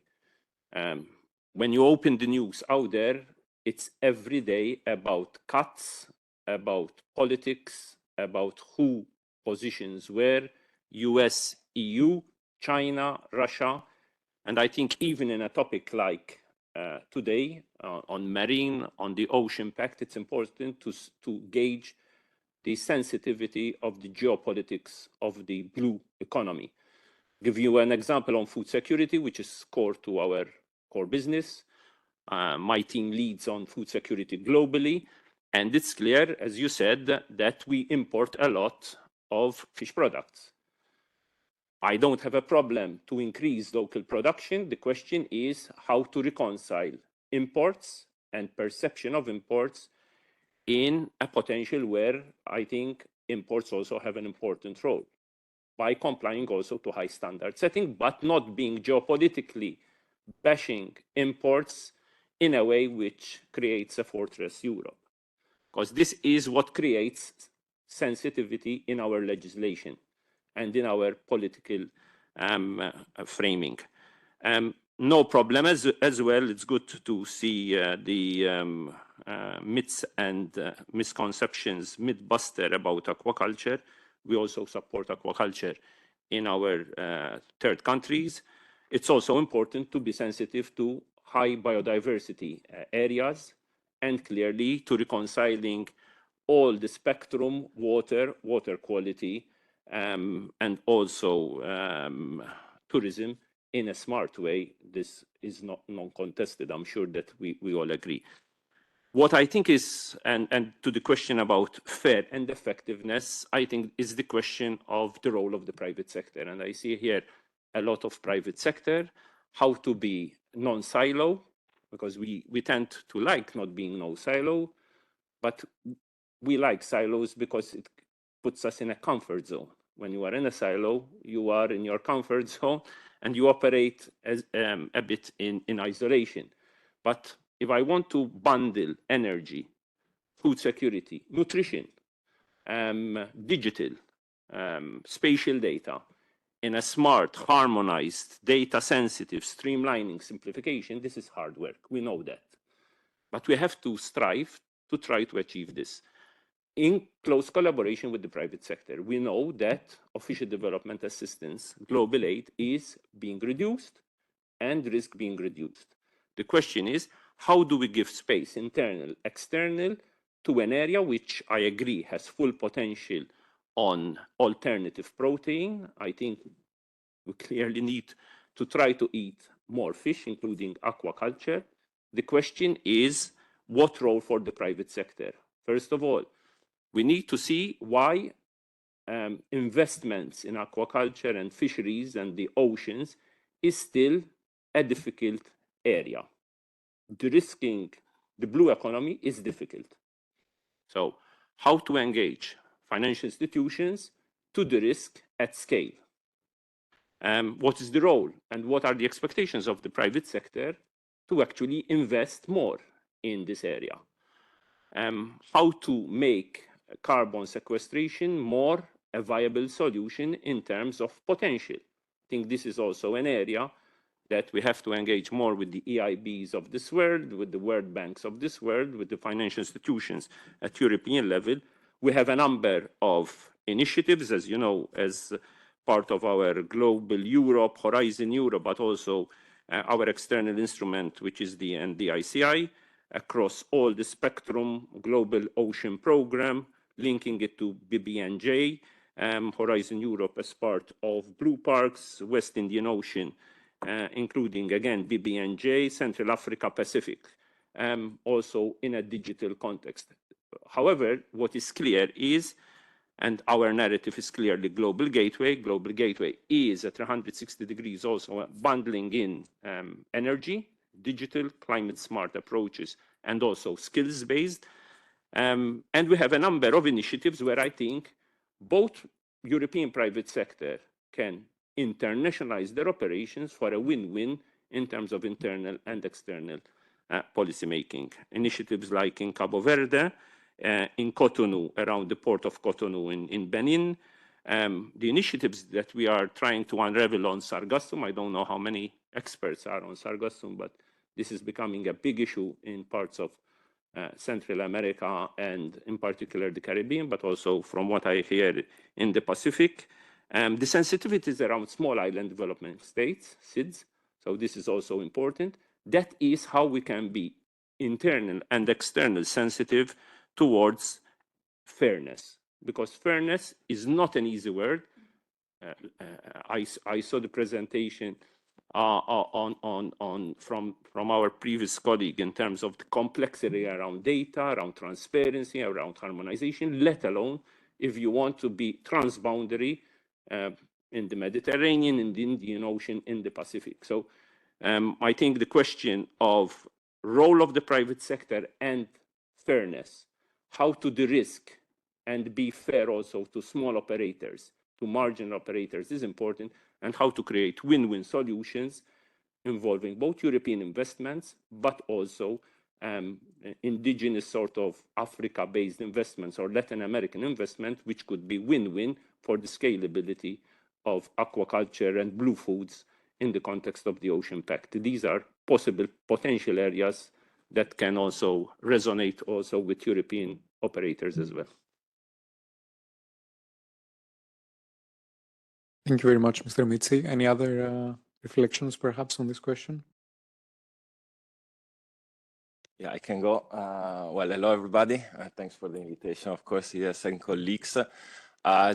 When you open the news out there, it's every day about cuts, about politics, about who positions where, US, EU, China, Russia. And I think even in a topic like today, on marine, on the Ocean Pact, it's important to gauge the sensitivity of the geopolitics of the blue economy. Give you an example on food security, which is core to our core business. My team leads on food security globally, and it's clear, as you said, that we import a lot of fish products. I don't have a problem to increase local production. The question is how to reconcile imports and perception of imports in a potential where I think imports also have an important role, by complying also to high standard setting, but not being geopolitically bashing imports in a way which creates a fortress Europe. Because this is what creates sensitivity in our legislation and in our political framing. No problem as well. It's good to see the myths and misconceptions, myth-buster about aquaculture. We also support aquaculture in our third countries. It's also important to be sensitive to high biodiversity areas and clearly to reconciling all the spectrum, water quality, and also tourism in a smart way. This is not non-contested. I'm sure that we all agree. What I think is, and to the question about fair and effectiveness, I think is the question of the role of the private sector. And I see here a lot of private sector, how to be non-silo, because we tend to like not being no-silo, but we like silos because it puts us in a comfort zone. When you are in a silo, you are in your comfort zone and you operate as a bit in isolation. But if I want to bundle energy, food security, nutrition, digital, spatial data in a smart, harmonized, data-sensitive, streamlining, simplification, this is hard work. We know that. But we have to strive to try to achieve this in close collaboration with the private sector. We know that official development assistance, global aid, is being reduced and risk being reduced. The question is, how do we give space, internal, external, to an area which I agree has full potential on alternative protein? I think We clearly need to try to eat more fish, including aquaculture. The question is, what role for the private sector? First of all, we need to see why investments in aquaculture and fisheries and the oceans is still a difficult area. De-risking the blue economy is difficult. So how to engage financial institutions to de-risk at scale? What is the role and what are the expectations of the private sector to actually invest more in this area? How to make carbon sequestration more a viable solution in terms of potential. I think this is also an area that we have to engage more with the EIBs of this world, with the World Banks of this world, with the financial institutions at European level. We have a number of initiatives, as you know, as part of our Global Europe, Horizon Europe, but also our external instrument, which is the NDICI, across all the spectrum, Global Ocean Program, linking it to BBNJ, Horizon Europe as part of Blue Parks, West Indian Ocean, including, again, BBNJ, Central Africa Pacific, also in a digital context. However, what is clear is, and our narrative is clearly Global Gateway. Global Gateway is at 360 degrees also bundling in energy, digital, climate smart approaches, and also skills-based. And we have a number of initiatives where I think both European private sector can internationalize their operations for a win-win in terms of internal and external policy making. Initiatives like in Cabo Verde, in Cotonou, around the port of Cotonou in Benin, the initiatives that we are trying to unravel on Sargassum. I don't know how many experts are on Sargassum, but this is becoming a big issue in parts of Central America and in particular the Caribbean, but also from what I hear in the Pacific. The sensitivities around small island development states, SIDS, so this is also important. That is how we can be internal and external sensitive towards fairness, because fairness is not an easy word. I saw the presentation from our previous colleague in terms of the complexity around data, around transparency, around harmonization, let alone if you want to be transboundary in the Mediterranean, in the Indian Ocean, in the Pacific. So I think the question of role of the private sector and fairness, how to de-risk and be fair also to small operators, to marginal operators is important, and how to create win-win solutions involving both European investments, but also indigenous sort of Africa-based investments or Latin American investment, which could be win-win for the scalability of aquaculture and blue foods in the context of the Ocean Pact. These are possible potential areas that can also resonate also with European operators as well.
Thank you very much, Mr. Mitzi. Any other reflections perhaps on this question?
Yeah, I can go. Well, hello, everybody. Thanks for the invitation, of course, yes, and colleagues.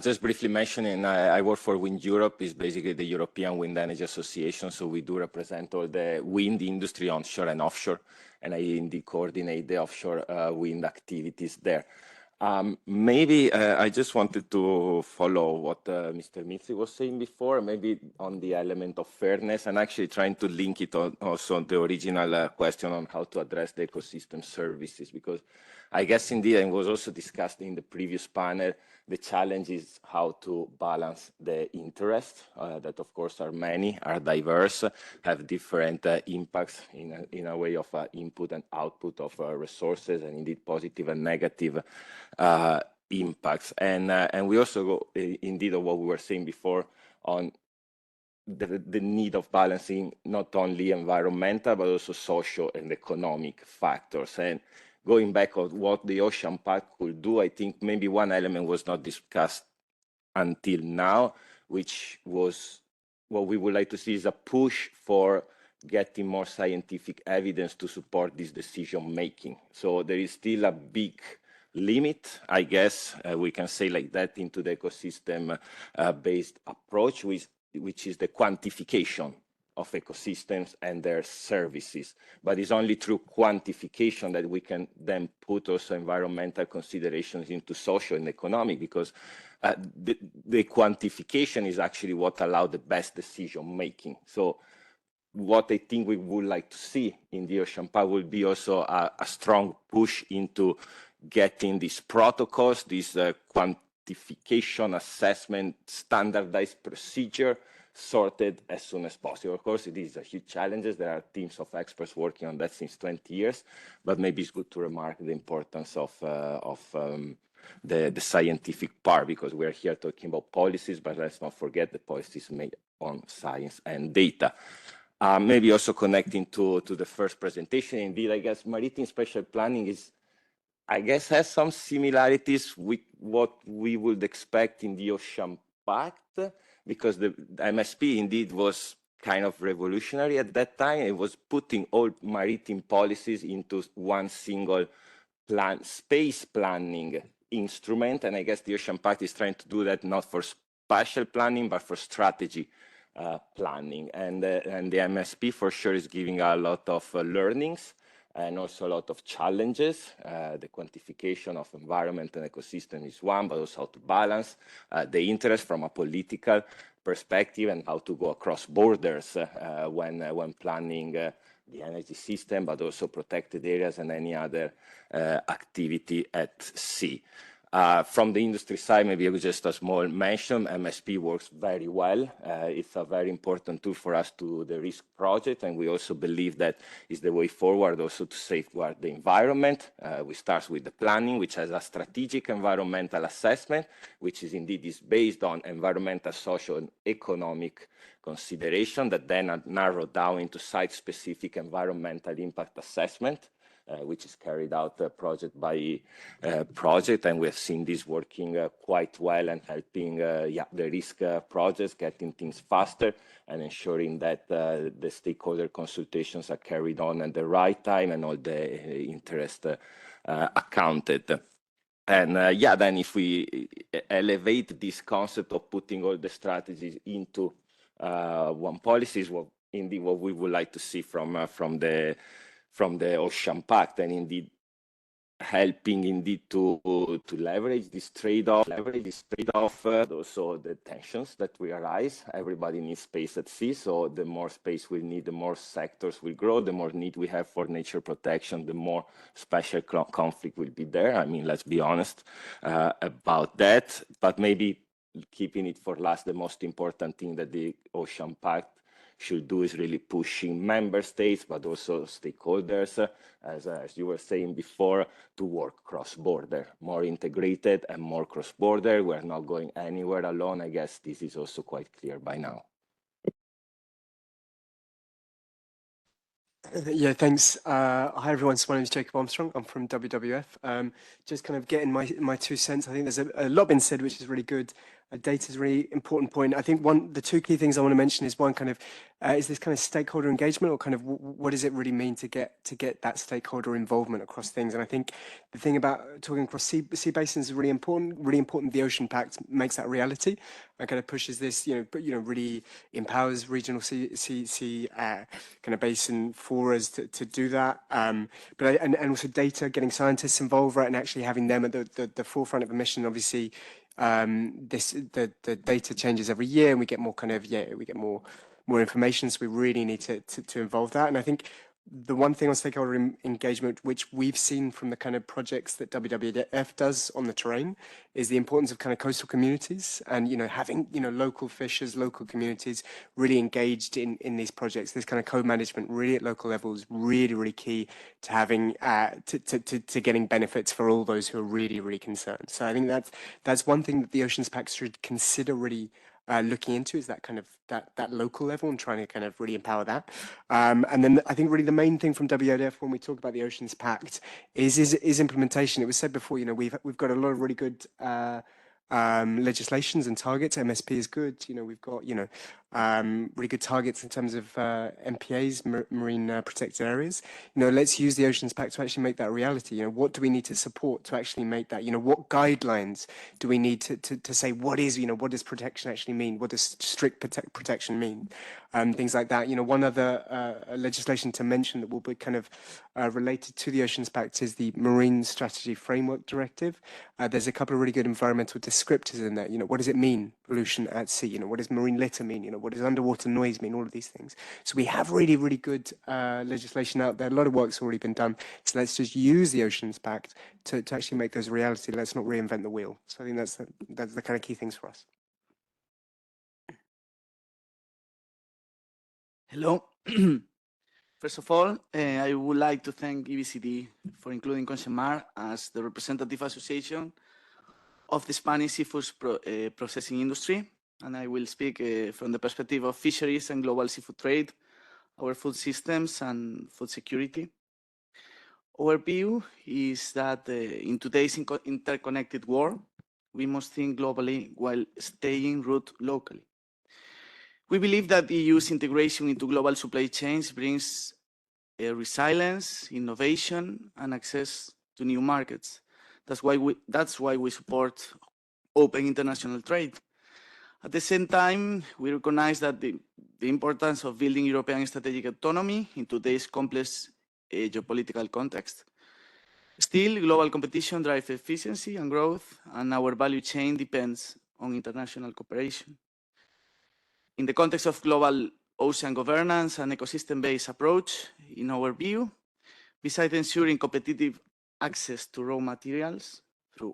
Just briefly mentioning, I work for Wind Europe. It's basically the European Wind Energy Association. So we do represent all the wind industry onshore and offshore, and I indeed coordinate the offshore wind activities there. Maybe I just wanted to follow what Mr. Mitzi was saying before, maybe on the element of fairness, and actually trying to link it also on the original question on how to address the ecosystem services, because I guess indeed, and was also discussed in the previous panel, the challenge is how to balance the interests that, of course, are many, are diverse, have different impacts in a way of input and output of resources, and indeed positive and negative impacts. And we also go indeed of what we were saying before on the need of balancing not only environmental, but also social and economic factors. And going back on what the Ocean Pact could do, I think maybe one element was not discussed until now, which was what we would like to see is a push for getting more scientific evidence to support this decision making. So there is still a big limit, I guess, we can say like that, into the ecosystem based approach, which which is the quantification of ecosystems and their services. But it's only through quantification that we can then put also environmental considerations into social and economic, because the quantification is actually what allows the best decision making. So what I think we would like to see in the Ocean Pact will be also a strong push into getting these protocols, this quantification assessment standardized procedure sorted as soon as possible. Of course, it is a huge challenge. There are teams of experts working on that since 20 years, but maybe it's good to remark the importance of the scientific part, because we're here talking about policies, but let's not forget the policies made on science and data. Maybe also connecting to the first presentation, indeed, I guess maritime spatial planning is, I guess, has some similarities with what we would expect in the Ocean Pact, because the MSP indeed was kind of revolutionary at that time. It was putting all maritime policies into one single space planning instrument. And I guess the Ocean Pact is trying to do that not for spatial planning, but for strategy planning. And the MSP for sure is giving a lot of learnings and also a lot of challenges. The quantification of environment and ecosystem is one, but also how to balance the interest from a political perspective and how to go across borders when planning the energy system, but also protected areas and any other activity at sea. From the industry side, maybe just a small mention, MSP works very well. It's a very important tool for us to the risk project, and we also believe that is the way forward also to safeguard the environment. We start with the planning, which has a strategic environmental assessment, which is indeed based on environmental, social, and economic consideration that then are narrowed down into site-specific environmental impact assessment, which is carried out project by project, and we have seen this working quite well and helping the risk projects getting things faster and ensuring that the stakeholder consultations are carried on at the right time and all the interest accounted. And then if we elevate this concept of putting all the strategies into one policy is what indeed what we would like to see from the Ocean Pact, and indeed helping indeed to leverage this trade-off, also the tensions that will arise. Everybody needs space at sea, so the more space we need, the more sectors will grow, the more need we have for nature protection, the more special conflict will be there. I mean, let's be honest about that, but maybe keeping it for last, the most important thing that the Ocean Pact should do is really pushing member states, but also stakeholders, as you were saying before, to work cross-border, more integrated and more cross-border. We're not going anywhere alone. I guess this is also quite clear by now.
Yeah, thanks. Hi, everyone. So my name is Jacob Armstrong. I'm from WWF. Just kind of getting my 2 cents. I think there's a lot been said, which is really good. Data is a really important point. I think the 2 key things I want to mention is one kind of, is this kind of stakeholder engagement, or kind of what does it really mean to get that stakeholder involvement across things? And I think the thing about talking across sea basins is really important. The Ocean Pact makes that reality and kind of pushes this, really empowers regional sea kind of basin for us to do that. But and also data, getting scientists involved, right, and actually having them at the forefront of a mission. Obviously, the data changes every year, and we get more more information, so we really need to involve that. And I think the one thing on stakeholder engagement, which we've seen from the kind of projects that WWF does on the terrain, is the importance of kind of coastal communities and, having, local fishers, local communities really engaged in these projects. This kind of co-management really at local level is really, really key to having, to getting benefits for all those who are really, really concerned. So I think that's one thing that the Oceans Pact should consider really looking into, is that kind of that local level and trying to kind of really empower that. And then I think really the main thing from WWF when we talk about the Oceans Pact is implementation. It was said before, we've got a lot of really good legislations and targets. MSP is good. We've got, really good targets in terms of MPAs, marine protected areas. Let's use the Oceans Pact to actually make that a reality. What do we need to support to actually make that? What guidelines do we need to say what does protection actually mean? What does strict protection mean? Things like that. One other legislation to mention that will be kind of related to the Oceans Pact is the Marine Strategy Framework Directive. There's a couple of really good environmental descriptors in there. What does it mean, pollution at sea? What does marine litter mean? What does underwater noise mean? All of these things. So we have really, really good legislation out there. A lot of work's already been done. So let's just use the Oceans Pact to actually make those a reality. Let's not reinvent the wheel. So I think that's the kind of key things for us.
Hello. First of all, I would like to thank EBCD for including Conchemar as the representative association of the Spanish seafood processing industry. And I will speak from the perspective of fisheries and global seafood trade, our food systems and food security. Our view is that in today's interconnected world, we must think globally while staying rooted locally. We believe that the EU's integration into global supply chains brings resilience, innovation, and access to new markets. That's why we support open international trade. At the same time, we recognize that the importance of building European strategic autonomy in today's complex geopolitical context. Still, global competition drives efficiency and growth, and our value chain depends on international cooperation. In the context of global ocean governance and ecosystem-based approach, in our view, besides ensuring competitive access to raw materials through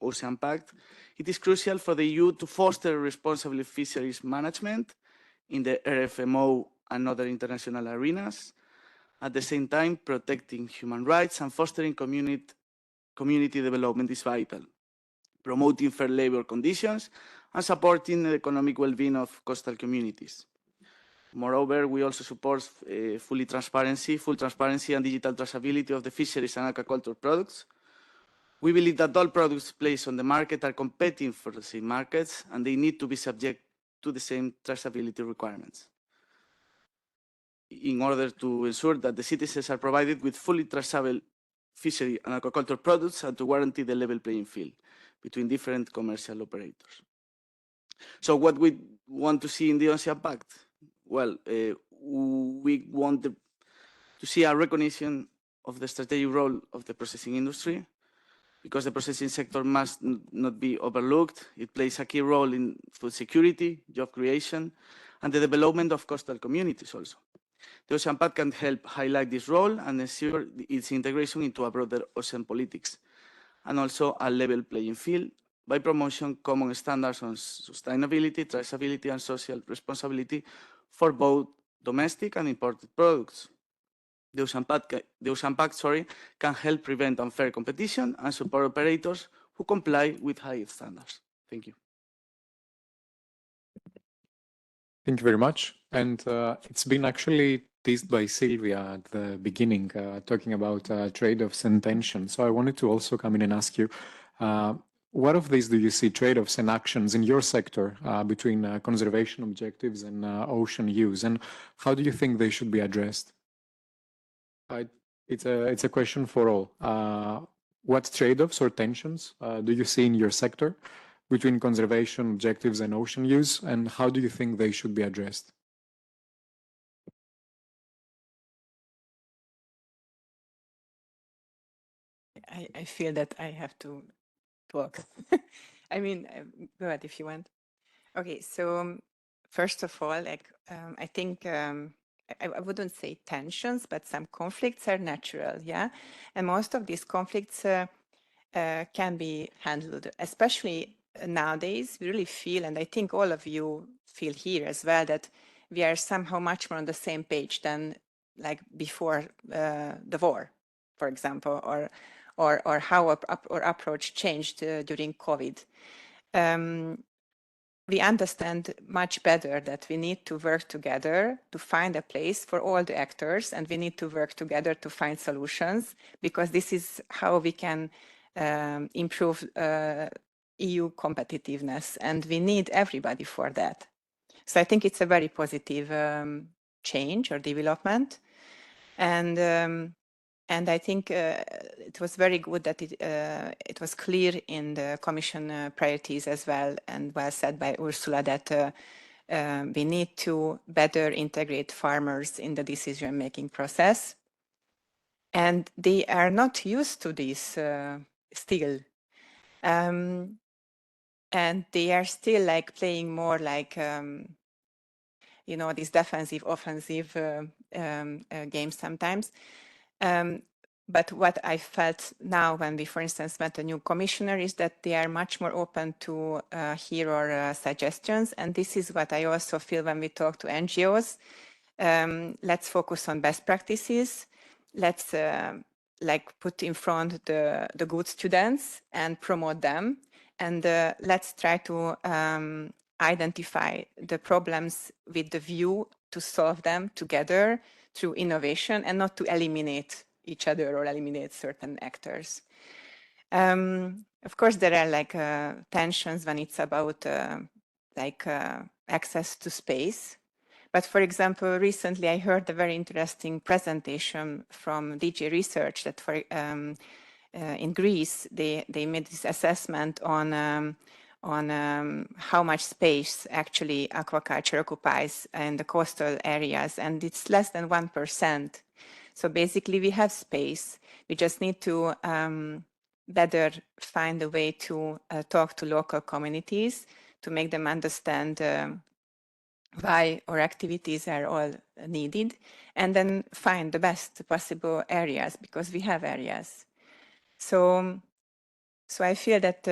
Ocean Pact, it is crucial for the EU to foster responsible fisheries management in the RFMO and other international arenas, at the same time protecting human rights and fostering community development is vital, promoting fair labor conditions and supporting the economic well-being of coastal communities. Moreover, we also support full transparency and digital traceability of the fisheries and aquaculture products. We believe that all products placed on the market are competing for the same markets and they need to be subject to the same traceability requirements in order to ensure that the citizens are provided with fully traceable fishery and aquaculture products and to guarantee the level playing field between different commercial operators. So what we want to see in the Ocean Pact? Well, we want to see a recognition of the strategic role of the processing industry, because the processing sector must not be overlooked. It plays a key role in food security, job creation, and the development of coastal communities also. The Ocean Pact can help highlight this role and ensure its integration into a broader ocean politics, and also a level playing field by promoting common standards on sustainability, traceability, and social responsibility for both domestic and imported products. The Ocean Pact can help prevent unfair competition and support operators who comply with high standards. Thank you.
Thank you very much. And it's been actually teased by Sylvia at the beginning, talking about trade-offs and tensions. So I wanted to also come in and ask you, what of these do you see trade-offs and actions in your sector between conservation objectives and ocean use? And how do you think they should be addressed? It's a question for all. What trade-offs or tensions do you see in your sector between conservation objectives and ocean use, and how do you think they should be addressed?
I feel that I have to talk. I mean, go ahead if you want. Okay, so first of all, I think I wouldn't say tensions, but some conflicts are natural, yeah? And most of these conflicts can be handled, especially nowadays. We really feel, and I think all of you feel here as well, that we are somehow much more on the same page than like before the war, for example, or how our approach changed during COVID. We understand much better that we need to work together to find a place for all the actors, and we need to work together to find solutions, because this is how we can improve EU competitiveness, and we need everybody for that. So I think it's a very positive change or development, and I think it was very good that it was clear in the Commission priorities as well, and well said by Ursula that we need to better integrate farmers in the decision-making process, and they are not used to this still. And they are still like playing more like, you know, this defensive, offensive games sometimes. But what I felt now when we, for instance, met a new commissioner is that they are much more open to hear our suggestions. And this is what I also feel when we talk to NGOs. Let's focus on best practices. Let's like put in front the good students and promote them. And let's try to identify the problems with the view to solve them together through innovation and not to eliminate each other or eliminate certain actors. Of course, there are like tensions when it's about access to space. But for example, recently I heard a very interesting presentation from DG Research that for in Greece, they made this assessment on how much space actually aquaculture occupies in the coastal areas, and it's less than 1%. So basically we have space. We just need to better find a way to talk to local communities to make them understand why our activities are all needed, and then find the best possible areas, because we have areas. So I feel that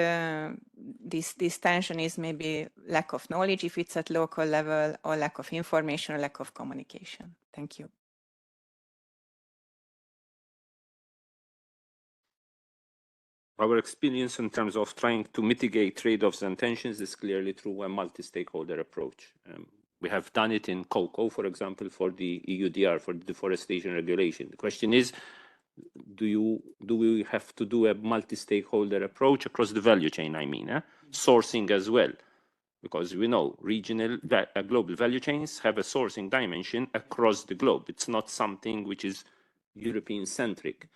this tension is maybe lack of knowledge if it's at local level, or lack of information, or lack of communication. Thank you.
Our experience in terms of trying to mitigate trade-offs and tensions is clearly through a multi-stakeholder approach. We have done it in cocoa, for example, for the EUDR, for the deforestation regulation. The question is, do we have to do a multi-stakeholder approach across the value chain? I mean, sourcing as well, because we know regional, global value chains have a sourcing dimension across the globe. It's not something which is European-centric.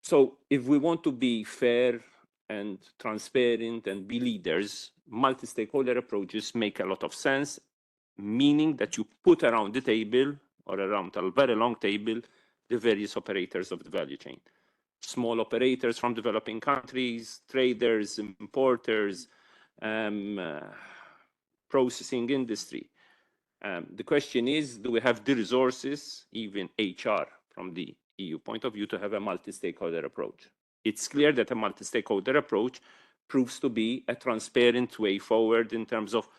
So if we want to be fair and transparent and be leaders, multi-stakeholder approaches make a lot of sense, meaning that you put around the table or around a very long table the various operators of the value chain. Small operators from developing countries, traders, importers, processing industry. The question is, do we have the resources, even HR from the EU point of view, to have a multi-stakeholder approach? It's clear that a multi-stakeholder approach proves to be a transparent way forward in terms of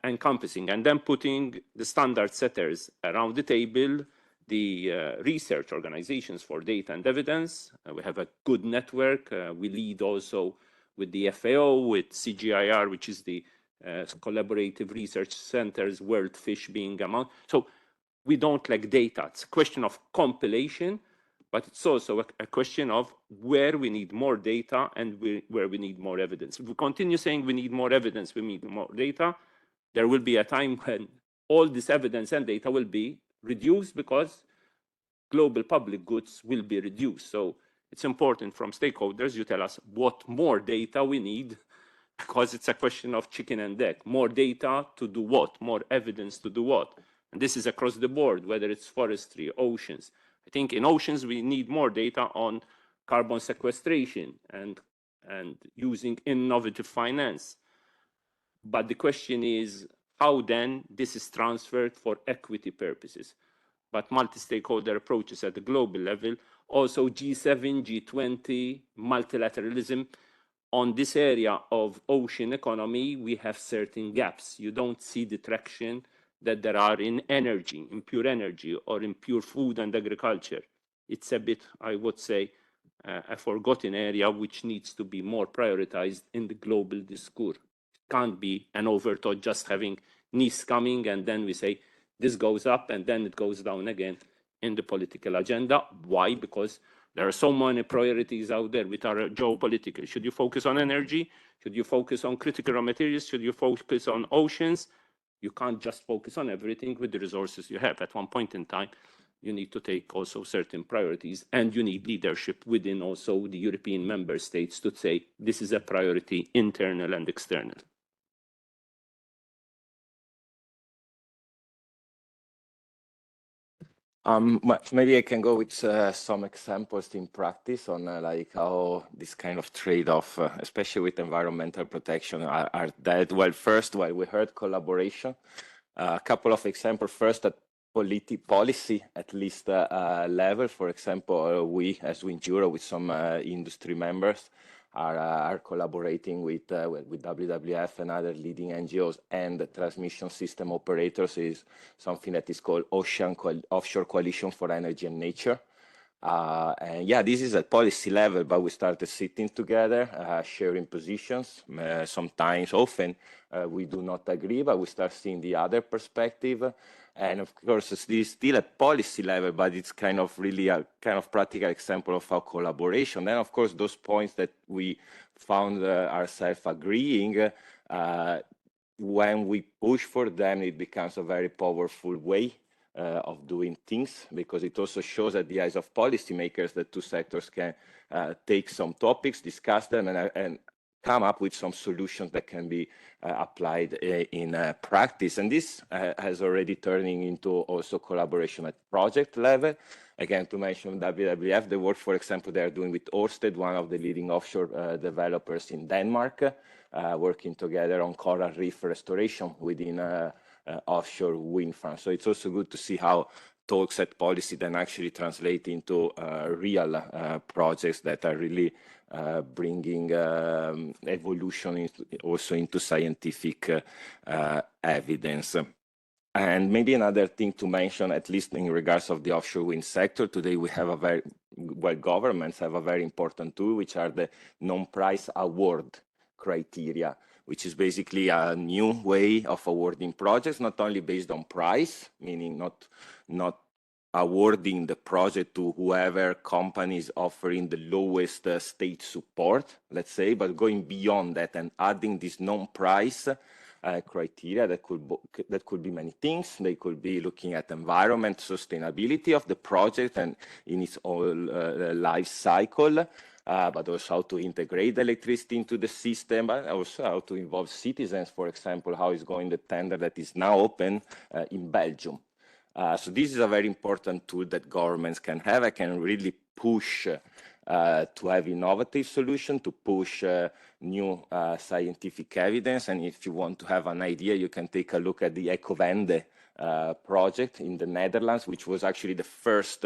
encompassing and then putting the standard setters around the table, the research organizations for data and evidence. We have a good network. We lead also with the FAO, with CGIR, which is the collaborative research centers, World Fish being among. So we don't lack data. It's a question of compilation, but it's also a question of where we need more data and where we need more evidence. If we continue saying we need more evidence, we need more data, there will be a time when all this evidence and data will be reduced because global public goods will be reduced. So it's important from stakeholders, you tell us what more data we need, because it's a question of chicken and egg. More data to do what? More evidence to do what? And this is across the board, whether it's forestry, oceans. I think in oceans, we need more data on carbon sequestration and using innovative finance. But the question is, how then this is transferred for equity purposes? But multi-stakeholder approaches at the global level, also G7, G20, multilateralism. On this area of ocean economy, we have certain gaps. You don't see the traction that there are in energy, in pure energy, or in pure food and agriculture. It's a bit, I would say, a forgotten area which needs to be more prioritized in the global discourse. It can't be an overthought just having Nice coming and then we say this goes up and then it goes down again in the political agenda. Why? Because There are so many priorities out there which are geopolitical. Should you focus on energy? Should you focus on critical raw materials? Should you focus on oceans? You can't just focus on everything with the resources you have. At one point in time, you need to take also certain priorities, and you need leadership within also the European member states to say this is a priority, internal and external.
Maybe I can go with some examples in practice on like how this kind of trade-off, especially with environmental protection, are dead. Well, first, while we heard collaboration, a couple of examples. First, at policy, at least level. For example, we, as WindEuro, with some industry members, are collaborating with WWF and other leading NGOs and the transmission system operators is something that is called Offshore Coalition for Energy and Nature. And yeah, this is at policy level, but we started sitting together, sharing positions. Sometimes, often, we do not agree, but we start seeing the other perspective. And of course, it's still at policy level, but it's kind of really a kind of practical example of how collaboration. Then, of course, those points that we found ourselves agreeing, when we push for them, it becomes a very powerful way of doing things, because it also shows at the eyes of policymakers that two sectors can take some topics, discuss them, and come up with some solutions that can be applied in practice. And this has already turning into also collaboration at project level. Again, to mention WWF, the work, for example, they are doing with Ørsted, one of the leading offshore developers in Denmark, working together on coral reef restoration within offshore wind farms. So it's also good to see how talks at policy then actually translate into real projects that are really bringing evolution also into scientific evidence. And maybe another thing to mention, at least in regards of the offshore wind sector, today we have governments have a very important tool, which are the non-price award criteria, which is basically a new way of awarding projects, not only based on price, meaning not awarding the project to whoever company is offering the lowest state support, let's say, but going beyond that and adding this non-price criteria that could be many things. They could be looking at environment, sustainability of the project and in its whole life cycle, but also how to integrate electricity into the system, but also how to involve citizens, for example, how is going the tender that is now open in Belgium. So this is a very important tool that governments can have. I can really push to have innovative solutions, to push new scientific evidence. And if you want to have an idea, you can take a look at the Ecowende project in the Netherlands, which was actually the first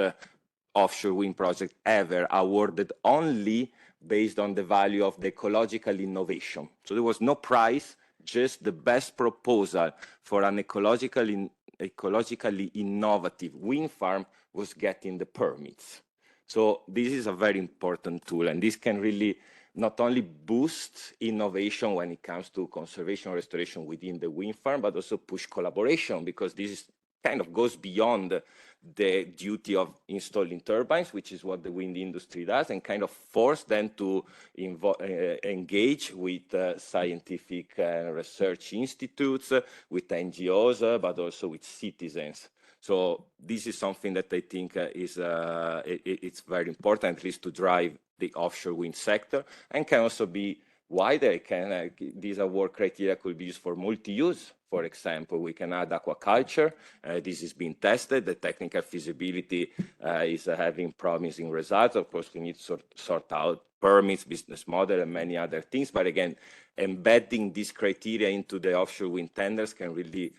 offshore wind project ever awarded only based on the value of the ecological innovation. So there was no price, just the best proposal for an ecologically innovative wind farm was getting the permits. So this is a very important tool, and this can really not only boost innovation when it comes to conservation restoration within the wind farm, but also push collaboration, because this is kind of goes beyond the duty of installing turbines, which is what the wind industry does, and kind of force them to engage with scientific research institutes, with NGOs, but also with citizens. So this is something that I think is it's very important, at least to drive the offshore wind sector, and can also be wider. These award criteria could be used for multi-use. For example, we can add aquaculture. This is being tested. The technical feasibility is having promising results. Of course, we need to sort out permits, business model, and many other things. But again, embedding these criteria into the offshore wind tenders can really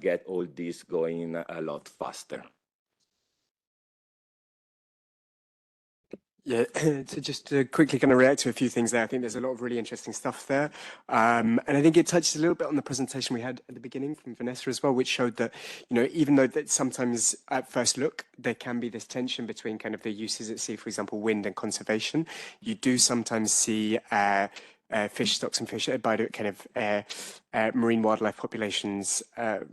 get all this going a lot faster.
Yeah, so just to quickly kind of react to a few things there, I think there's a lot of really interesting stuff there. And I think it touches a little bit on the presentation we had at the beginning from Vanessa as well, which showed that, you know, even though that sometimes at first look, there can be this tension between kind of the uses at sea, for example, wind and conservation, you do sometimes see fish stocks and fish marine wildlife populations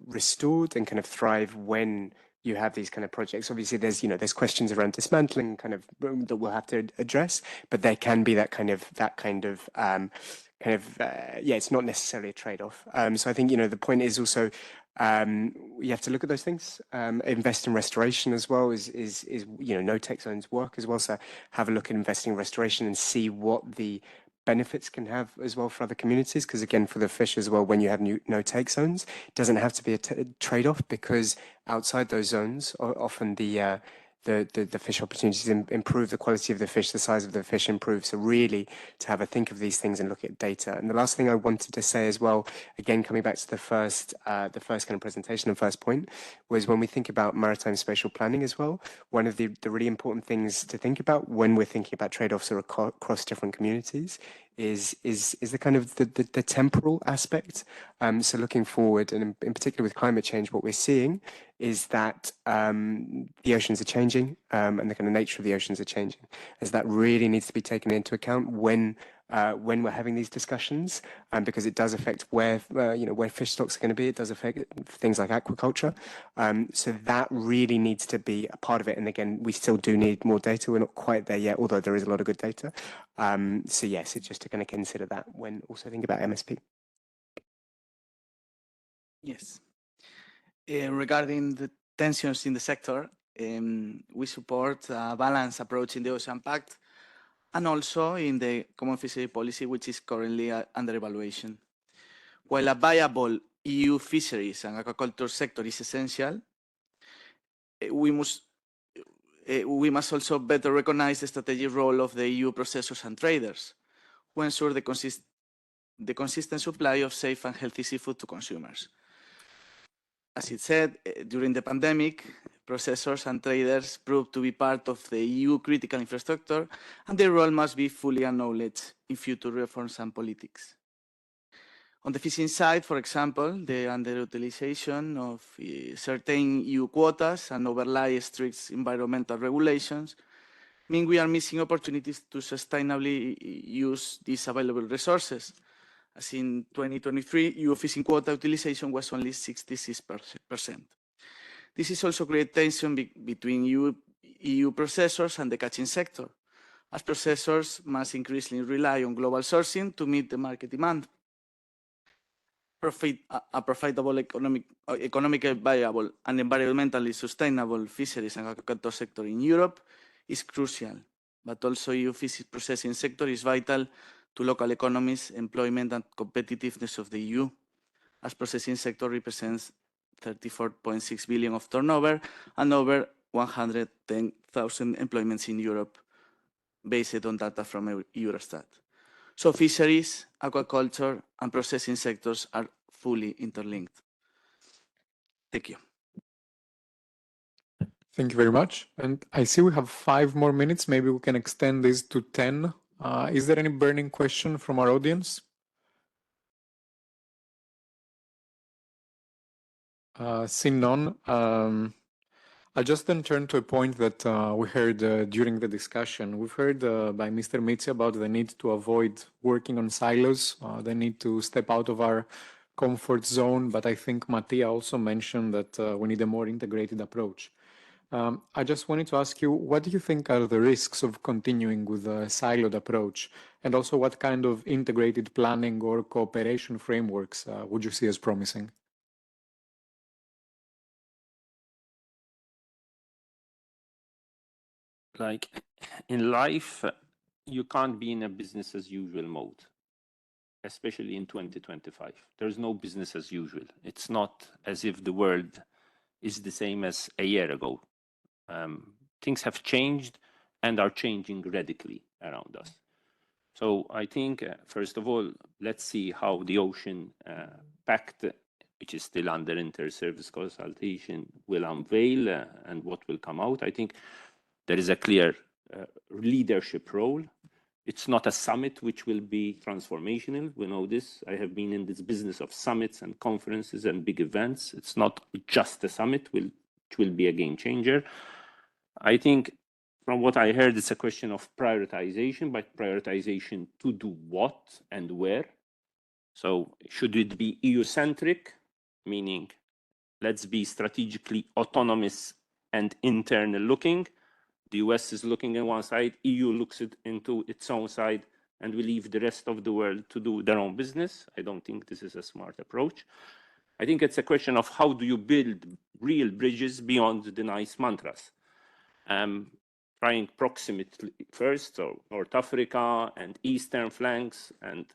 restored and kind of thrive when you have these kind of projects. Obviously, there's questions around dismantling kind of that we'll have to address, but there can be that kind of it's not necessarily a trade-off. So I think the point is also you have to look at those things. Invest in restoration as well is no-take zones work as well. So have a look at investing in restoration and see what the benefits can have as well for other communities, because again, for the fish as well, when you have no-take zones, it doesn't have to be a trade-off, because outside those zones, often the fish opportunities improve, the quality of the fish, the size of the fish improves. So really to have a think of these things and look at data. And the last thing I wanted to say as well, again, coming back to the first kind of presentation and first point, was when we think about maritime spatial planning as well, one of the really important things to think about when we're thinking about trade-offs across different communities is the kind of the temporal aspect. So looking forward, and in particular with climate change, what we're seeing is that the oceans are changing, and the kind of nature of the oceans are changing. As that really needs to be taken into account when we're having these discussions, because it does affect where fish stocks are going to be. It does affect things like aquaculture. So that really needs to be a part of it. And again, we still do need more data. We're not quite there yet, although there is a lot of good data. So yes, it's just to kind of consider that when also thinking about MSP.
Yes. Regarding the tensions in the sector, we support a balanced approach in the Ocean Pact and also in the Common Fishery Policy, which is currently under evaluation. While a viable EU fisheries and aquaculture sector is essential, we must also better recognize the strategic role of the EU processors and traders to ensure the consistent supply of safe and healthy seafood to consumers. As it said, during the pandemic, processors and traders proved to be part of the EU critical infrastructure, and their role must be fully acknowledged in future reforms and politics. On the fishing side, for example, the underutilization of certain EU quotas and overlay strict environmental regulations mean we are missing opportunities to sustainably use these available resources. As in 2023, EU fishing quota utilization was only 66%. This is also create tension between EU processors and the catching sector, as processors must increasingly rely on global sourcing to meet the market demand. A profitable, economically viable, and environmentally sustainable fisheries and aquaculture sector in Europe is crucial, but also EU fish processing sector is vital to local economies, employment, and competitiveness of the EU, as processing sector represents 34.6 billion of turnover and over 110,000 employments in Europe, based on data from Eurostat. So fisheries, aquaculture, and processing sectors are fully interlinked. Thank you.
Thank you very much. And I see we have 5 more minutes. Maybe we can extend this to 10. Is there any burning question from our audience? Seeing none, I'll just then turn to a point that we heard during the discussion. We've heard by Mr. Mitzi about the need to avoid working on silos, the need to step out of our comfort zone, but I think Mattia also mentioned that we need a more integrated approach. I just wanted to ask you, what do you think are the risks of continuing with a siloed approach? And also what kind of integrated planning or cooperation frameworks would you see as promising?
Like in life, you can't be in a business as usual mode, especially in 2025. There's no business as usual. It's not as if the world is the same as a year ago. Things have changed and are changing radically around us. So I think, first of all, let's see how the Ocean Pact, which is still under inter-service consultation, will unveil and what will come out. I think there is a clear leadership role. It's not a summit which will be transformational. We know this. I have been in this business of summits and conferences and big events. It's not just a summit which will be a game changer. I think from what I heard, it's a question of prioritization, but prioritization to do what and where. So should it be EU-centric, meaning let's be strategically autonomous and internal looking. The US is looking at one side, EU looks into its own side, and we leave the rest of the world to do their own business. I don't think this is a smart approach. I think it's a question of how do you build real bridges beyond the nice mantras. Trying proximity first, so North Africa and Eastern flanks and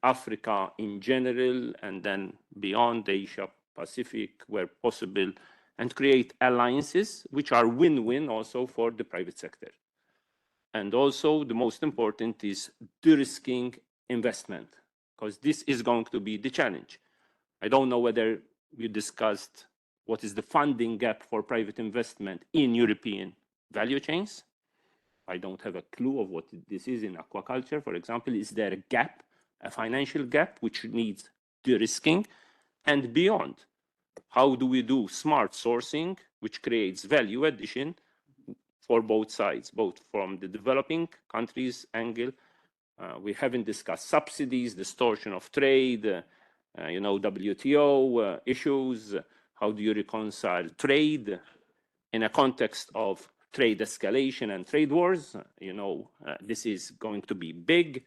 Africa in general, and then beyond Asia Pacific where possible, and create alliances which are win-win also for the private sector. And also the most important is de-risking investment, because this is going to be the challenge. I don't know whether you discussed what is the funding gap for private investment in European value chains. I don't have a clue of what this is in aquaculture, for example. Is there a gap, a financial gap, which needs de-risking? And beyond, how do we do smart sourcing, which creates value addition for both sides, both from the developing countries angle? We haven't discussed subsidies, distortion of trade, WTO issues. How do you reconcile trade in a context of trade escalation and trade wars? This is going to be big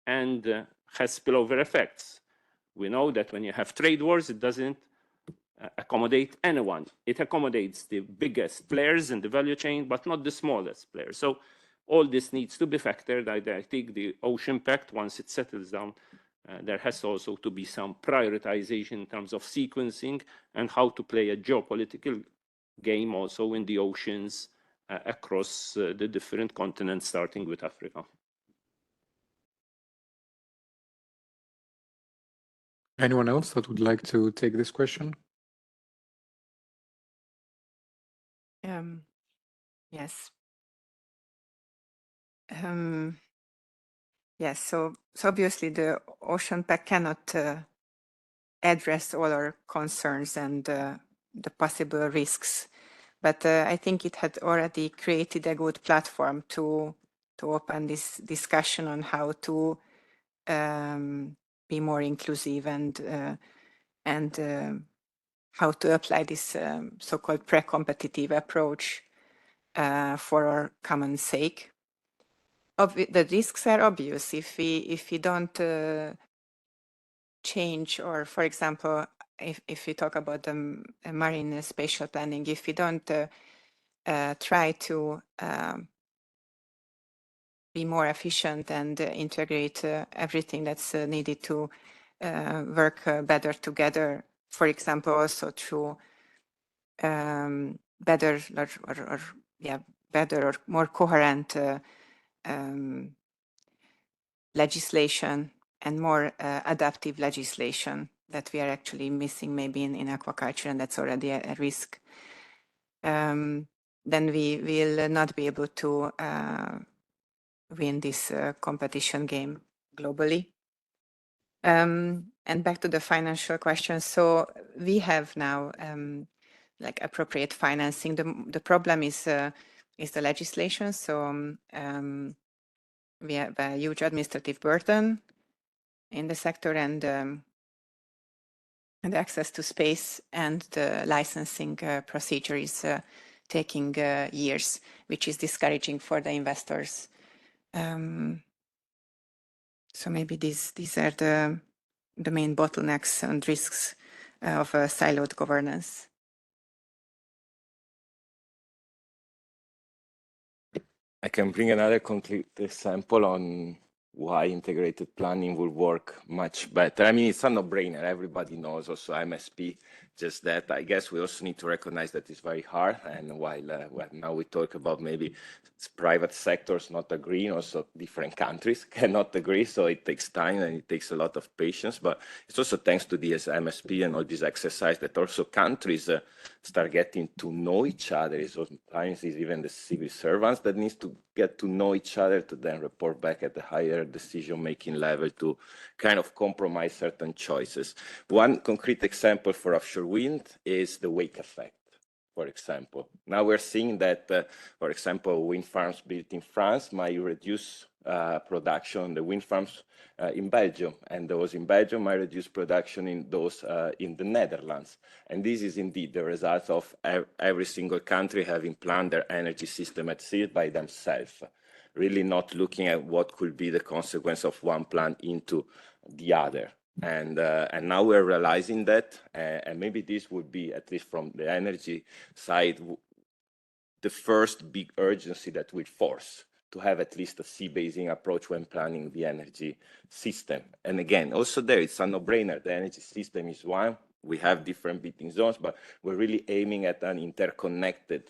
and has spillover effects. We know that when you have trade wars, it doesn't accommodate anyone. It accommodates the biggest players in the value chain, but not the smallest players. So all this needs to be factored. I think the Ocean Pact, once it settles down, there has also to be some prioritization in terms of sequencing and how to play a geopolitical game also in the oceans across the different continents, starting with Africa.
Anyone else that would like to take this question?
Yes. Yes, so obviously the Ocean Pact cannot address all our concerns and the possible risks, but I think it had already created a good platform to open this discussion on how to be more inclusive and how to apply this so-called pre-competitive approach for our common sake. The risks are obvious if we don't change, or for example, if we talk about the marine spatial planning, if we don't try to be more efficient and integrate everything that's needed to work better together, for example, also through better or more coherent legislation and more adaptive legislation that we are actually missing maybe in aquaculture, and that's already a risk, then we will not be able to win this competition game globally. And back to the financial question. So we have now like appropriate financing. The problem is the legislation. So we have a huge administrative burden in the sector, and access to space and the licensing procedure is taking years, which is discouraging for the investors. So maybe these are the main bottlenecks and risks of siloed governance.
I can bring another concrete example on why integrated planning will work much better. I mean, it's a no-brainer. Everybody knows also MSP, just that. I guess we also need to recognize that it's very hard. And while now we talk about maybe private sectors not agreeing, also different countries cannot agree. So it takes time and it takes a lot of patience. But it's also thanks to the MSP and all this exercise that also countries start getting to know each other. Sometimes it's even the civil servants that needs to get to know each other to then report back at the higher decision-making level to kind of compromise certain choices. One concrete example for offshore wind is the wake effect. for example. Now we're seeing that, for example, wind farms built in France might reduce production, the wind farms in Belgium, and those in Belgium might reduce production in those in the Netherlands. And this is indeed the result of every single country having planned their energy system at sea by themselves, really not looking at what could be the consequence of one plant into the other. And now we're realizing that, and maybe this would be, at least from the energy side, the first big urgency that will force to have at least a sea-basing approach when planning the energy system. And again, also there, it's a no-brainer. The energy system is one. We have different beating zones, but we're really aiming at an interconnected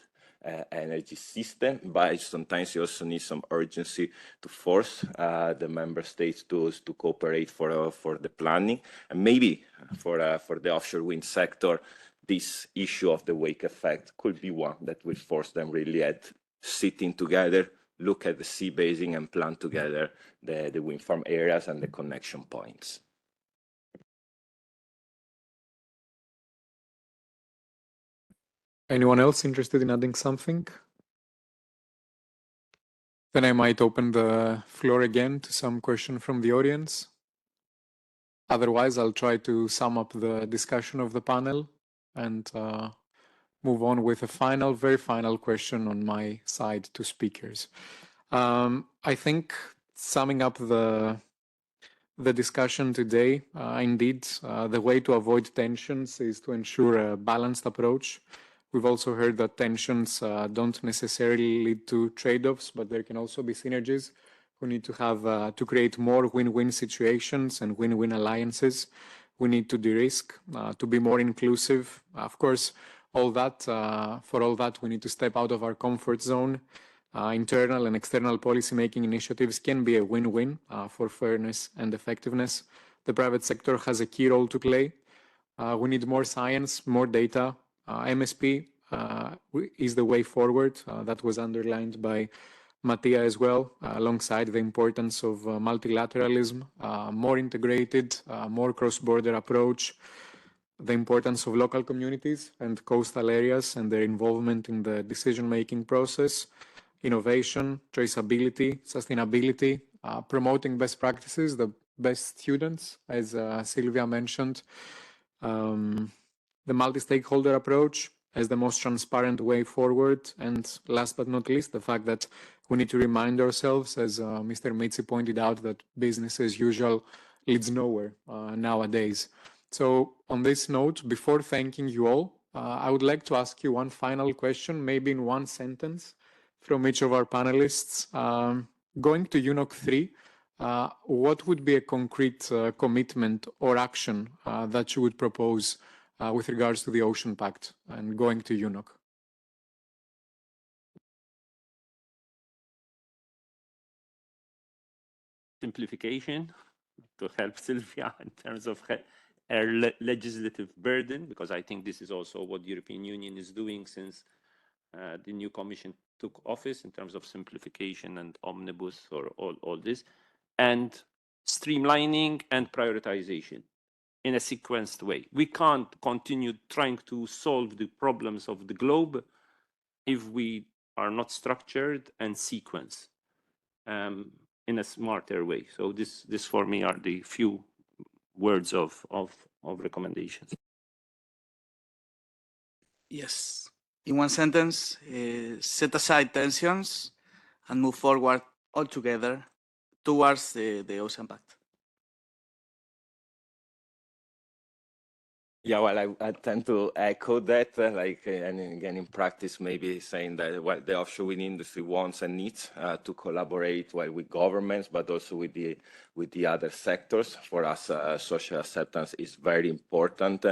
energy system, but sometimes you also need some urgency to force the member states to cooperate for the planning. And maybe for the offshore wind sector, this issue of the wake effect could be one that will force them really at sitting together, look at the sea basing and plan together the wind farm areas and the connection points.
Anyone else interested in adding something? Then I might open the floor again to some question from the audience. Otherwise, I'll try to sum up the discussion of the panel and move on with a very final question on my side to speakers. I think summing up the discussion today, indeed, the way to avoid tensions is to ensure a balanced approach. We've also heard that tensions don't necessarily lead to trade-offs, but there can also be synergies. We need to have to create more win-win situations and win-win alliances. We need to de-risk, to be more inclusive. Of course, for all that, we need to step out of our comfort zone. Internal and external policy-making initiatives can be a win-win for fairness and effectiveness. The private sector has a key role to play. We need more science, more data. MSP is the way forward. That was underlined by Mattia as well, alongside the importance of multilateralism, more integrated, more cross-border approach, the importance of local communities and coastal areas and their involvement in the decision-making process, innovation, traceability, sustainability, promoting best practices, the best students, as Silvia mentioned, the multi-stakeholder approach as the most transparent way forward, and last but not least, the fact that we need to remind ourselves, as Mr. Mitzi pointed out, that business as usual leads nowhere nowadays. So on this note, before thanking you all, I would like to ask you one final question, maybe in one sentence from each of our panelists. Going to UNOC 3, what would be a concrete commitment or action that you would propose with regards to the Ocean Pact and going to UNOC?
Simplification to help Sylvia in terms of her legislative burden, because I think this is also what the European Union is doing since the new Commission took office in terms of simplification and omnibus or all this, and streamlining and prioritization in a sequenced way. We can't continue trying to solve the problems of the globe if we are not structured and sequenced in a smarter way. So this for me are the few words of recommendations.
Yes. In one sentence, set aside tensions and move forward all together towards the Ocean Pact.
Yeah, well, I tend to echo that, and again, in practice, maybe saying that what the offshore wind industry wants and needs to collaborate with governments, but also with the other sectors. For us, social acceptance is very important,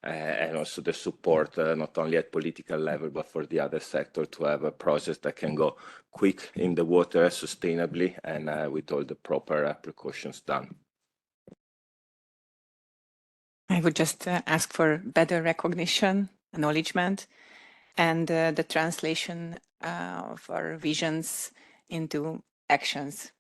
and also the support, not only at political level, but for the other sector to have a process that can go quick in the water sustainably and with all the proper precautions done.
I would just ask for better recognition, acknowledgement, and the translation of our visions into actions.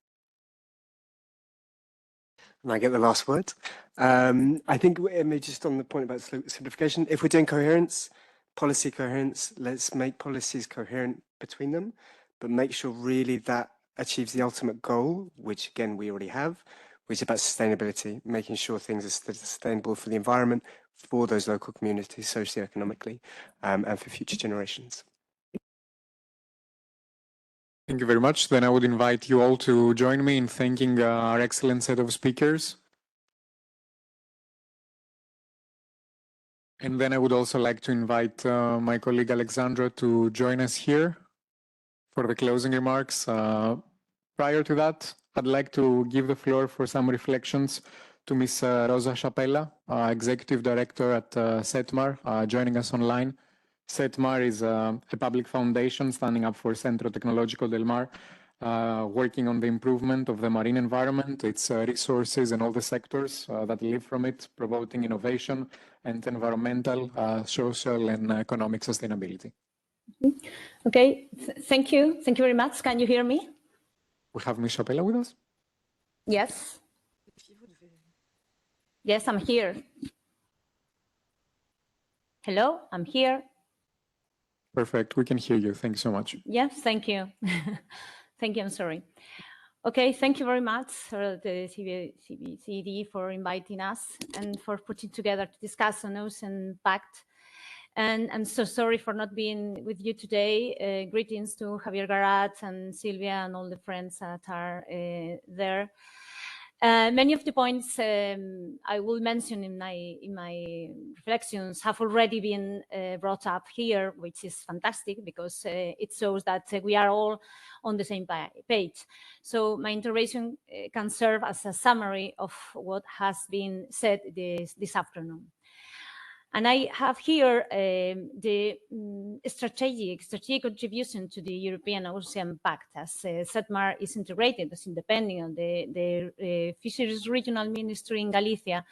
And I get the last word. I think maybe just on the point about simplification, if we're doing coherence, policy coherence, let's make policies coherent between them, but make sure really that achieves the ultimate goal, which again, we already have, which is about sustainability, making sure things are sustainable for the environment, for those local communities, socioeconomically, and for future generations.
Thank you very much. Then I would invite you all to join me in thanking our excellent set of speakers. And then I would also like to invite my colleague Alexandra to join us here for the closing remarks. Prior to that, I'd like to give the floor for some reflections to Ms. Rosa Chapella, Executive Director at CETMAR, joining us online. CETMAR is a public foundation standing up for Centro Tecnológico del Mar, working on the improvement of the marine environment, its resources and all the sectors that live from it, promoting innovation and environmental, social and economic sustainability.
Okay, thank you. Thank you very much. Can you hear me?
We have Ms. Chapella with us?
Yes. Yes, I'm here. Hello, I'm here.
Perfect. We can hear you. Thank you so much.
Yes, thank you. Thank you. I'm sorry. Okay, thank you very much for the CBCD for inviting us and for putting together to discuss on Ocean Pact. And I'm so sorry for not being with you today. Greetings to Javier Garat and Silvia and all the friends that are there. Many of the points I will mention in my reflections have already been brought up here, which is fantastic because it shows that we are all on the same page. So my intervention can serve as a summary of what has been said this afternoon. And I have here the strategic contribution to the European Ocean Pact, as CETMAR is integrated as independent of the Fisheries Regional Ministry in Galicia.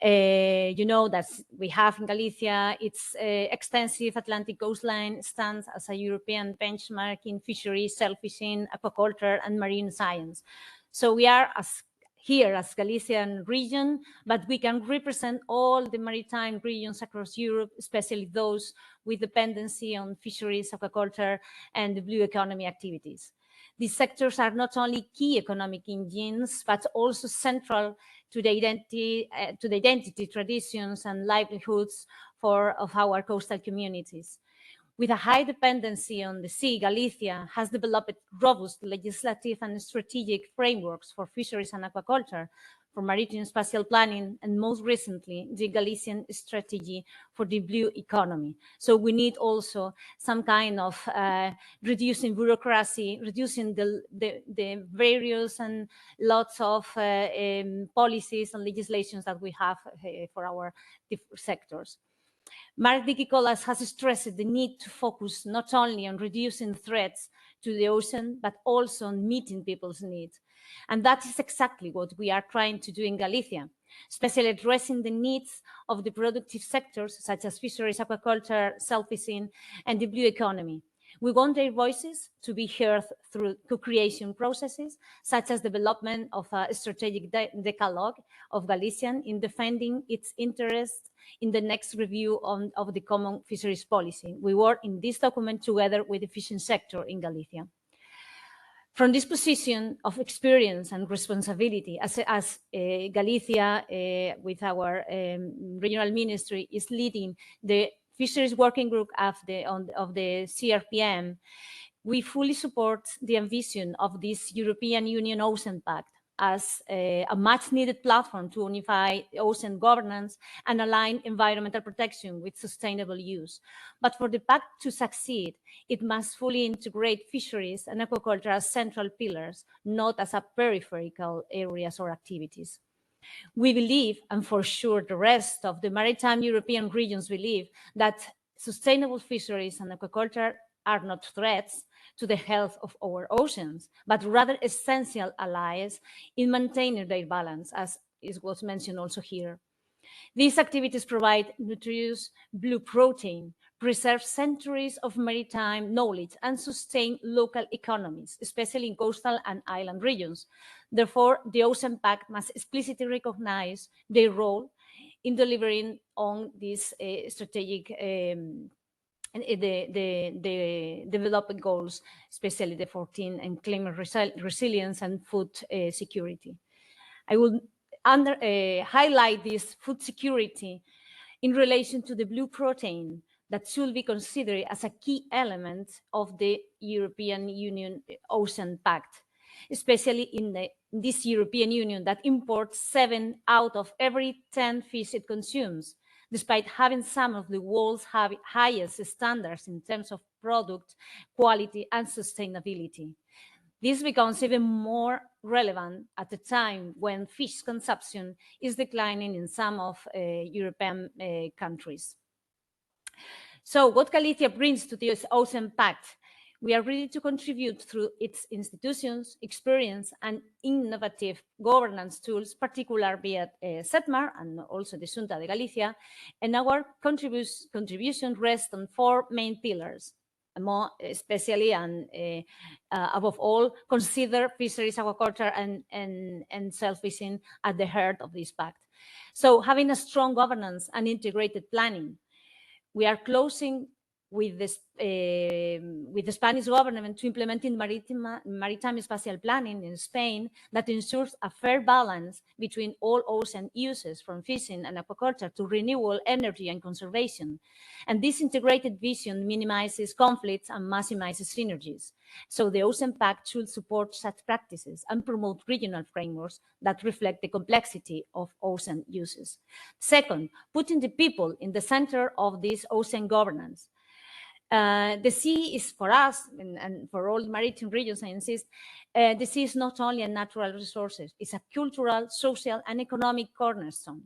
You know that we have in Galicia its extensive Atlantic coastline stands as a European benchmark in fisheries, shellfishing, aquaculture, and marine science. So we are here as Galician region, but we can represent all the maritime regions across Europe, especially those with dependency on fisheries, aquaculture, and the blue economy activities. These sectors are not only key economic engines, but also central to the identity, traditions, and livelihoods of our coastal communities. With a high dependency on the sea, Galicia has developed robust legislative and strategic frameworks for fisheries and aquaculture, for maritime spatial planning, and most recently, the Galician strategy for the blue economy. So we need also some kind of reducing bureaucracy, reducing the various and lots of policies and legislations that we have for our sectors. Mark Dickie-Collas has stressed the need to focus not only on reducing threats to the ocean, but also on meeting people's needs. And that is exactly what we are trying to do in Galicia, especially addressing the needs of the productive sectors, such as fisheries, aquaculture, shellfishing, and the blue economy. We want their voices to be heard through co-creation processes, such as development of a strategic decalogue of Galician in defending its interests in the next review of the common fisheries policy. We work in this document together with the fishing sector in Galicia. From this position of experience and responsibility, as Galicia, with our regional ministry, is leading the Fisheries Working Group of the CRPM, we fully support the ambition of this European Union Ocean Pact as a much-needed platform to unify ocean governance and align environmental protection with sustainable use. But for the pact to succeed, it must fully integrate fisheries and aquaculture as central pillars, not as a peripheral areas or activities. We believe, and for sure the rest of the maritime European regions believe, that sustainable fisheries and aquaculture are not threats to the health of our oceans, but rather essential allies in maintaining their balance, as was mentioned also here. These activities provide nutritious blue protein, preserve centuries of maritime knowledge, and sustain local economies, especially in coastal and island regions. Therefore, the Ocean Pact must explicitly recognize their role in delivering on this strategic the development goals, especially the 14 and climate resilience and food security. I will highlight this food security in relation to the blue protein that should be considered as a key element of the European Union Ocean Pact, especially in this European Union that imports 7 out of every 10 fish it consumes, despite having some of the world's highest standards in terms of product quality and sustainability. This becomes even more relevant at a time when fish consumption is declining in some of European countries. So what Galicia brings to the Ocean Pact? We are ready to contribute through its institutions, experience, and innovative governance tools, particularly via SETMAR and also the Xunta de Galicia, and our contribution rests on 4 main pillars. More especially and above all, consider fisheries, aquaculture, and self-fishing at the heart of this pact. So having a strong governance and integrated planning, we are closing with the Spanish government to implementing maritime spatial planning in Spain that ensures a fair balance between all ocean uses, from fishing and aquaculture to renewable energy and conservation. And this integrated vision minimizes conflicts and maximizes synergies. So the Ocean Pact should support such practices and promote regional frameworks that reflect the complexity of ocean uses. Second, putting the people in the center of this ocean governance. The sea is, for us and for all maritime regions, I insist, the sea is not only a natural resource, it's a cultural, social, and economic cornerstone.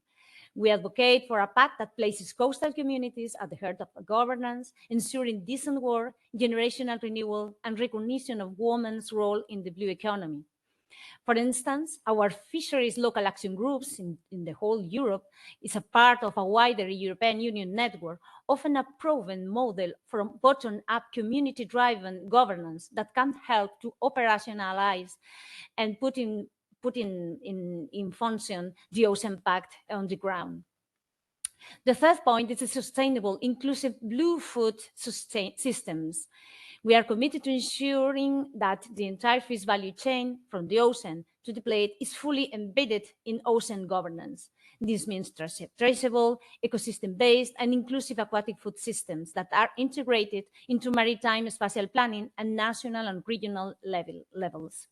We advocate for a pact that places coastal communities at the heart of governance, ensuring decent work, generational renewal, and recognition of women's role in the blue economy. For instance, our fisheries local action groups in the whole Europe is a part of a wider European Union network, often a proven model from bottom-up community-driven governance that can help to operationalize and put in function the Ocean Pact on the ground. The third point is a sustainable, inclusive blue food systems. We are committed to ensuring that the entire fish value chain, from the ocean to the plate, is fully embedded in ocean governance. This means traceable, ecosystem-based, and inclusive aquatic food systems that are integrated into maritime spatial planning and national and regional levels.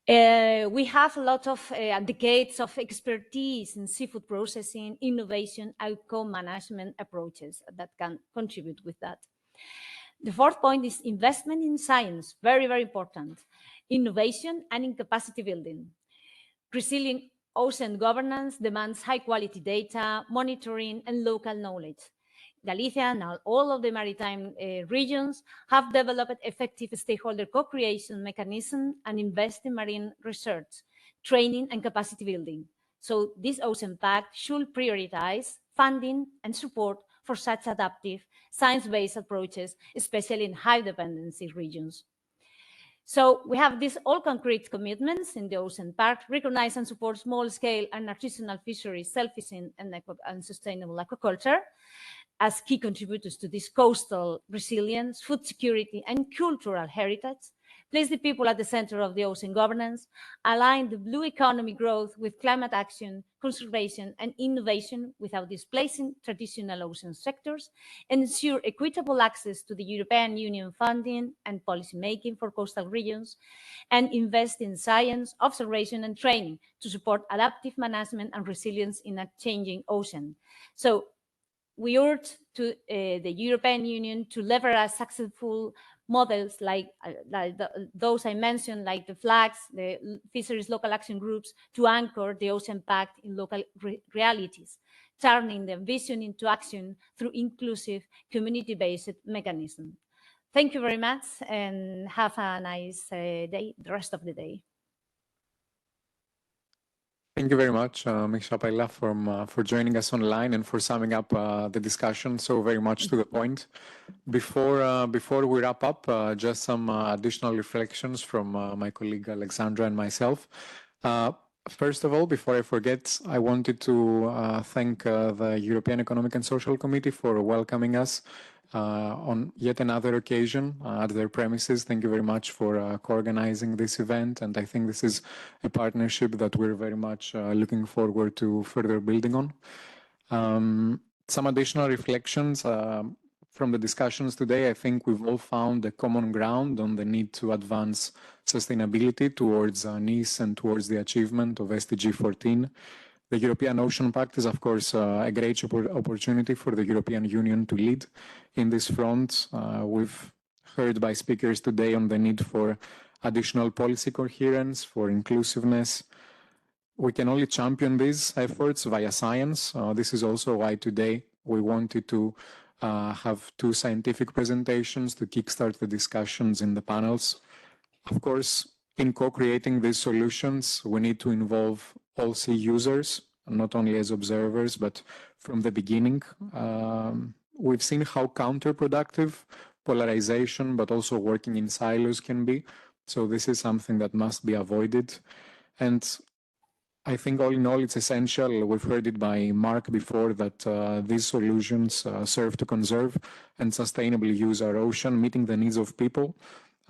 We have a lot of decades of expertise in seafood processing, innovation, outcome management approaches that can contribute with that. The fourth point is investment in science, very, very important. Innovation and in capacity building. Resilient ocean governance demands high-quality data, monitoring, and local knowledge. Galicia and all of the maritime regions have developed effective stakeholder co-creation mechanisms and invest in marine research, training, and capacity building. So this Ocean Pact should prioritize funding and support for such adaptive, science-based approaches, especially in high-dependency regions. So we have these all concrete commitments in the Ocean Pact, recognize and support small-scale and artisanal fisheries, self-fishing, and sustainable aquaculture as key contributors to this coastal resilience, food security, and cultural heritage, place the people at the center of the ocean governance, align the blue economy growth with climate action, conservation, and innovation without displacing traditional ocean sectors, and ensure equitable access to the European Union funding and policymaking for coastal regions, and invest in science, observation, and training to support adaptive management and resilience in a changing ocean. So we urge to the European Union to leverage successful models like those I mentioned, like the flags, the fisheries local action groups, to anchor the Ocean Pact in local realities, turning the vision into action through inclusive, community-based mechanisms. Thank you very much, and have a nice day, the rest of the day.
Thank you very much, Ms. Chapela, for joining us online and for summing up the discussion so very much to the point. Before we wrap up, just some additional reflections from my colleague Alexandra and myself. First of all, before I forget, I wanted to thank the European Economic and Social Committee for welcoming us on yet another occasion at their premises. Thank you very much for co-organizing this event, and I think this is a partnership that we're very much looking forward to further building on. Some additional reflections from the discussions today. I think we've all found a common ground on the need to advance sustainability towards Nice and towards the achievement of SDG 14. The European Ocean Pact is, of course, a great opportunity for the European Union to lead in this front. We've heard by speakers today on the need for additional policy coherence, for inclusiveness. We can only champion these efforts via science. This is also why today we wanted to have two scientific presentations to kickstart the discussions in the panels. Of course, in co-creating these solutions, we need to involve all sea users, not only as observers, but from the beginning. We've seen how counterproductive polarization, but also working in silos can be. So this is something that must be avoided. And I think all in all, it's essential. We've heard it by Mark before that these solutions serve to conserve and sustainably use our ocean, meeting the needs of people,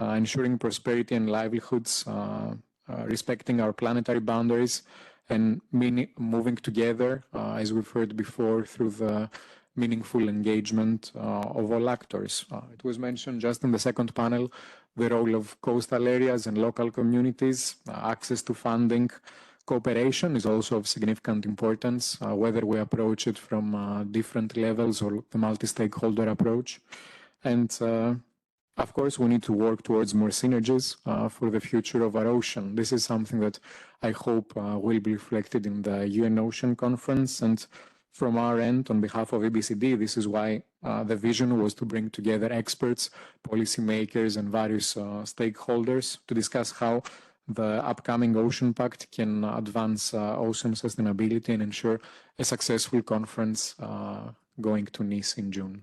ensuring prosperity and livelihoods, respecting our planetary boundaries, and moving together, as we've heard before, through the meaningful engagement of all actors. It was mentioned just in the second panel, the role of coastal areas and local communities, access to funding. Cooperation is also of significant importance, whether we approach it from different levels or the multi-stakeholder approach. And of course, we need to work towards more synergies for the future of our ocean. This is something that I hope will be reflected in the UN Ocean Conference. And from our end, on behalf of EBCD, this is why the vision was to bring together experts, policymakers, and various stakeholders to discuss how the upcoming Ocean Pact can advance ocean sustainability and ensure a successful conference going to Nice in June.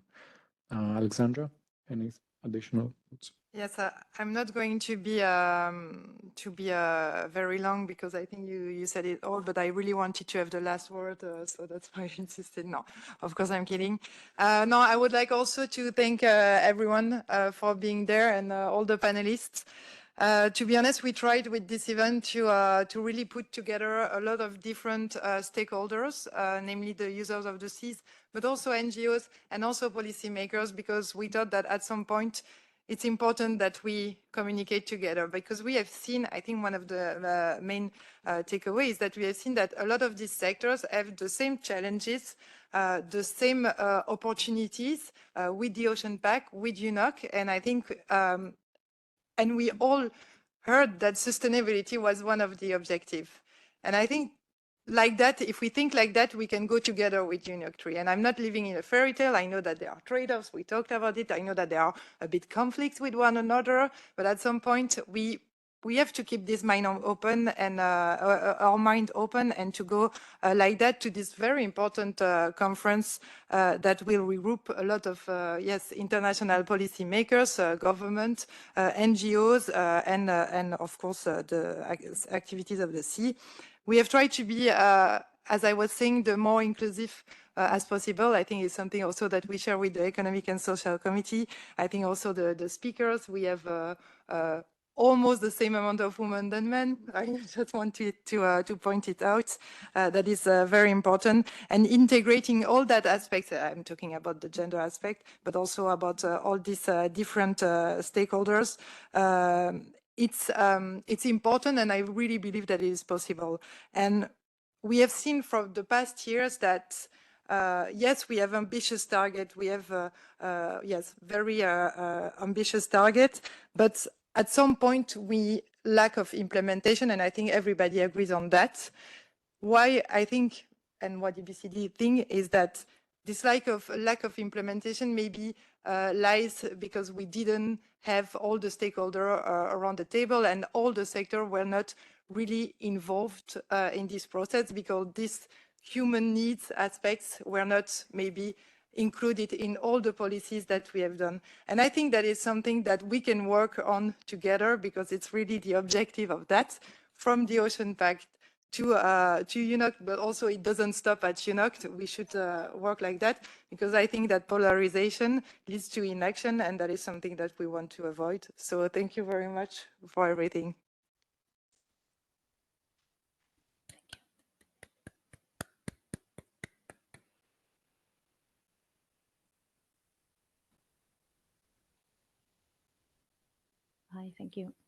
Alexandra, any additional thoughts?
Yes, I'm not going to be very long because I think you said it all, but I really wanted to have the last word, so that's why I insisted. No, of course I'm kidding. No, I would like also to thank everyone for being there and all the panelists. To be honest, we tried with this event to really put together a lot of different stakeholders, namely the users of the seas, but also NGOs and also policymakers, because we thought that at some point it's important that we communicate together, because we have seen, I think one of the main takeaways that we have seen that a lot of these sectors have the same challenges, the same opportunities with the Ocean Pact, with UNOC, and I think and we all heard that sustainability was one of the objectives. And I think like that, if we think like that, we can go together with UNOC 3. And I'm not living in a fairy tale. I know that there are trade-offs. We talked about it. I know that there are a bit conflicts with one another. But at some point, we have to keep this mind open and our mind open and to go like that to this very important conference that will regroup a lot of, international policymakers, government, NGOs, and of course, the activities of the sea. We have tried to be, as I was saying, the more inclusive as possible. I think it's something also that we share with the Economic and Social Committee. I think also the speakers, we have almost the same amount of women than men. I just wanted to point it out. That is very important. And integrating all that aspects, I'm talking about the gender aspect, but also about all these different stakeholders. It's important, and I really believe that it is possible. And we have seen from the past years that yes, we have ambitious target. We have very ambitious target, but at some point we lack of implementation, and I think everybody agrees on that. Why I think, and what EBCD think, is that this lack of implementation maybe lies because we didn't have all the stakeholders around the table, and all the sector were not really involved in this process, because these human needs aspects were not maybe included in all the policies that we have done. And I think that is something that we can work on together, because it's really the objective of that, from the Ocean Pact to UNOC, but also it doesn't stop at UNOC. We should work like that, because I think that polarization leads to inaction, and that is something that we want to avoid. So thank you very much for everything.
Hi, thank you.